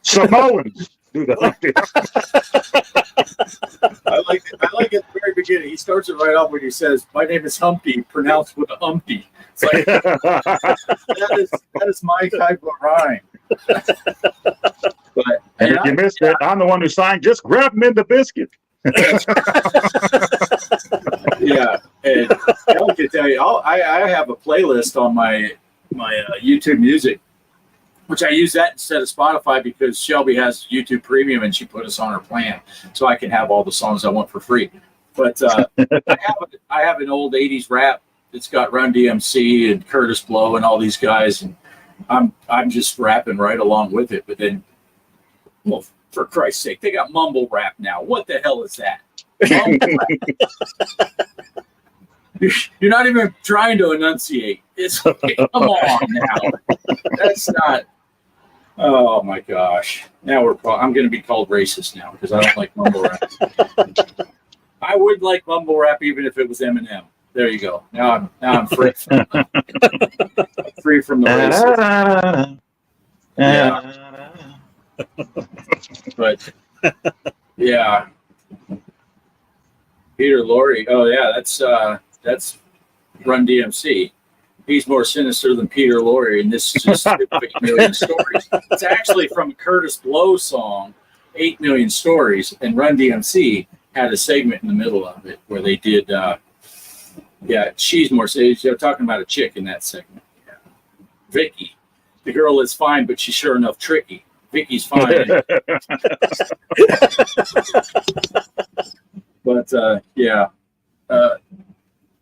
Samoans do the Humpty Hump. I like at the very beginning. He starts it right off when he says, "My name is Humpty," pronounced with a Humpty. It's like, that is my type of rhyme. But and if you missed it, I'm the one who signed. Just grab him in the biscuit. Yeah, and I can tell you, I have a playlist on my YouTube Music, which I use that instead of Spotify because Shelby has YouTube Premium and she put us on her plan, so I can have all the songs I want for free. But I have an old '80s rap that's got Run DMC and Curtis Blow and all these guys, and I'm just rapping right along with it. But then, well, for Christ's sake, they got mumble rap now. What the hell is that? You're not even trying to enunciate. It's come on now. That's not. Oh my gosh! Now I'm going to be called racist now because I don't like mumble rap. I would like mumble rap even if it was Eminem. There you go. Now I'm free from free from the racism. Yeah. But yeah, Peter Lorre. Oh yeah, that's Run DMC. He's more sinister than Peter Lorre, and this is just 8 Million Stories. It's actually from Curtis Blow song, 8 Million Stories, and Run DMC had a segment in the middle of it where they did. Yeah, she's more serious. They're talking about a chick in that segment. Yeah. Vicky, the girl is fine, but she's sure enough tricky. Vicky's fine. But yeah.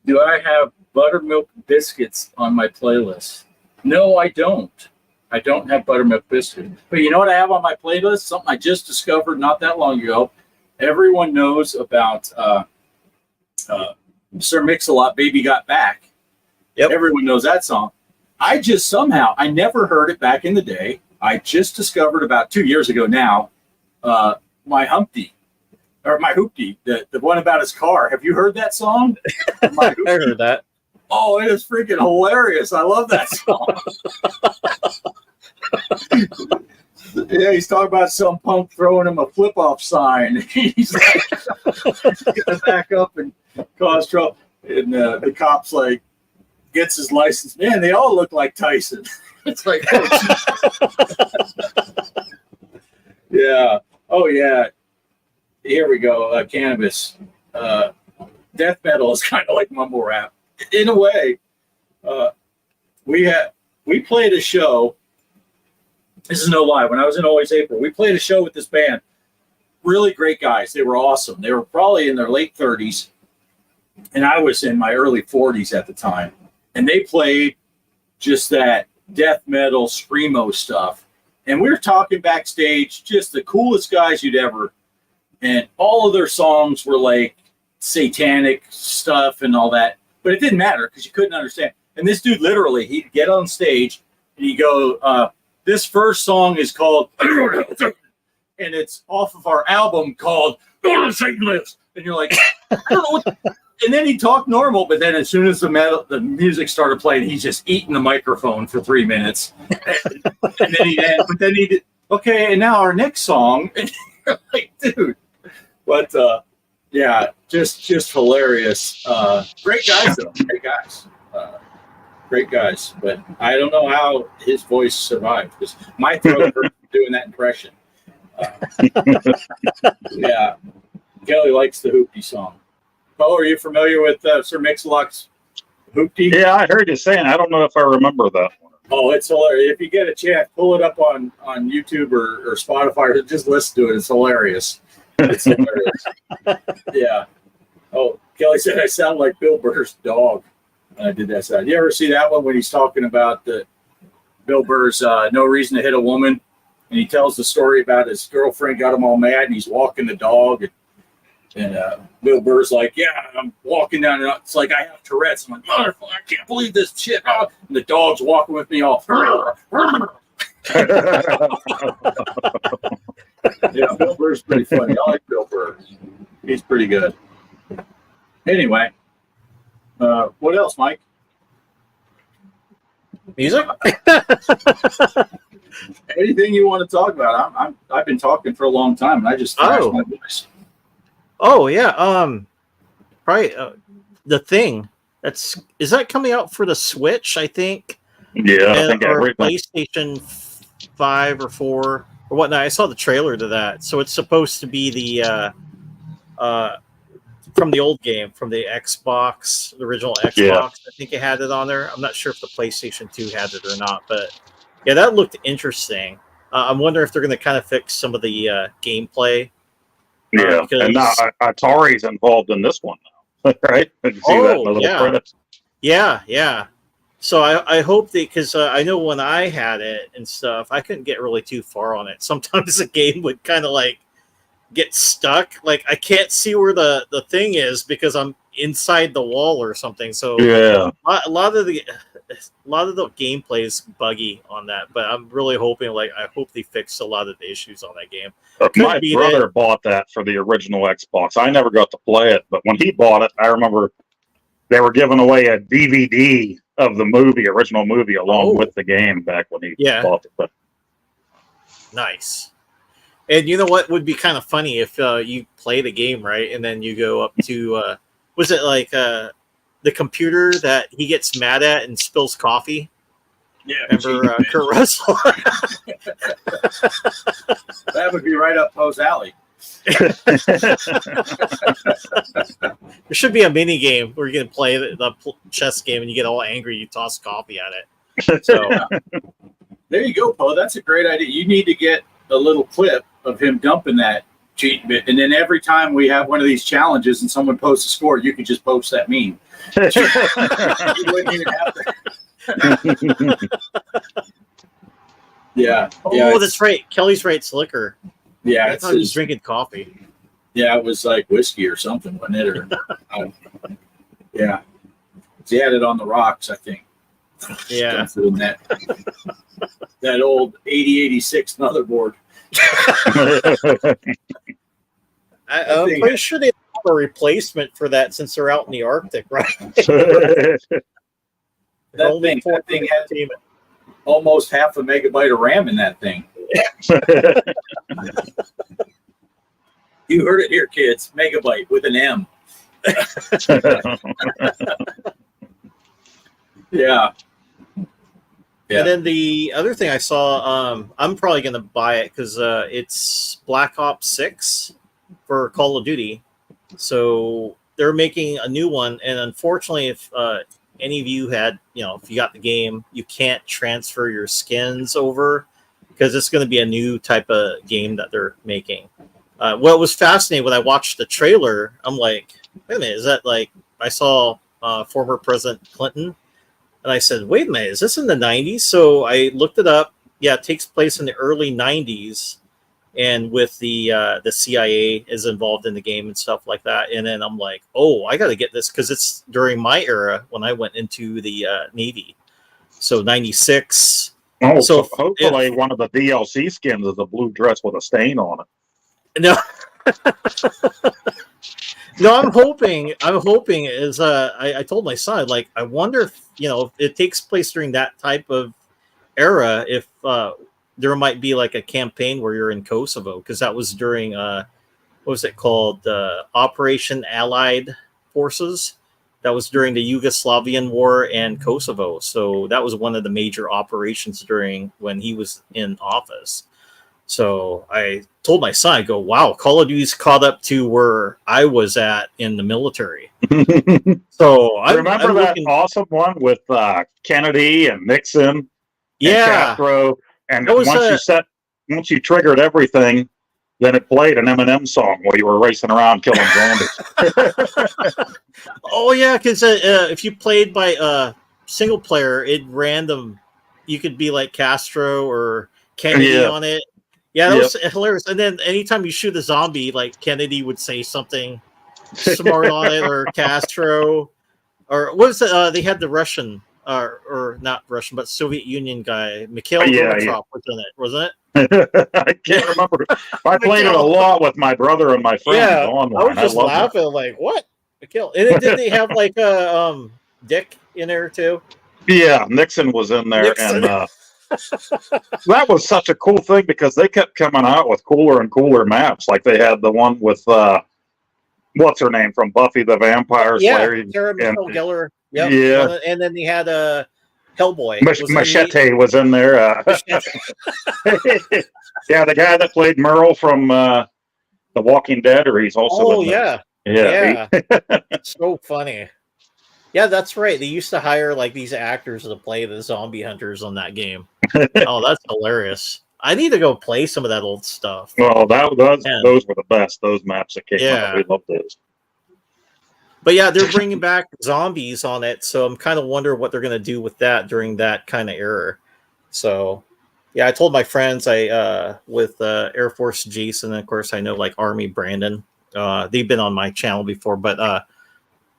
Do I have buttermilk biscuits on my playlist? No, I don't. I don't have buttermilk biscuits. But you know what I have on my playlist? Something I just discovered not that long ago. Everyone knows about Sir Mix-a-Lot, Baby Got Back. Yep. Everyone knows that song. I never heard it back in the day. I just discovered about 2 years ago now, my Hoopty, the one about his car. Have you heard that song? I heard that. Oh, it is freaking hilarious. I love that song. Yeah, he's talking about some punk throwing him a flip-off sign. He's like, gonna back up and cause trouble. And the cop's like, gets his license. Man, they all look like Tyson. It's like, yeah. Oh, yeah. Here we go. Cannabis. Death metal is kind of like mumble rap in a way. We played a show. This is no lie. When I was in Always April, we played a show with this band. Really great guys. They were awesome. They were probably in their late 30s, and I was in my early 40s at the time. And they played just that death metal screamo stuff. And we were talking backstage, just the coolest guys you'd ever. And all of their songs were like satanic stuff and all that. But it didn't matter because you couldn't understand. And this dude literally, he'd get on stage and he'd go, this first song is called, and it's off of our album called Satan Lives. And you're like, I don't know what. And then he talked normal, but then as soon as the music started playing, he's just eating the microphone for 3 minutes. And then he did, okay, and now our next song. And you're like, dude. But yeah, just hilarious. Great guys though. Great guys. But I don't know how his voice survived because my throat hurt doing that impression. Yeah, Kelly likes the Hoopty song. Bo, are you familiar with Sir Mix-a-Lot's Hoopty? Yeah, I heard you saying. I don't know if I remember that one. Oh, it's hilarious. If you get a chance, pull it up on YouTube or Spotify or just listen to it. It's hilarious. It's hilarious. Yeah. Oh, Kelly said I sound like Bill Burr's dog. I did that side. You ever see that one when he's talking about Bill Burr's No Reason to Hit a Woman? And he tells the story about his girlfriend got him all mad and he's walking the dog. And Bill Burr's like, yeah, I'm walking down and it's like I have Tourette's. I'm like, motherfucker, I can't believe this shit. Oh. And the dog's walking with me all. Yeah, Bill Burr's pretty funny. I like Bill Burr. He's pretty good. Anyway, what else, Mike? Music? Anything you want to talk about? I've been talking for a long time, and I just thrashed my voice. Oh yeah, probably The Thing. Is that coming out for the Switch? I think. Yeah, I think or everything. PlayStation 5 or 4 or whatnot. I saw the trailer to that, so it's supposed to be the from the old game, from the Xbox, the original Xbox. Yeah. I think it had it on there. I'm not sure if the PlayStation 2 had it or not, but yeah, that looked interesting. I'm wondering if they're going to kind of fix some of the gameplay. Yeah, because, and now Atari's involved in this one now, right? Did you see that in the little credits? Yeah. So I hope that, because I know when I had it and stuff, I couldn't get really too far on it. Sometimes the game would kind of like get stuck. Like I can't see where the thing is because I'm inside the wall or something. So Yeah, a lot of the gameplay is buggy on that, but I'm really hoping, I hope they fix a lot of the issues on that game. my brother bought that for the original Xbox. I never got to play it, but when he bought it, I remember they were giving away a DVD of the original movie, along with the game back when he bought it. But nice. And you know what would be kind of funny if you play the game, right, and then you go up to was it like the computer that he gets mad at and spills coffee? Yeah, remember Kurt Russell? That would be right up Poe's alley. There should be a mini game where you can play the chess game and you get all angry, you toss coffee at it. So there you go, Poe. That's a great idea. You need to get a little clip of him dumping that cheat bit, and then every time we have one of these challenges and someone posts a score, you could just post that meme. You wouldn't even have to. Yeah. Oh, that's right. Kelly's right. Slicker. Yeah, I thought he was drinking coffee. Yeah, it was like whiskey or something, wasn't it? Or, yeah. He had it on the rocks, I think. Yeah. That old 8086 motherboard. I'm pretty sure they have a replacement for that since they're out in the Arctic, right? That thing had almost half a megabyte of RAM in that thing. You heard it here, kids. Megabyte with an M. Yeah. Yeah. And then the other thing I saw, I'm probably going to buy it because it's Black Ops 6 for Call of Duty. So they're making a new one. And unfortunately, if any of you had, if you got the game, you can't transfer your skins over because it's going to be a new type of game that they're making. What was fascinating when I watched the trailer, I'm like, wait a minute, is that like, I saw former President Clinton. And I said, wait a minute, is this in the 90s? So I looked it up. Yeah, it takes place in the early 90s. And with the CIA is involved in the game and stuff like that. And then I'm like, oh, I got to get this because it's during my era when I went into the Navy. So 96. Oh, so hopefully one of the DLC skins is a blue dress with a stain on it. No. No, I'm hoping is I told my son, like, I wonder if if it takes place during that type of era, if there might be like a campaign where you're in Kosovo, because that was during what was it called, Operation Allied Forces. That was during the Yugoslavian War and Kosovo, so that was one of the major operations during when he was in office. So I told my son, I go, wow, Call of Duty's caught up to where I was at in the military. So I remember that awesome one with Kennedy and Nixon, yeah, and Castro, and was once you triggered everything, then it played an Eminem song while you were racing around killing zombies. Oh yeah, because if you played by single player, it random, you could be like Castro or Kennedy on it. Yeah, that was hilarious. And then anytime you shoot a zombie, like Kennedy would say something smart on it, or Castro, or what was it? They had the Russian, or not Russian, but Soviet Union guy, Mikhail Gorbachev was in it, wasn't it? I can't remember. I played it a lot with my brother and my friends online. I was just laughing, like, what? Mikhail. And then did they have like a Dick in there too? Yeah, Nixon was in there, and that was such a cool thing because they kept coming out with cooler and cooler maps. Like they had the one with what's her name from Buffy the Vampire Slayer? Sarah Michelle Gellar. Yep. Yeah, and then they had Hellboy. Machete was in there. Yeah, the guy that played Merle from The Walking Dead, or he's also in there. Yeah. So funny. Yeah, that's right. They used to hire like these actors to play the zombie hunters on that game. Oh, that's hilarious. I need to go play some of that old stuff. Well, those were the best. Those maps that came out. We loved those. But yeah, they're bringing back zombies on it, so I'm kind of wondering what they're going to do with that during that kind of era. So, yeah, I told my friends with Air Force Jason, and of course I know like Army Brandon. They've been on my channel before, but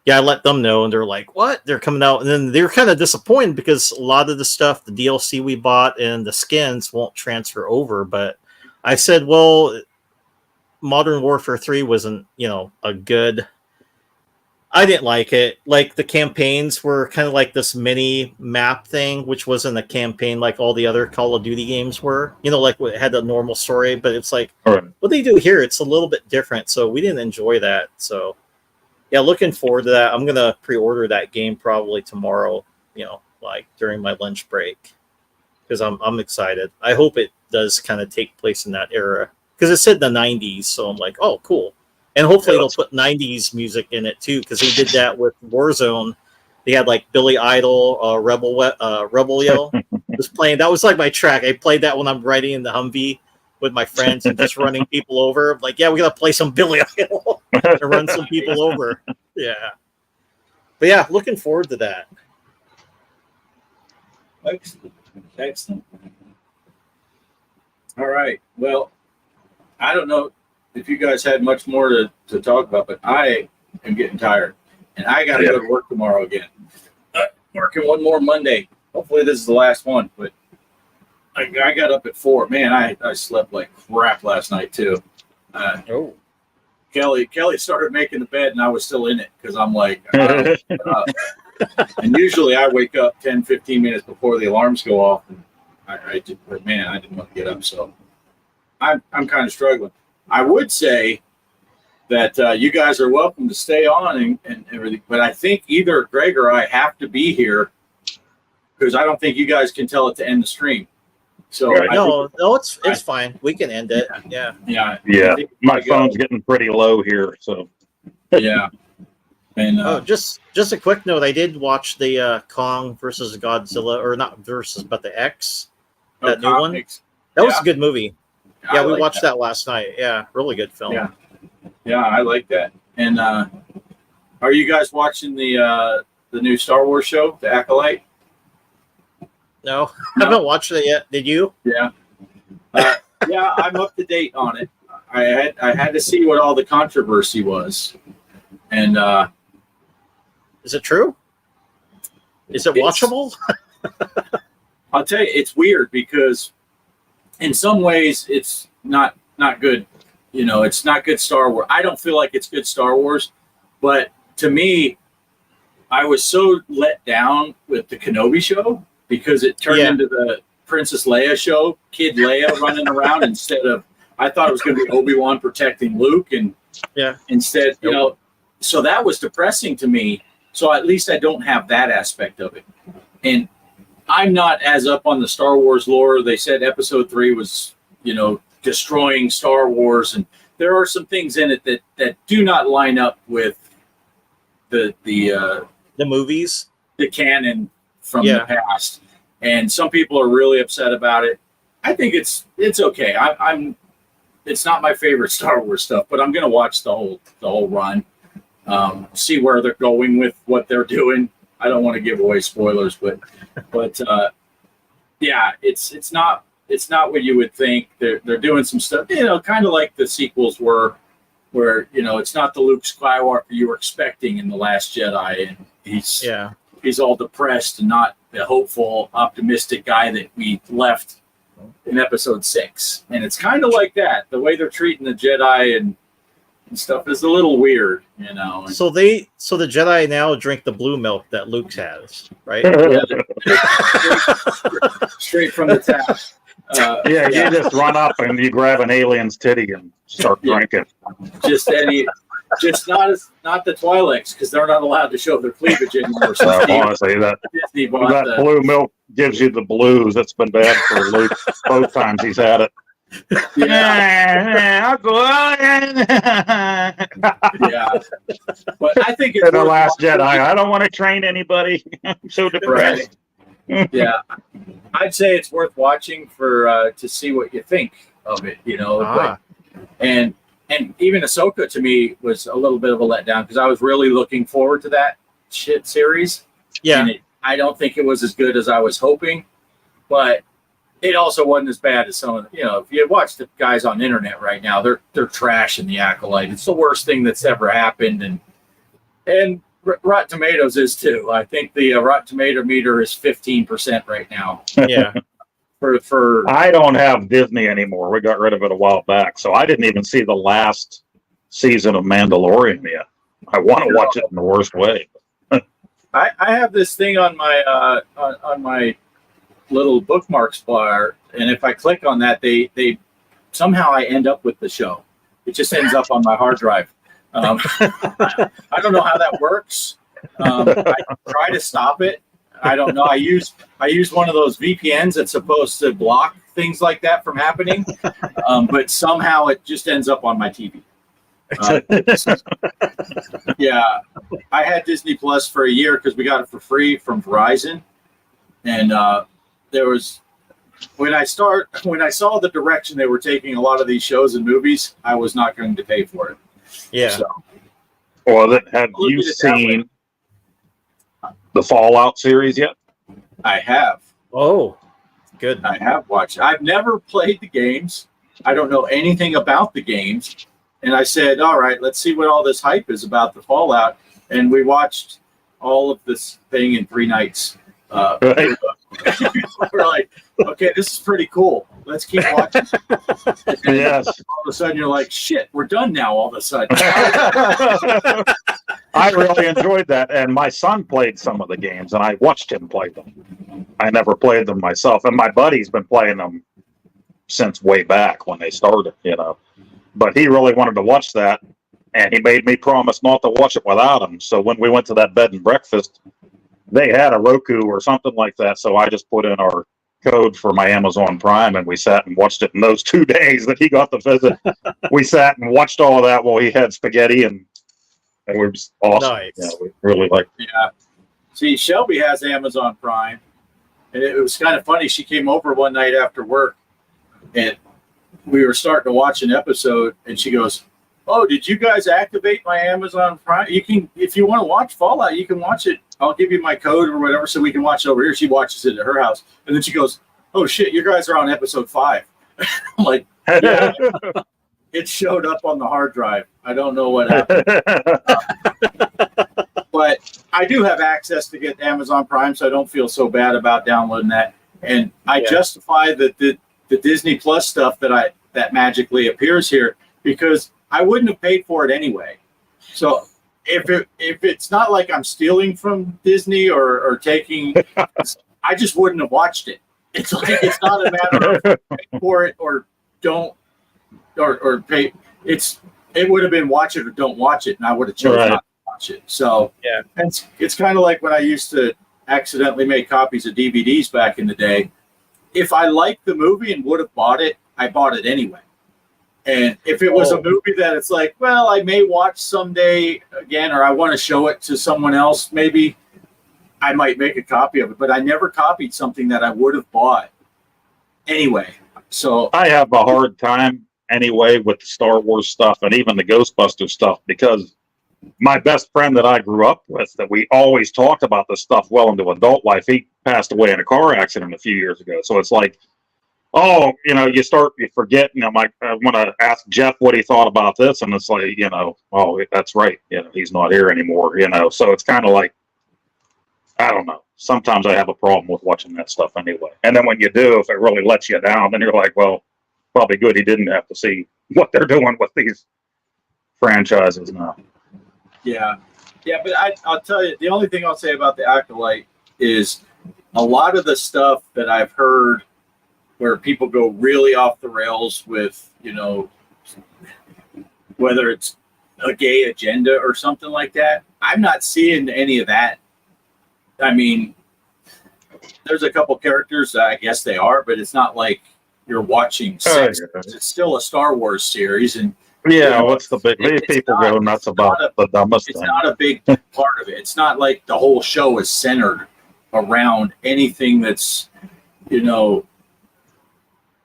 yeah, I let them know, and they're like, what? They're coming out. And then they're kind of disappointed because a lot of the stuff, the DLC we bought and the skins won't transfer over. But I said, well, Modern Warfare 3 wasn't, a good... I didn't like it. Like, the campaigns were kind of like this mini map thing, which wasn't a campaign like all the other Call of Duty games were. Like it had a normal story, but it's like, what they do here, it's a little bit different. So we didn't enjoy that, so... Yeah, looking forward to that. I'm going to pre-order that game probably tomorrow, like during my lunch break, because I'm excited. I hope it does kind of take place in that era, because it said the 90s, so I'm like, oh, cool. And hopefully they'll put 90s music in it too, because they did that with Warzone. They had like Billy Idol, Rebel Yell was playing. That was like my track. I played that when I'm riding in the Humvee with my friends and just running people over. I'm like, yeah, we got to play some Billy Idol and run some people over. Yeah. But yeah, looking forward to that. Excellent. All right. Well, I don't know if you guys had much more to talk about, but I am getting tired. And I got to go to work tomorrow again. Working one more Monday. Hopefully this is the last one, but I got up at 4. Man, I slept like crap last night too. Kelly started making the bed and I was still in it because I'm like, and usually I wake up 10, 15 minutes before the alarms go off. And I didn't want to get up. So I'm kind of struggling. I would say that you guys are welcome to stay on and everything, but I think either Greg or I have to be here because I don't think you guys can tell it to end the stream. So Right. No, it's fine. We can end it. Yeah. yeah, Yeah, my go. phone's getting pretty low here, so. Yeah, and Oh, just a quick note. I did watch the Kong versus Godzilla, or not versus, but the X, that new one. comics. That was Yeah. a good movie. I Yeah, we like watched that last night. Yeah, really good film. Yeah. Yeah, I like that. And are you guys watching the new Star Wars show, The Acolyte? No, I No? haven't watched it yet. Did you? Yeah. Yeah, I'm up to date on it. I had to see what all the controversy was, and Is it true? Is it It's- watchable? I'll tell you, it's weird because in some ways it's not good. You know, it's not good Star Wars. I don't feel like it's good Star Wars, but to me, I was so let down with the Kenobi show because it turned Yeah. into the Princess Leia show, Kid Leia running around instead of. I thought it was going to be Obi-Wan protecting Luke, and Yeah. instead, you know, so that was depressing to me. So at least I don't have that aspect of it, and I'm not as up on the Star Wars lore. They said Episode 3 was, you know, destroying Star Wars, and there are some things in it that do not line up with the movies. canon from Yeah. the past, and some people are really upset about it. I think it's okay. I'm it's not my favorite Star Wars stuff, but I'm gonna watch the whole run, see where they're going with what they're doing. I don't want to give away spoilers, but yeah, it's not what you would think. They're doing some stuff, you know, kind of like the sequels were, where, you know, it's not the Luke Skywalker you were expecting in The Last Jedi, and he's all depressed and not the hopeful, optimistic guy that we left in Episode 6. And it's kind of like that. The way they're treating the Jedi and stuff is a little weird, you know. And So the Jedi now drink the blue milk that Luke has, right? straight from the tap. Yeah, you just run up and you grab an alien's titty and start drinking. Just not the Twi'leks, because they're not allowed to show their cleavage anymore. So honestly, that Disney bought that blue milk gives you the blues. It's been bad for Luke both times he's had it. Yeah, I'll go yeah. But I think it's in The worth Last watching. Jedi. I don't want to train anybody. I'm so depressed. Yeah, I'd say it's worth watching for to see what you think of it. You know, Ah. and even Ahsoka to me was a little bit of a letdown because I was really looking forward to that shit series. Yeah. And I don't think it was as good as I was hoping, but it also wasn't as bad as some of the, you know, if you watch the guys on the internet right now, they're trashing the Acolyte. It's the worst thing that's ever happened, and Rotten Tomatoes is too. I think the Rotten Tomato meter is 15% right now. Yeah. For I don't have Disney anymore. We got rid of it a while back, so I didn't even see the last season of Mandalorian yet. I want to watch it in the worst way. I have this thing on my on my little bookmarks bar, and if I click on that, they somehow I end up with the show. It just ends up on my hard drive. I don't know how that works. I try to stop it. I don't know. I use one of those VPNs that's supposed to block things like that from happening, but somehow it just ends up on my TV. Yeah, I had Disney Plus for a year because we got it for free from Verizon, and there was when I saw the direction they were taking a lot of these shows and movies, I was not going to pay for it. Yeah. So, Well, have Look you at it that way. seen the Fallout series yet? I have. Oh, good. I have watched. I've never played the games. I don't know anything about the games. And I said, all right, let's see what all this hype is about the Fallout. And we watched all of this thing in 3 nights. Right. We're like, okay, this is pretty cool. Let's keep watching. And then Yes. all of a sudden, you're like, shit, we're done now. All of a sudden. I really enjoyed that, and my son played some of the games, and I watched him play them. I never played them myself, and my buddy's been playing them since way back when they started, you know. But he really wanted to watch that, and he made me promise not to watch it without him. So when we went to that bed and breakfast, they had a Roku or something like that. So I just put in our code for my Amazon Prime, and we sat and watched it in those 2 days that he got the visit. We sat and watched all of that while he had spaghetti, and it was awesome. Nice. Yeah, we really liked it. Yeah. See, Shelby has Amazon Prime, and it was kind of funny. She came over one night after work, and we were starting to watch an episode, and she goes, "Oh, did you guys activate my Amazon Prime? You can, if you want to watch Fallout, you can watch it. I'll give you my code or whatever, so we can watch it over here." She watches it at her house, and then she goes, "Oh shit, you guys are on episode 5." I'm like, "Yeah, it showed up on the hard drive. I don't know what happened." But I do have access to get Amazon Prime, so I don't feel so bad about downloading that. And I justify the Disney Plus stuff that magically appears here because I wouldn't have paid for it anyway. So if it's not like I'm stealing from Disney or taking, I just wouldn't have watched it. It's like it's not a matter of pay for it or don't or pay. It would have been watch it or don't watch it, and I would have chosen not to watch it. So yeah, it's kind of like when I used to accidentally make copies of DVDs back in the day. If I liked the movie and would have bought it, I bought it anyway. And if it was a movie that it's like, well, I may watch someday again, or I want to show it to someone else, maybe I might make a copy of it. But I never copied something that I would have bought anyway. So I have a hard time anyway with the Star Wars stuff and even the Ghostbusters stuff because my best friend that I grew up with, that we always talked about this stuff well into adult life, he passed away in a car accident a few years ago. So it's like, oh, you forget, I want to ask Jeff what he thought about this. And it's like, oh, that's right. He's not here anymore, So it's kind of like, I don't know. Sometimes I have a problem with watching that stuff anyway. And then when you do, if it really lets you down, then you're like, well, probably good he didn't have to see what they're doing with these franchises now. Yeah, but I'll tell you, the only thing I'll say about the Acolyte is a lot of the stuff that I've heard where people go really off the rails with, whether it's a gay agenda or something like that. I'm not seeing any of that. I mean, there's a couple characters that I guess they are, but it's not like you're watching sex. It's still a Star Wars series, and what's the big? People go nuts about the dumbest thing. It's not a big part of it. It's not like the whole show is centered around anything that's,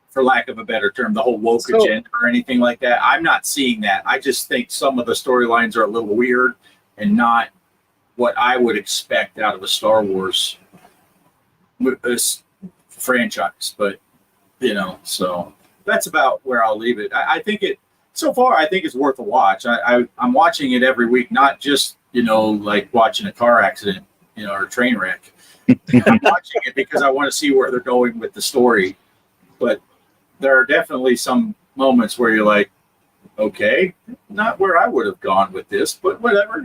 for lack of a better term, the whole woke agenda or anything like that. I'm not seeing that. I just think some of the storylines are a little weird and not what I would expect out of a Star Wars franchise. But, so that's about where I'll leave it. I think so far, I think it's worth a watch. I'm watching it every week, not just, like watching a car accident, or a train wreck. I'm watching it because I want to see where they're going with the story. But there are definitely some moments where you're like, okay, not where I would have gone with this, but whatever,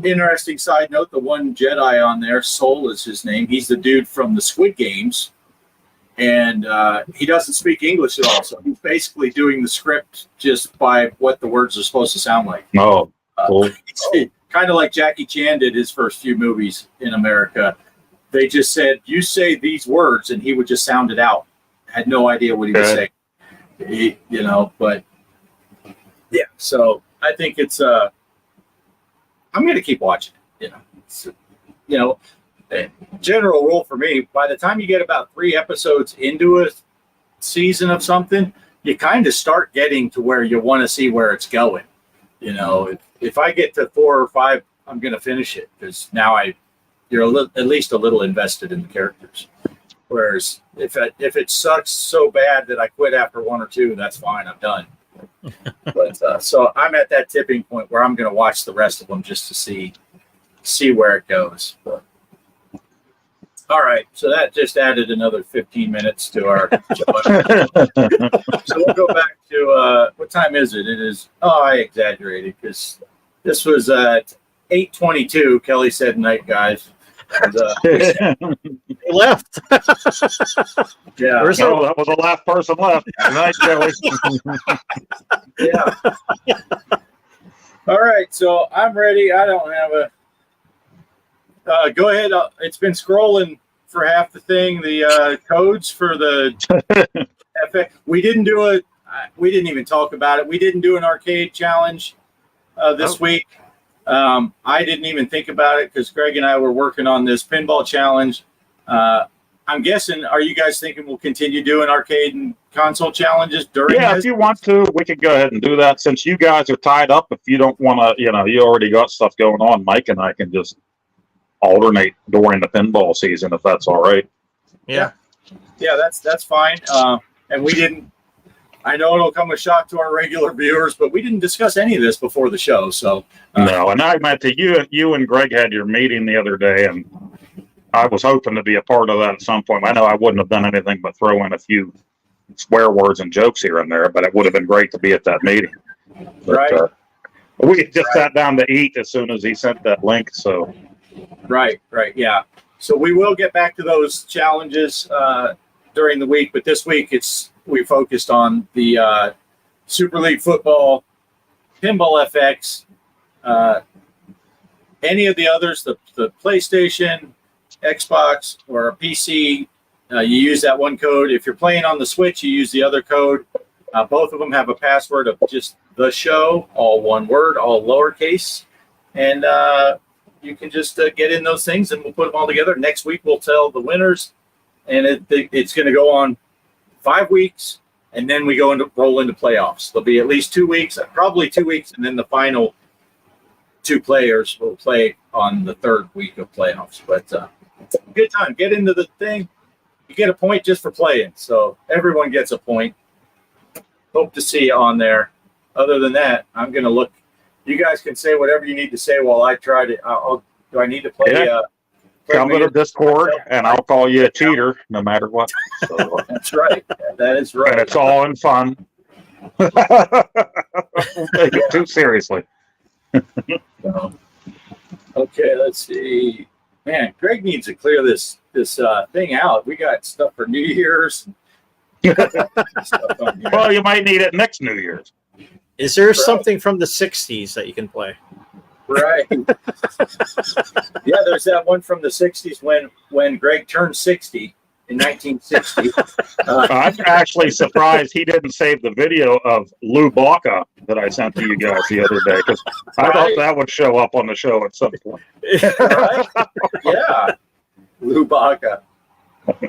Interesting side note, the one Jedi on there, Soul is his name. He's the dude from the Squid Games. And he doesn't speak English at all. So he's basically doing the script just by what the words are supposed to sound like. Oh, cool. Kind of like Jackie Chan did his first few movies in America. They just said, you say these words, and he would just sound it out. Had no idea what he was saying. But yeah, so I think it's I'm going to keep watching it. General rule for me, by the time you get about 3 episodes into a season of something, you kind of start getting to where you want to see where it's going. If I get to 4 or 5, I'm going to finish it because now you're at least a little invested in the characters. Whereas if it sucks so bad that I quit after 1 or 2, that's fine. I'm done. But so I'm at that tipping point where I'm going to watch the rest of them just to see where it goes. But, all right, so that just added another 15 minutes to our show. So we'll go back to what time is it? It is. Oh, I exaggerated because this was at 8:22. Kelly said, "Night, guys." And, he left. yeah, that was the last person left. Night, Kelly. yeah. All right, so I'm ready. I don't have Go ahead. It's been scrolling for half the thing. The codes for the FX. We didn't do it. We didn't even talk about it. We didn't do an arcade challenge this week. I didn't even think about it because Greg and I were working on this pinball challenge. I'm guessing, are you guys thinking we'll continue doing arcade and console challenges during Yeah, this? if you want to, we could go ahead and do that. Since you guys are tied up, if you don't want to, you already got stuff going on, Mike and I can just alternate during the pinball season if that's all right. Yeah. Yeah, that's fine. And we didn't. I know it'll come a shock to our regular viewers, but we didn't discuss any of this before the show. So no, and I meant to you and Greg had your meeting the other day, and I was hoping to be a part of that at some point. I know I wouldn't have done anything but throw in a few swear words and jokes here and there, but it would have been great to be at that meeting. But, right. We just sat down to eat as soon as he sent that link. So right, yeah. So we will get back to those challenges during the week, but this week we focused on the Super League Football, Pinball FX, any of the others, the PlayStation, Xbox, or PC. You use that one code. If you're playing on the Switch, you use the other code. Both of them have a password of just the show, all one word, all lowercase, and you can just get in those things, and we'll put them all together. Next week we'll tell the winners, and it's going to go on 5 weeks, and then we roll into playoffs. There'll be at least 2 weeks, probably 2 weeks, and then the final 2 players will play on the 3rd week of playoffs. But good time. Get into the thing. You get a point just for playing, so everyone gets a point. Hope to see you on there. Other than that, I'm going to look. You guys can say whatever you need to say while I try to. Do I need to play? Yeah. Come to the Discord, and I'll call you a cheater no matter what. So, that's right. That is right. And it's all in fun. Don't take it too seriously. Okay, let's see. Man, Greg needs to clear this thing out. We got stuff for New Year's. Stuff on here. Well, you might need it next New Year's. Is there something from the 60s that you can play? Right. Yeah, there's that one from the 60s when Greg turned 60 in 1960. I'm actually surprised he didn't save the video of Lou Baca that I sent to you guys the other day, because I thought that would show up on the show at some point. Right? Yeah. Lou Baca.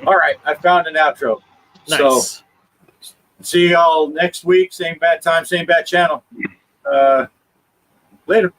All right, I found an outro. Nice. So see y'all next week. Same bad time, same bad channel. Later.